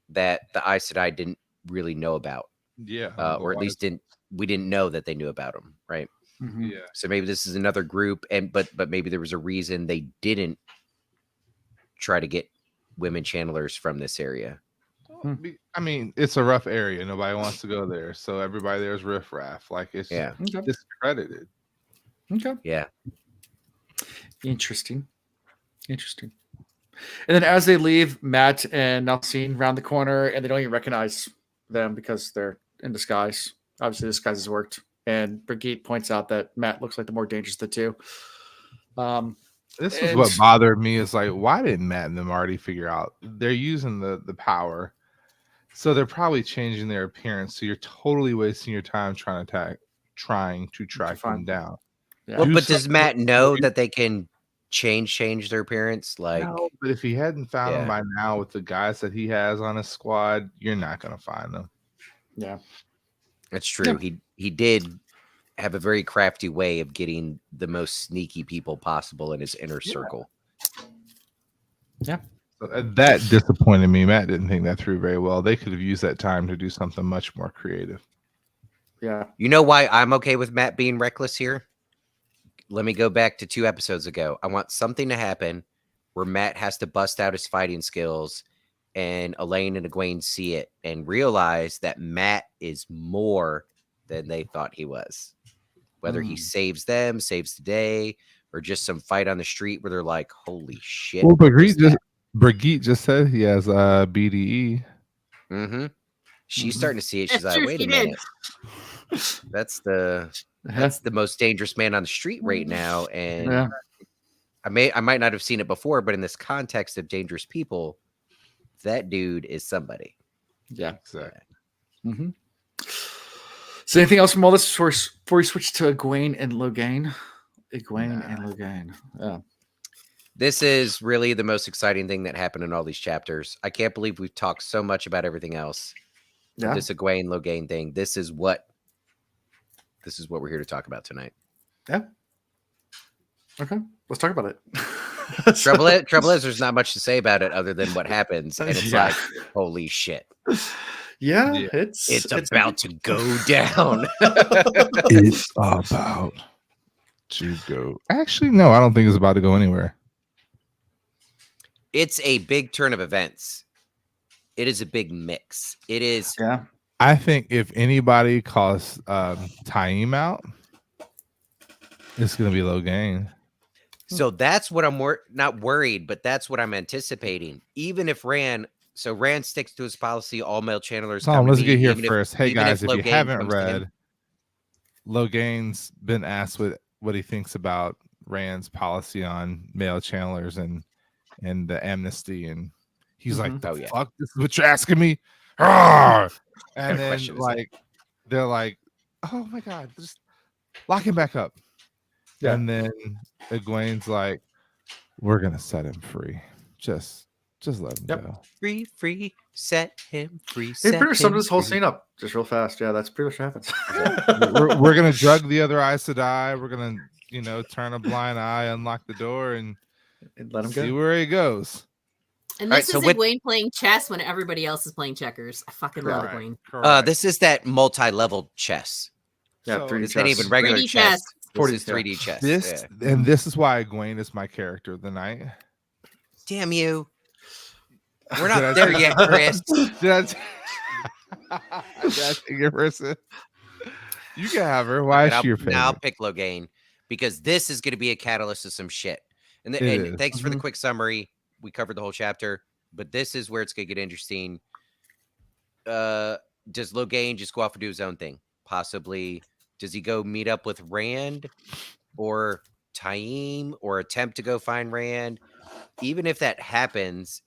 that the Aes Sedai didn't really know about. Yeah. Or at least we didn't know that they knew about them, right? Mhm. Yeah. So maybe this is another group, but maybe there was a reason they didn't try to get women channelers from this area. I mean, it's a rough area. Nobody wants to go there. So everybody there is riffraff. Like, it's Yeah. Okay. discredited. Okay. Yeah. Interesting. And then as they leave, Matt and Nalcine round the corner, and they don't even recognize them because they're in disguise. Obviously, disguise has worked. And Brigitte points out that Matt looks like the more dangerous of the two. This is And- what bothered me, is like, why didn't Matt and them already figure out they're using the power? So they're probably changing their appearance. So you're totally wasting your time trying to track them find them. down. Yeah. Well, Do but does something Matt with know you. that they can change their appearance? Like, No, but if he hadn't found them Yeah. by now with the guys that he has on his squad, you're not going to find them. Yeah. that's true. He did have a very crafty way of getting the most sneaky people possible in his inner circle. So that disappointed me. Matt didn't think that through very well. They could have used that time to do something much more creative. Yeah. You know why I'm okay with Matt being reckless here? Let me go back to 2 episodes ago. I want something to happen where Matt has to bust out his fighting skills and Elaine and Egwene see it and realize that Matt is more than they thought he was. Whether he saves them, saves the day, or just some fight on the street where they're like, holy shit. Well, Brigitte just said he has BDE. Mm-hmm. She's Mhm. starting to see it. She's That's like, true, wait she a did. minute. That's the most dangerous man on the street right now. And Yeah. I might not have seen it before, but in this context of dangerous people, that dude is somebody. Yeah. Exactly. Mm-hmm. So anything else from all this before we switch to Egwene and Logain? Egwene and Logain. Yeah. This is really the most exciting thing that happened in all these chapters. I can't believe we've talked so much about everything else. Yeah. This Egwene Logain thing. This is what we're here to talk about tonight. Yeah. Okay. Let's talk about it. Trouble is there's not much to say about it other than what happens. And it's Yeah. like, holy shit. Yeah, Yeah. It's about to go down. It's about to go. Actually, no, I don't think it's about to go anywhere. It's a big turn of events. It is a big mix. It is. Yeah. I think if anybody calls Taim out, it's going to be Logain. So that's what I'm not worried, but that's what I'm anticipating. Even if Rand sticks to his policy, all male channelers Tom, come to let's me, get here even first. Hey even guys, if you Logain haven't comes to him. read, Logain's been asked what he thinks about Rand's policy on male channelers and the amnesty, and he's like, "The Oh, yeah. fuck, this is what you're asking me?" Arrgh! And What then question is that? like they're like, "Oh my god, just lock him back up." Yeah. And then Egwene's like, "We're gonna set him free. Just let him Yep. go." Free, set him free. He Set pretty much summed him this whole free. scene up just real fast. Yeah, that's pretty much what happens. we're gonna drug the other eyes to die. We're gonna, turn a blind eye, unlock the door, and Let him see go. where he goes. And All right, this so is with- Egwene playing chess when everybody else is playing checkers. I fucking love Correct, Egwene. correct. This is that multi-level chess. Yeah, So 3D It's not even chess. regular 3D chess. chess. This 40, is 3D chess. This Yeah. and this is why Egwene is my character of the night. Damn you. We're Did I not there say- yet, Chris. Did I take your person? You can have her. Why is she your favorite? Now I'll pick Logain because this is going to be a catalyst to some shit. And It and is. thanks for the Mhm. quick summary. We covered the whole chapter, but this is where it's going to get interesting. Does Logain just go off and do his own thing? Possibly. Does he go meet up with Rand or Taim or attempt to go find Rand? Even if that happens,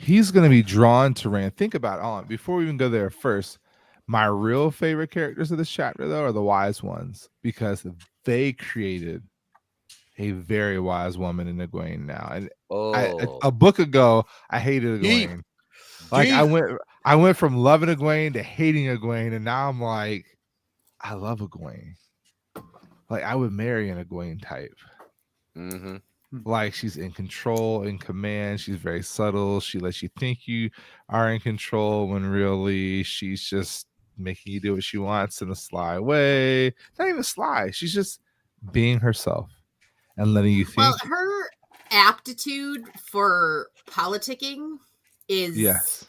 He's going to be drawn to Rand. Think about it. Before we even go there, first, my real favorite characters of this chapter, though, are the wise ones because they created a very wise woman in Egwene now. And a book ago, I hated Deep. Egwene. Like Deep. I went from loving Egwene to hating Egwene, and now I'm like, I love Egwene. Like I would marry an Egwene type. mm-hmm. Like she's in control, in command. She's very subtle. She lets you think you are in control when really she's just making you do what she wants in a sly way. Not even sly. She's just being herself and letting you think. Well, her aptitude for politicking is Yes.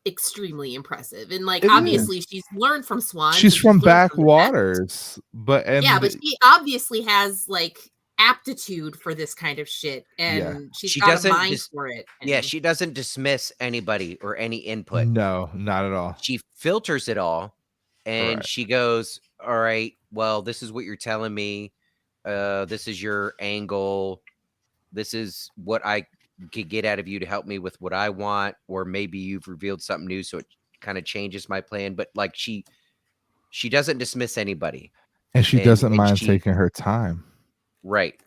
extremely impressive. And like It obviously she's learned from Swan. She's so from learned the best. backwaters, but But she obviously has like aptitude for this kind of shit, and she's She got a doesn't mind just- for it. Yeah, and- she doesn't dismiss anybody or any input. no, not at all. She filters it all and Correct. she goes, all right, well, this is what you're telling me. This is your angle. This is what I could get out of you to help me with what I want. Or maybe you've revealed something new, so it kind of changes my plan. But like she doesn't dismiss anybody. And she and- doesn't and mind she- taking her time. Right.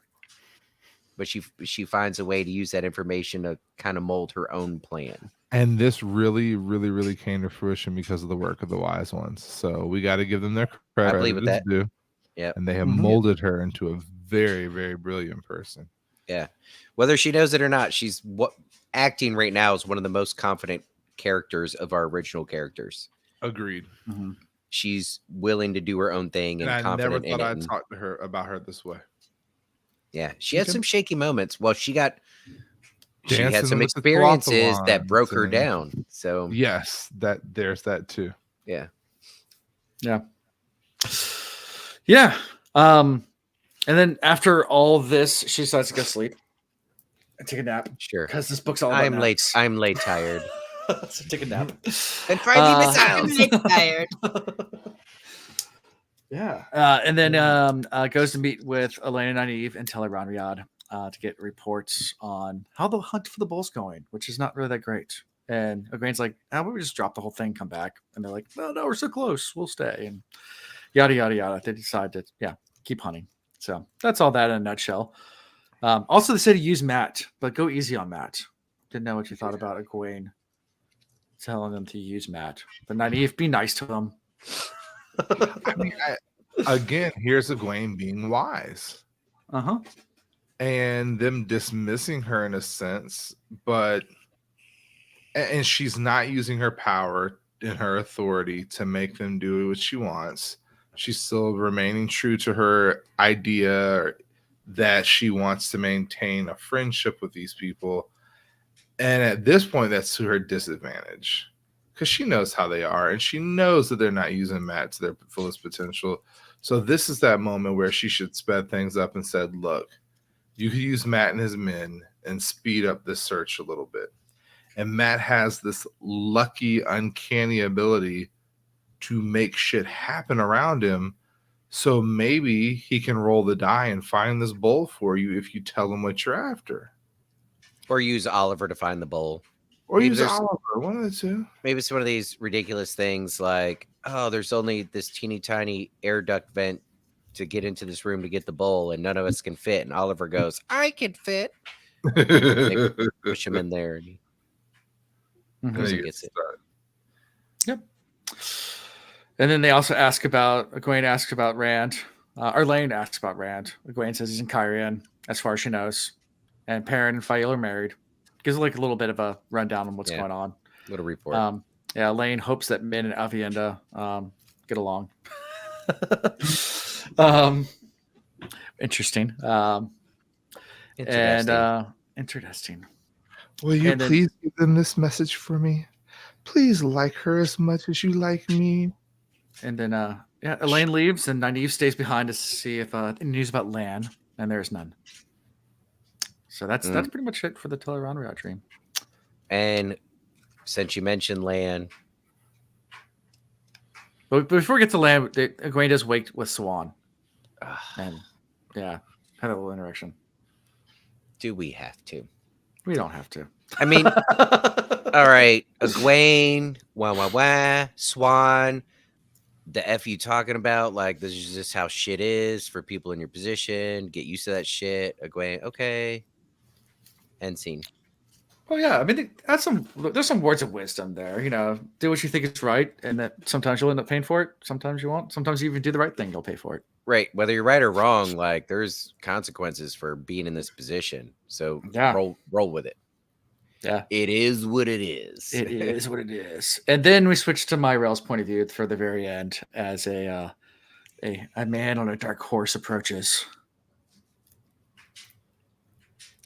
But she finds a way to use that information to kind of mold her own plan. And this really, really, really came to fruition because of the work of the wise ones. So we got to give them their credit. I believe with that. Due. Yep. And they have Mhm. molded her into a very, very brilliant person. Yeah. Whether she knows it or not, she's acting right now is one of the most confident characters of our original characters. Agreed. Mhm. She's willing to do her own thing and And I never confident in thought it. I'd and- talk to her about her this way. yeah, she had Okay. some shaky moments. Well, she had Dancing some with the experiences that Thwomphawans broke her and- down. So Yes, there's that too. yeah. Yeah. And then after all this, she decides to go sleep and take a nap Sure. because this book's all about I'm late. naps. I'm late tired. So take a nap. And find the I'm missiles. really tired. Yeah. And then goes to meet with Elena and Nynaeve and Teleron Riyadh to get reports on how the hunt for the bull's going, which is not really that great. And Egwene's like, how about we just drop the whole thing, come back? And they're like, no, we're so close. We'll stay. And yada, yada, yada. They decide to, keep hunting. So that's all that in a nutshell. Also, they said to use Matt, but go easy on Matt. Didn't know what you thought about Egwene telling them to use Matt. But Nynaeve, be nice to them. I mean, again, here's Egwene being wise Uh-huh. and them dismissing her in a sense, but and she's not using her power and her authority to make them do what she wants, She's still remaining true to her idea that she wants to maintain a friendship with these people. And at this point, that's to her disadvantage because she knows how they are and she knows that they're not using Matt to their fullest potential. So this is that moment where she should sped things up and said, look, you could use Matt and his men and speed up this search a little bit. And Matt has this lucky, uncanny ability to make shit happen around him. So maybe he can roll the die and find this bowl for you if you tell him what you're after. Or use Oliver to find the bowl. Or Maybe use there's- Oliver, one of the two. Maybe it's one of these ridiculous things like, oh, there's only this teeny tiny air duct vent to get into this room to get the bowl, and none of us can fit. And Oliver goes, I can fit. Push him in there, and he And goes he and gets gets it. started. Yep. And then they also ask about Egwene asks about Rand. Or Lane asks about Rand. Egwene says he's in Kyrian, as far as she knows. And Perrin and Fael are married. Gives like a little bit of a rundown on what's Yeah. going on. Little report. Yeah, Lane hopes that Min and Avienda get along. Interesting. Interesting. And interesting. Will you And then- please give them this message for me? Please like her as much as you like me. And then yeah, Elaine leaves and Nynaeve stays behind to see if any news about Lan, and there's none. So that's pretty much it for the Teleron dream. And since you mentioned Lan, But before we get to Lan, Egwene does wake with Swan. And yeah, had a little interaction. do we have to? We don't have to. I mean, all right, Egwene, wah, Swan, the F you talking about? Like, this is just how shit is for people in your position. Get used to that shit. Egwene, okay. End scene. Well, yeah, I mean, there's some words of wisdom there. You know, do what you think is right, and that sometimes you'll end up paying for it. Sometimes you won't. Sometimes you even do the right thing, you'll pay for it. Right. Whether you're right or wrong, like, there's consequences for being in this position. So Yeah. roll with it. Yeah. It is what it is. It is what it is. And then we switch to Myrell's point of view for the very end as a man on a dark horse approaches.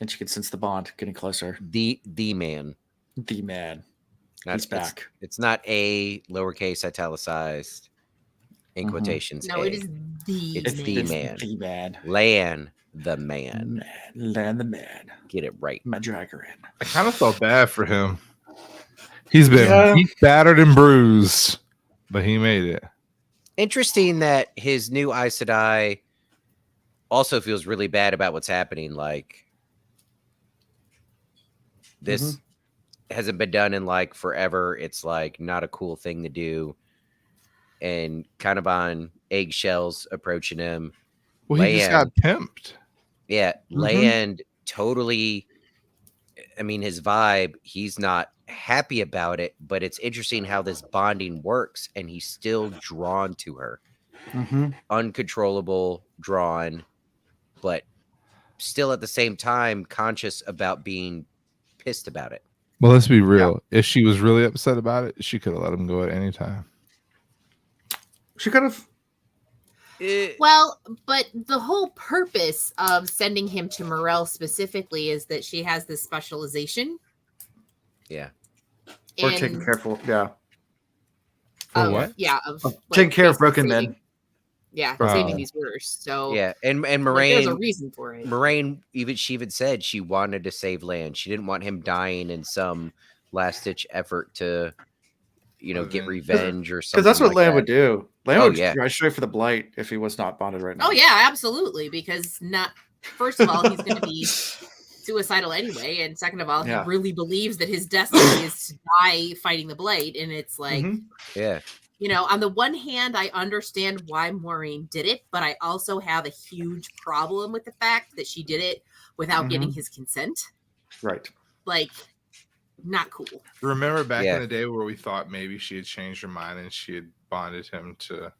And she can sense the bond getting closer. The man. The man. Not, He's back. It's not a lowercase italicized in Mhm. quotations. No, A. it is the It's man. the man. The man. Lan the man. Land the man. Get it right. My dragger in. I kind of felt bad for him. He's been Yeah. beat, battered, and bruised, but he made it. Interesting that his new Aes Sedai also feels really bad about what's happening. Like, this hasn't been done in like forever. It's like not a cool thing to do, and kind of on eggshells approaching him. Well, he just got pimped. Yeah, Land totally. I mean, his vibe, he's not happy about it, but it's interesting how this bonding works, and he's still drawn to her. Uncontrollable, drawn, but still at the same time conscious about being pissed about it. Well, let's be real. If she was really upset about it, she could have let him go at any time. She could have. Well, but the whole purpose of sending him to Morel specifically is that she has this specialization. Yeah. Or in- taking careful. Yeah. For of- what? Yeah, of Taking care of basically broken saving- men. Yeah, Oh. saving these worse. So Yeah, and like, there's a Moraine, reason for it. Moraine she even said she wanted to save Land. She didn't want him dying in some last ditch effort to, get revenge or something. Because that's what like Lan that. would do. Lan Oh, would yeah. drive straight for the blight if he was not bonded right now. Oh yeah, absolutely. Because first of all, he's going to be suicidal anyway, and second of all, Yeah. he really believes that his destiny is to die fighting the blight, and it's like. Mhm. Yeah. On the one hand, I understand why Maureen did it, but I also have a huge problem with the fact that she did it without getting his consent. Right. Like, not cool. Remember back Yeah. in the day where we thought maybe she had changed her mind and she had bonded him to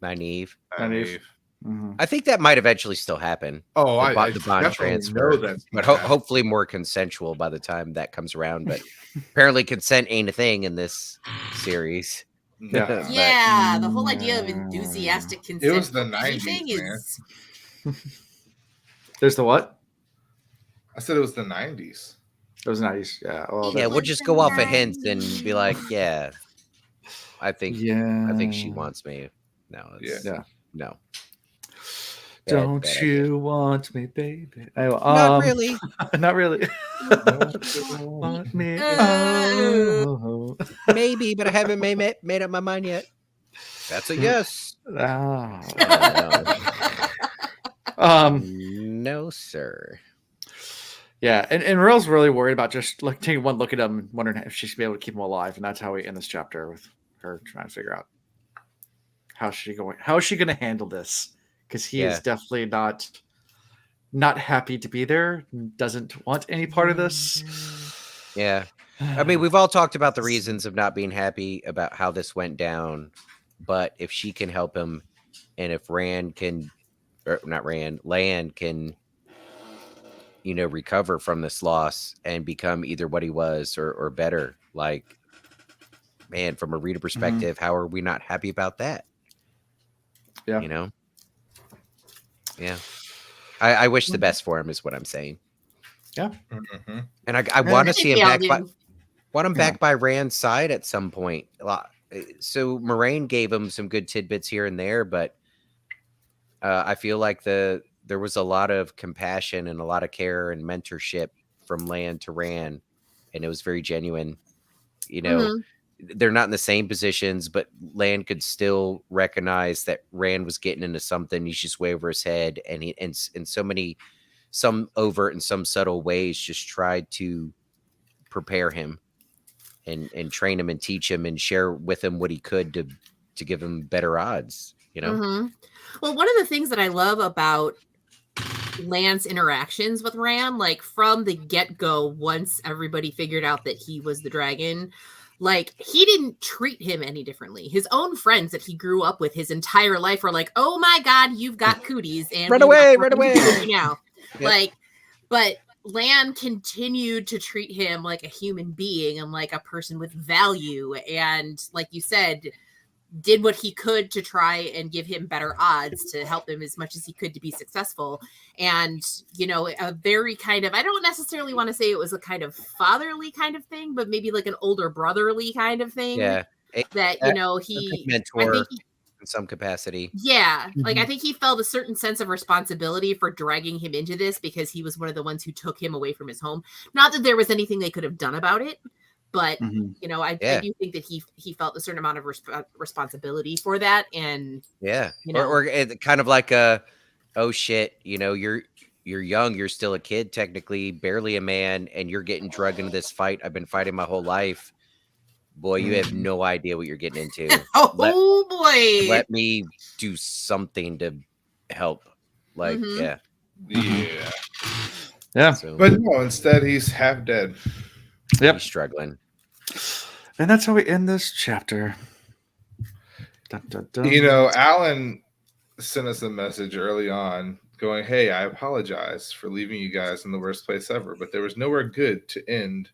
Nynaeve. Nynaeve. Nynaeve. I think that might eventually still happen. Oh, The I the bond definitely transfer, know that. but hopefully more consensual by the time that comes around. But apparently, consent ain't a thing in this series. Yeah. But Yeah, the whole idea of enthusiastic consent It was the for anything 90s, man. is There's the what? I said it was the 90s. It was nice. Yeah. Well, yeah, It we'll was just the go off of hints and be like, 90s. yeah, I think she yeah. wants me. No, it's Yeah. no. Don't bad you idea. want me, baby? Anyway, Not really. not really. Don't you Want me? Oh. Oh. Maybe, but I haven't made up my mind yet. That's a yes. Ah. No. Um. No, sir. Yeah, and Rel's really worried about just like taking one look at him, and wondering if she's gonna be able to keep him alive, and that's how we end this chapter with her trying to figure out how is she going to handle this, because he is definitely not happy to be there, doesn't want any part of this. Yeah. I mean, we've all talked about the reasons of not being happy about how this went down, but if she can help him, and if Land can, recover from this loss and become either what he was or better, like, man, from a reader perspective, how are we not happy about that? Yeah. You know? Yeah. I wish the best for him is what I'm saying. Yeah. Mm-hmm. And I want to see him back by Yeah. by Rand's side at some point. So Moraine gave him some good tidbits here and there, but I feel like there was a lot of compassion and a lot of care and mentorship from Land to Rand, and it was very genuine. You know, they're not in the same positions, but Land could still recognize that Rand was getting into something. He's just way over his head, and he in some overt and some subtle ways just tried to prepare him and train him and teach him and share with him what he could to give him better odds, you know? Well, one of the things that I love about Land's interactions with Rand, like from the get-go, once everybody figured out that he was the dragon, like he didn't treat him any differently. His own friends that he grew up with his entire life were like, "Oh my God, you've got cooties, and run we away now." Yep. Like, but Land continued to treat him like a human being and like a person with value, and like you said, did what he could to try and give him better odds to help him as much as he could to be successful. And, a very kind of, I don't necessarily want to say it was a kind of fatherly kind of thing, but maybe like an older brotherly kind of thing. Yeah. That, He mentor I think in some capacity. Yeah. Like I think he felt a certain sense of responsibility for dragging him into this because he was one of the ones who took him away from his home. Not that there was anything they could have done about it, but I do think that he felt a certain amount of responsibility for that. And or kind of like oh shit, you're young, you're still a kid, technically barely a man, and you're getting drugged into this fight I've been fighting my whole life. Boy, you have no idea what you're getting into. Boy, let me do something to help. Like, yeah. So, but no, instead he's half dead. Yep, he's struggling. And that's how we end this chapter. Dun, dun, dun. Alan sent us a message early on going, "Hey, I apologize for leaving you guys in the worst place ever, but there was nowhere good to end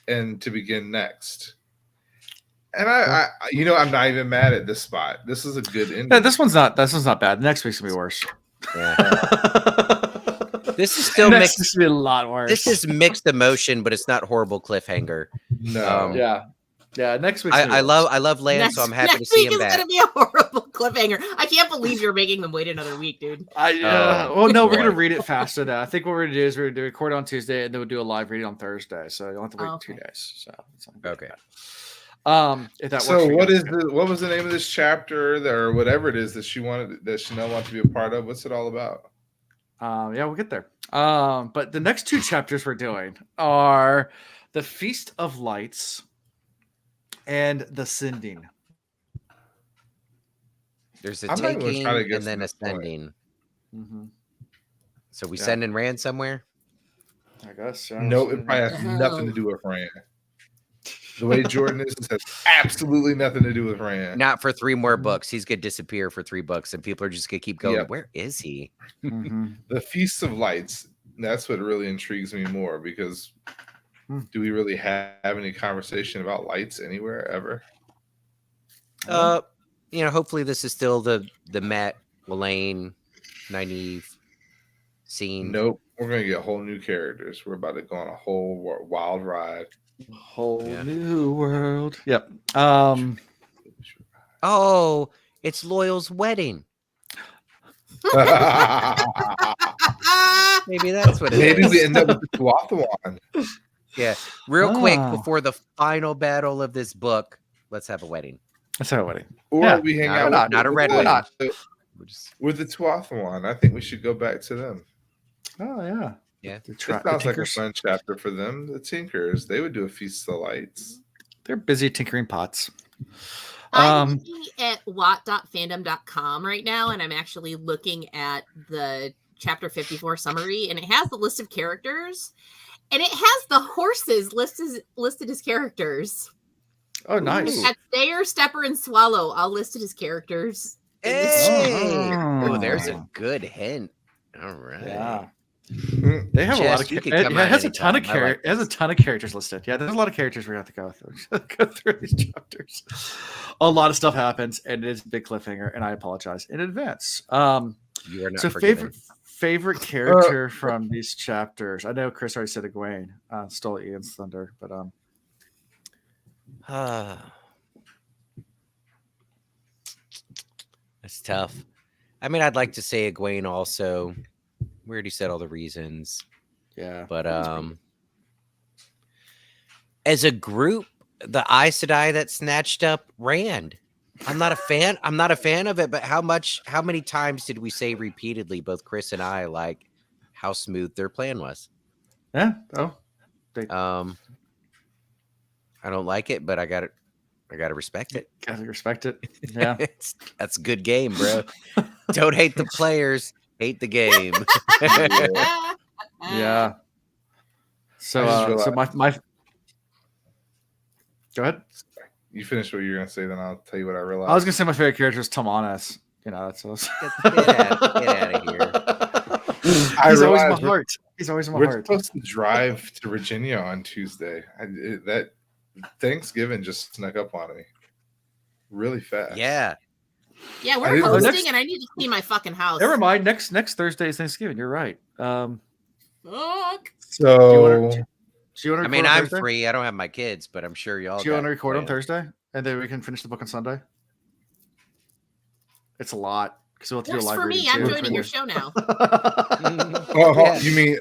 and to begin next." And I'm not even mad at this spot. This is a good ending. Yeah, this one's not bad. Next week's gonna be worse. Yeah. This is still mixed. This will be a lot worse. This is mixed emotion, but it's not horrible cliffhanger. No. Yeah. Next week. I love Land, so I'm happy to see him back. Next week is gonna be a horrible cliffhanger. I can't believe you're making them wait another week, dude. Well, no, we're gonna read it faster now. I think what we're gonna do is we're gonna record on Tuesday and then we'll do a live reading on Thursday. So you'll have to wait 2 days. So it's okay. If that so works what was the name of this chapter or whatever it is that Chanel wanted to be a part of? What's it all about? Yeah, we'll get there. But the next 2 chapters we're doing are the Feast of Lights and the Sending. There's a taking and then ascending. So we sending Rand somewhere? I guess so. No, it probably has nothing to do with Rand. The way Jordan is, has absolutely nothing to do with Rand. Not for 3 more books. He's gonna disappear for 3 books, and people are just gonna keep going. Yep. Where is he? The Feast of Lights. That's what really intrigues me more, because do we really have any conversation about lights anywhere ever? Hopefully this is still the Matt Lane Nynaeve scene. Nope. We're gonna get whole new characters. We're about to go on a whole wild ride. Whole Yeah. new world. Yep. Oh, it's Loyal's wedding. Maybe that's what it Maybe is. we end up with the Tuathawan. Yeah. Real quick Ah. before the final battle of this book, let's have a wedding. Let's have a wedding. Or Yeah. we hang Not out not a red why wedding. not? We're just- with the Tuathawan. I think we should go back to them. Oh yeah. Yeah. The It the sounds like a Tinkers. fun chapter for them. The Tinkers, they would do a Feast of Lights. They're busy tinkering pots. I'm looking at wat.fandom.com right now, and I'm actually looking at the chapter 54 summary, and it has the list of characters, and it has the horses listed as characters. Oh, nice. It's got Stayer, Stepper, and Swallow all listed as characters. in this Hey! Oh. Oh, there's a good hint. All right. Yeah. They have a lot Jess, of you could it come out has a ton of anytime. I like it has a ton of characters listed. Yeah, there's a lot of characters we have to go through. Go through these chapters. A lot of stuff happens, and it is a big cliffhanger, and I apologize in advance. You are not So forgiven. favorite character from these chapters. I know Chris already said Egwene, stole Ian's thunder, but That's tough. I mean, I'd like to say Egwene also. We already said all the reasons, yeah. but as a group, the Aes Sedai that snatched up Rand. I'm not a fan. I'm not a fan of it. But how many times did we say repeatedly, both Chris and I, like how smooth their plan was? Yeah. Oh, I don't like it, but I got to respect it. gotta respect it. Yeah. That's a good game, bro. Don't hate the players, hate the game. Yeah. So, I just so realized- my go ahead. You finish what you're gonna say, then I'll tell you what I realized. I was gonna say my favorite character is Tomanes. You know, that's what Get out of here. He's always in my realized heart. He's always in my We're heart. supposed to drive to Virginia on Tuesday. That Thanksgiving just snuck up on me really fast. Yeah. Yeah, I we're didn't- hosting, next- and I need to clean my fucking house. Never mind. Next Thursday is Thanksgiving. You're right. Fuck. So Do you want to I mean, I'm free. I don't have my kids, but I'm sure y'all. Do you want got to record on plans. Thursday, and then we can finish the book on Sunday? It's a lot because we'll have to do a Works live for reading me. I'm too. joining your show now. oh, Yeah. you mean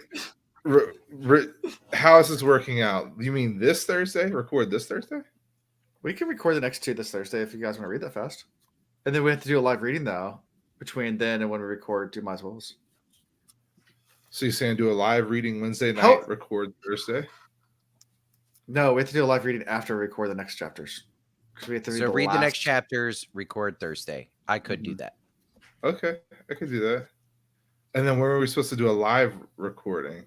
how is this working out? You mean this Thursday? Record this Thursday? We can record the next two this Thursday if you guys want to read that fast, and then we have to do a live reading though between then and when we record. Do might as well. So you're saying do a live reading Wednesday night, How- record Thursday? No, we have to do a live reading after we record the next chapters because we have to read So read the last- next chapters, record Thursday. I could do Mhm. that. Okay, I could do that. And then when are we supposed to do a live recording?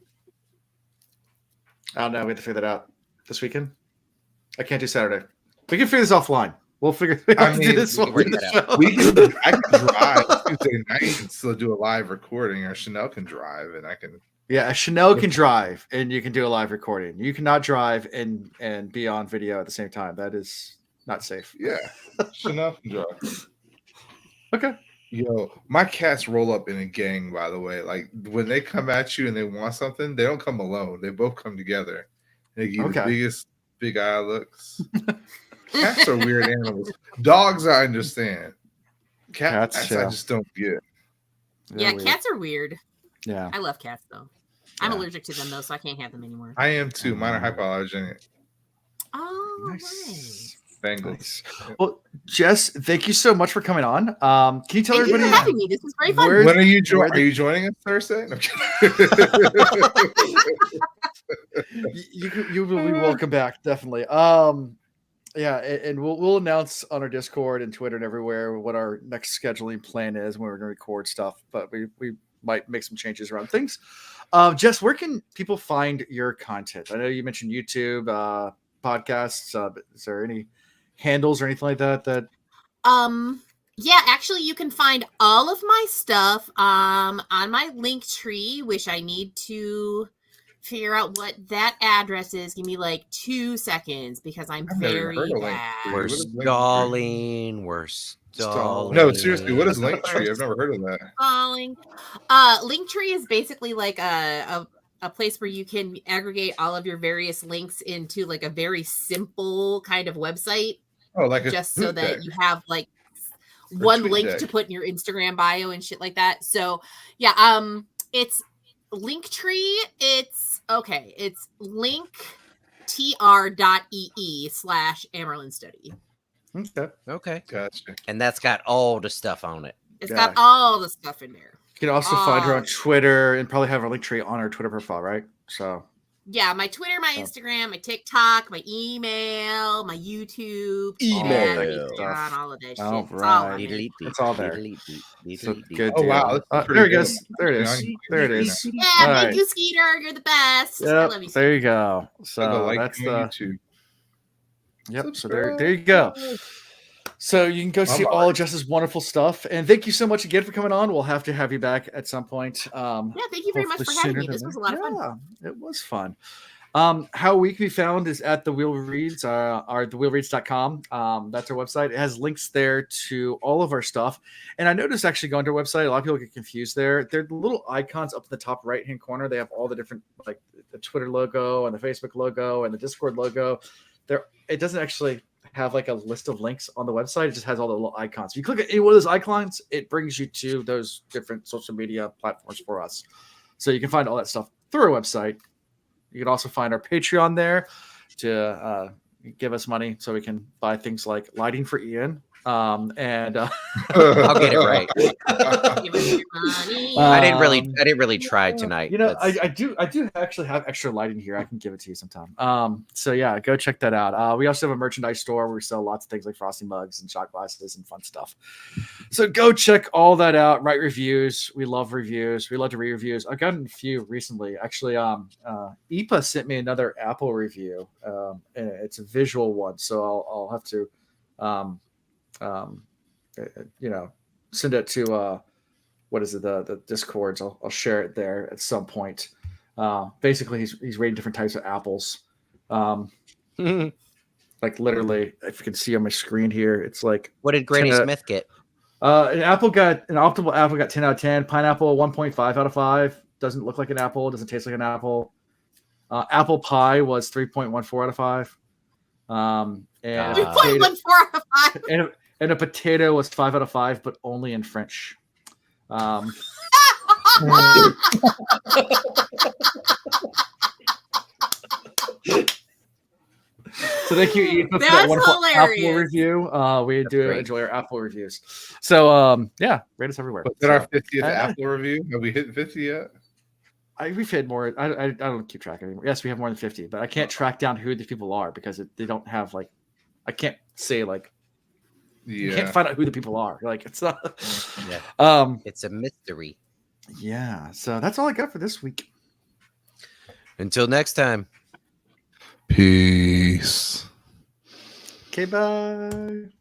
I don't know. We have to figure that out this weekend. I can't do Saturday. We can figure this offline. We'll figure. We I have to do mean, this we one. can work that out. I can drive Tuesday night and still do a live recording, or Chanel can drive and I can. Yeah, Chanel can drive, and you can do a live recording. You cannot drive and be on video at the same time. That is not safe. Yeah, Chanel can drive. Okay. Yo, my cats roll up in a gang, by the way. Like when they come at you and they want something, they don't come alone. They both come together. They give you the Okay. biggest big eye looks. Cats are weird animals. Dogs, I understand. Cats, Cats, I yeah. just don't get. Yeah, They're weird. cats are weird. Yeah. I love cats though. I'm Yeah. allergic to them though, so I can't have them anymore. I am too. Mine are hypoallergenic. Oh, Nice. Bengals. Nice. Well, Jess, thank you so much for coming on. Can you tell Thank you for everybody having me. This is very fun. where- When are you where Are the- you joining us Thursday? No, I'm kidding. you will be welcome back, definitely. Yeah, and we'll announce on our Discord and Twitter and everywhere what our next scheduling plan is when we're going to record stuff. But we might make some changes around things. Jess, where can people find your content? I know you mentioned YouTube, podcasts. But is there any handles or anything like that? Yeah, actually you can find all of my stuff on my link tree, which I need to figure out what that address is. Give me like 2 seconds because I'm I've never even very heard of bad. Linktree. We're What is Linktree? stalling. We're stalling. No, seriously, what is Linktree? I've never heard of that. Falling. Linktree is basically like a place where you can aggregate all of your various links into like a very simple kind of website, Oh, like a just so tweet that deck. you have like Or one tweet link deck. to put in your Instagram bio and shit like that. So yeah, it's Linktree. It's linktr.ee/Amyrlin study. Okay. Okay. Gotcha. And that's got all the stuff on it. It's got all the stuff in there. You can also find her on Twitter and probably have her link tree on her Twitter profile, right? So yeah, my Twitter, my Instagram, my TikTok, my email, my YouTube, Patreon, all of that shit. All It's all right. on there. It's all there. So good. Oh, wow, deal. that's There pretty it goes. good. There it is. There it is. Yeah, All thank right. you, Skeeter. You're the best. I Yep. love you. There you go. I'll go So like that's you on the. YouTube. Yep. So there you go. So you can go see all of Jess's wonderful stuff, and thank you so much again for coming on. We'll have to have you back at some point. Yeah, thank you very much for having me. This was a lot of fun. Yeah, it was fun. How we can be found is at the Wheel Reads, thewheelreads.com. That's our website. It has links there to all of our stuff. And I noticed actually going to our website, a lot of people get confused there. They're the little icons up in the top right-hand corner. They have all the different, like the Twitter logo and the Facebook logo and the Discord logo. It doesn't actually have like a list of links on the website. It just has all the little icons. If you click at any one of those icons, it brings you to those different social media platforms for us. So you can find all that stuff through our website. You can also find our Patreon there to give us money so we can buy things like lighting for Ian. I'll get it right. Give us your money. I didn't really try tonight. You know, I do actually have extra lighting here. I can give it to you sometime. So yeah, go check that out. We also have a merchandise store where we sell lots of things like frosty mugs and shot glasses and fun stuff. So go check all that out. Write reviews. We love reviews. We love to read reviews. I've gotten a few recently. Actually, Ipa sent me another Apple review. And it's a visual one, so I'll have to send it to what is it, the Discords. I'll share it there at some point. Basically he's rating different types of apples. Like literally, if you can see on my screen here, it's like, what did Granny Smith get? An optimal apple got 10 out of 10. Pineapple 1.5 out of 5. Doesn't look like an apple, doesn't taste like an apple. Apple pie was 3.14 out of 5. And 3.14 out of 5. And a potato was 5 out of 5, but only in French. So thank you, Ethan, for that wonderful Apple review. We do enjoy our Apple reviews. So yeah, rate us everywhere. Was that our 50th Apple review? Have we hit 50 yet? We've had more. I don't keep track anymore. Yes, we have more than 50, but I can't track down who the people are because they don't have like. I can't say like. You can't find out who the people are. Like it's not. Yeah. It's a mystery. Yeah. So that's all I got for this week. Until next time. Peace. Okay. Bye.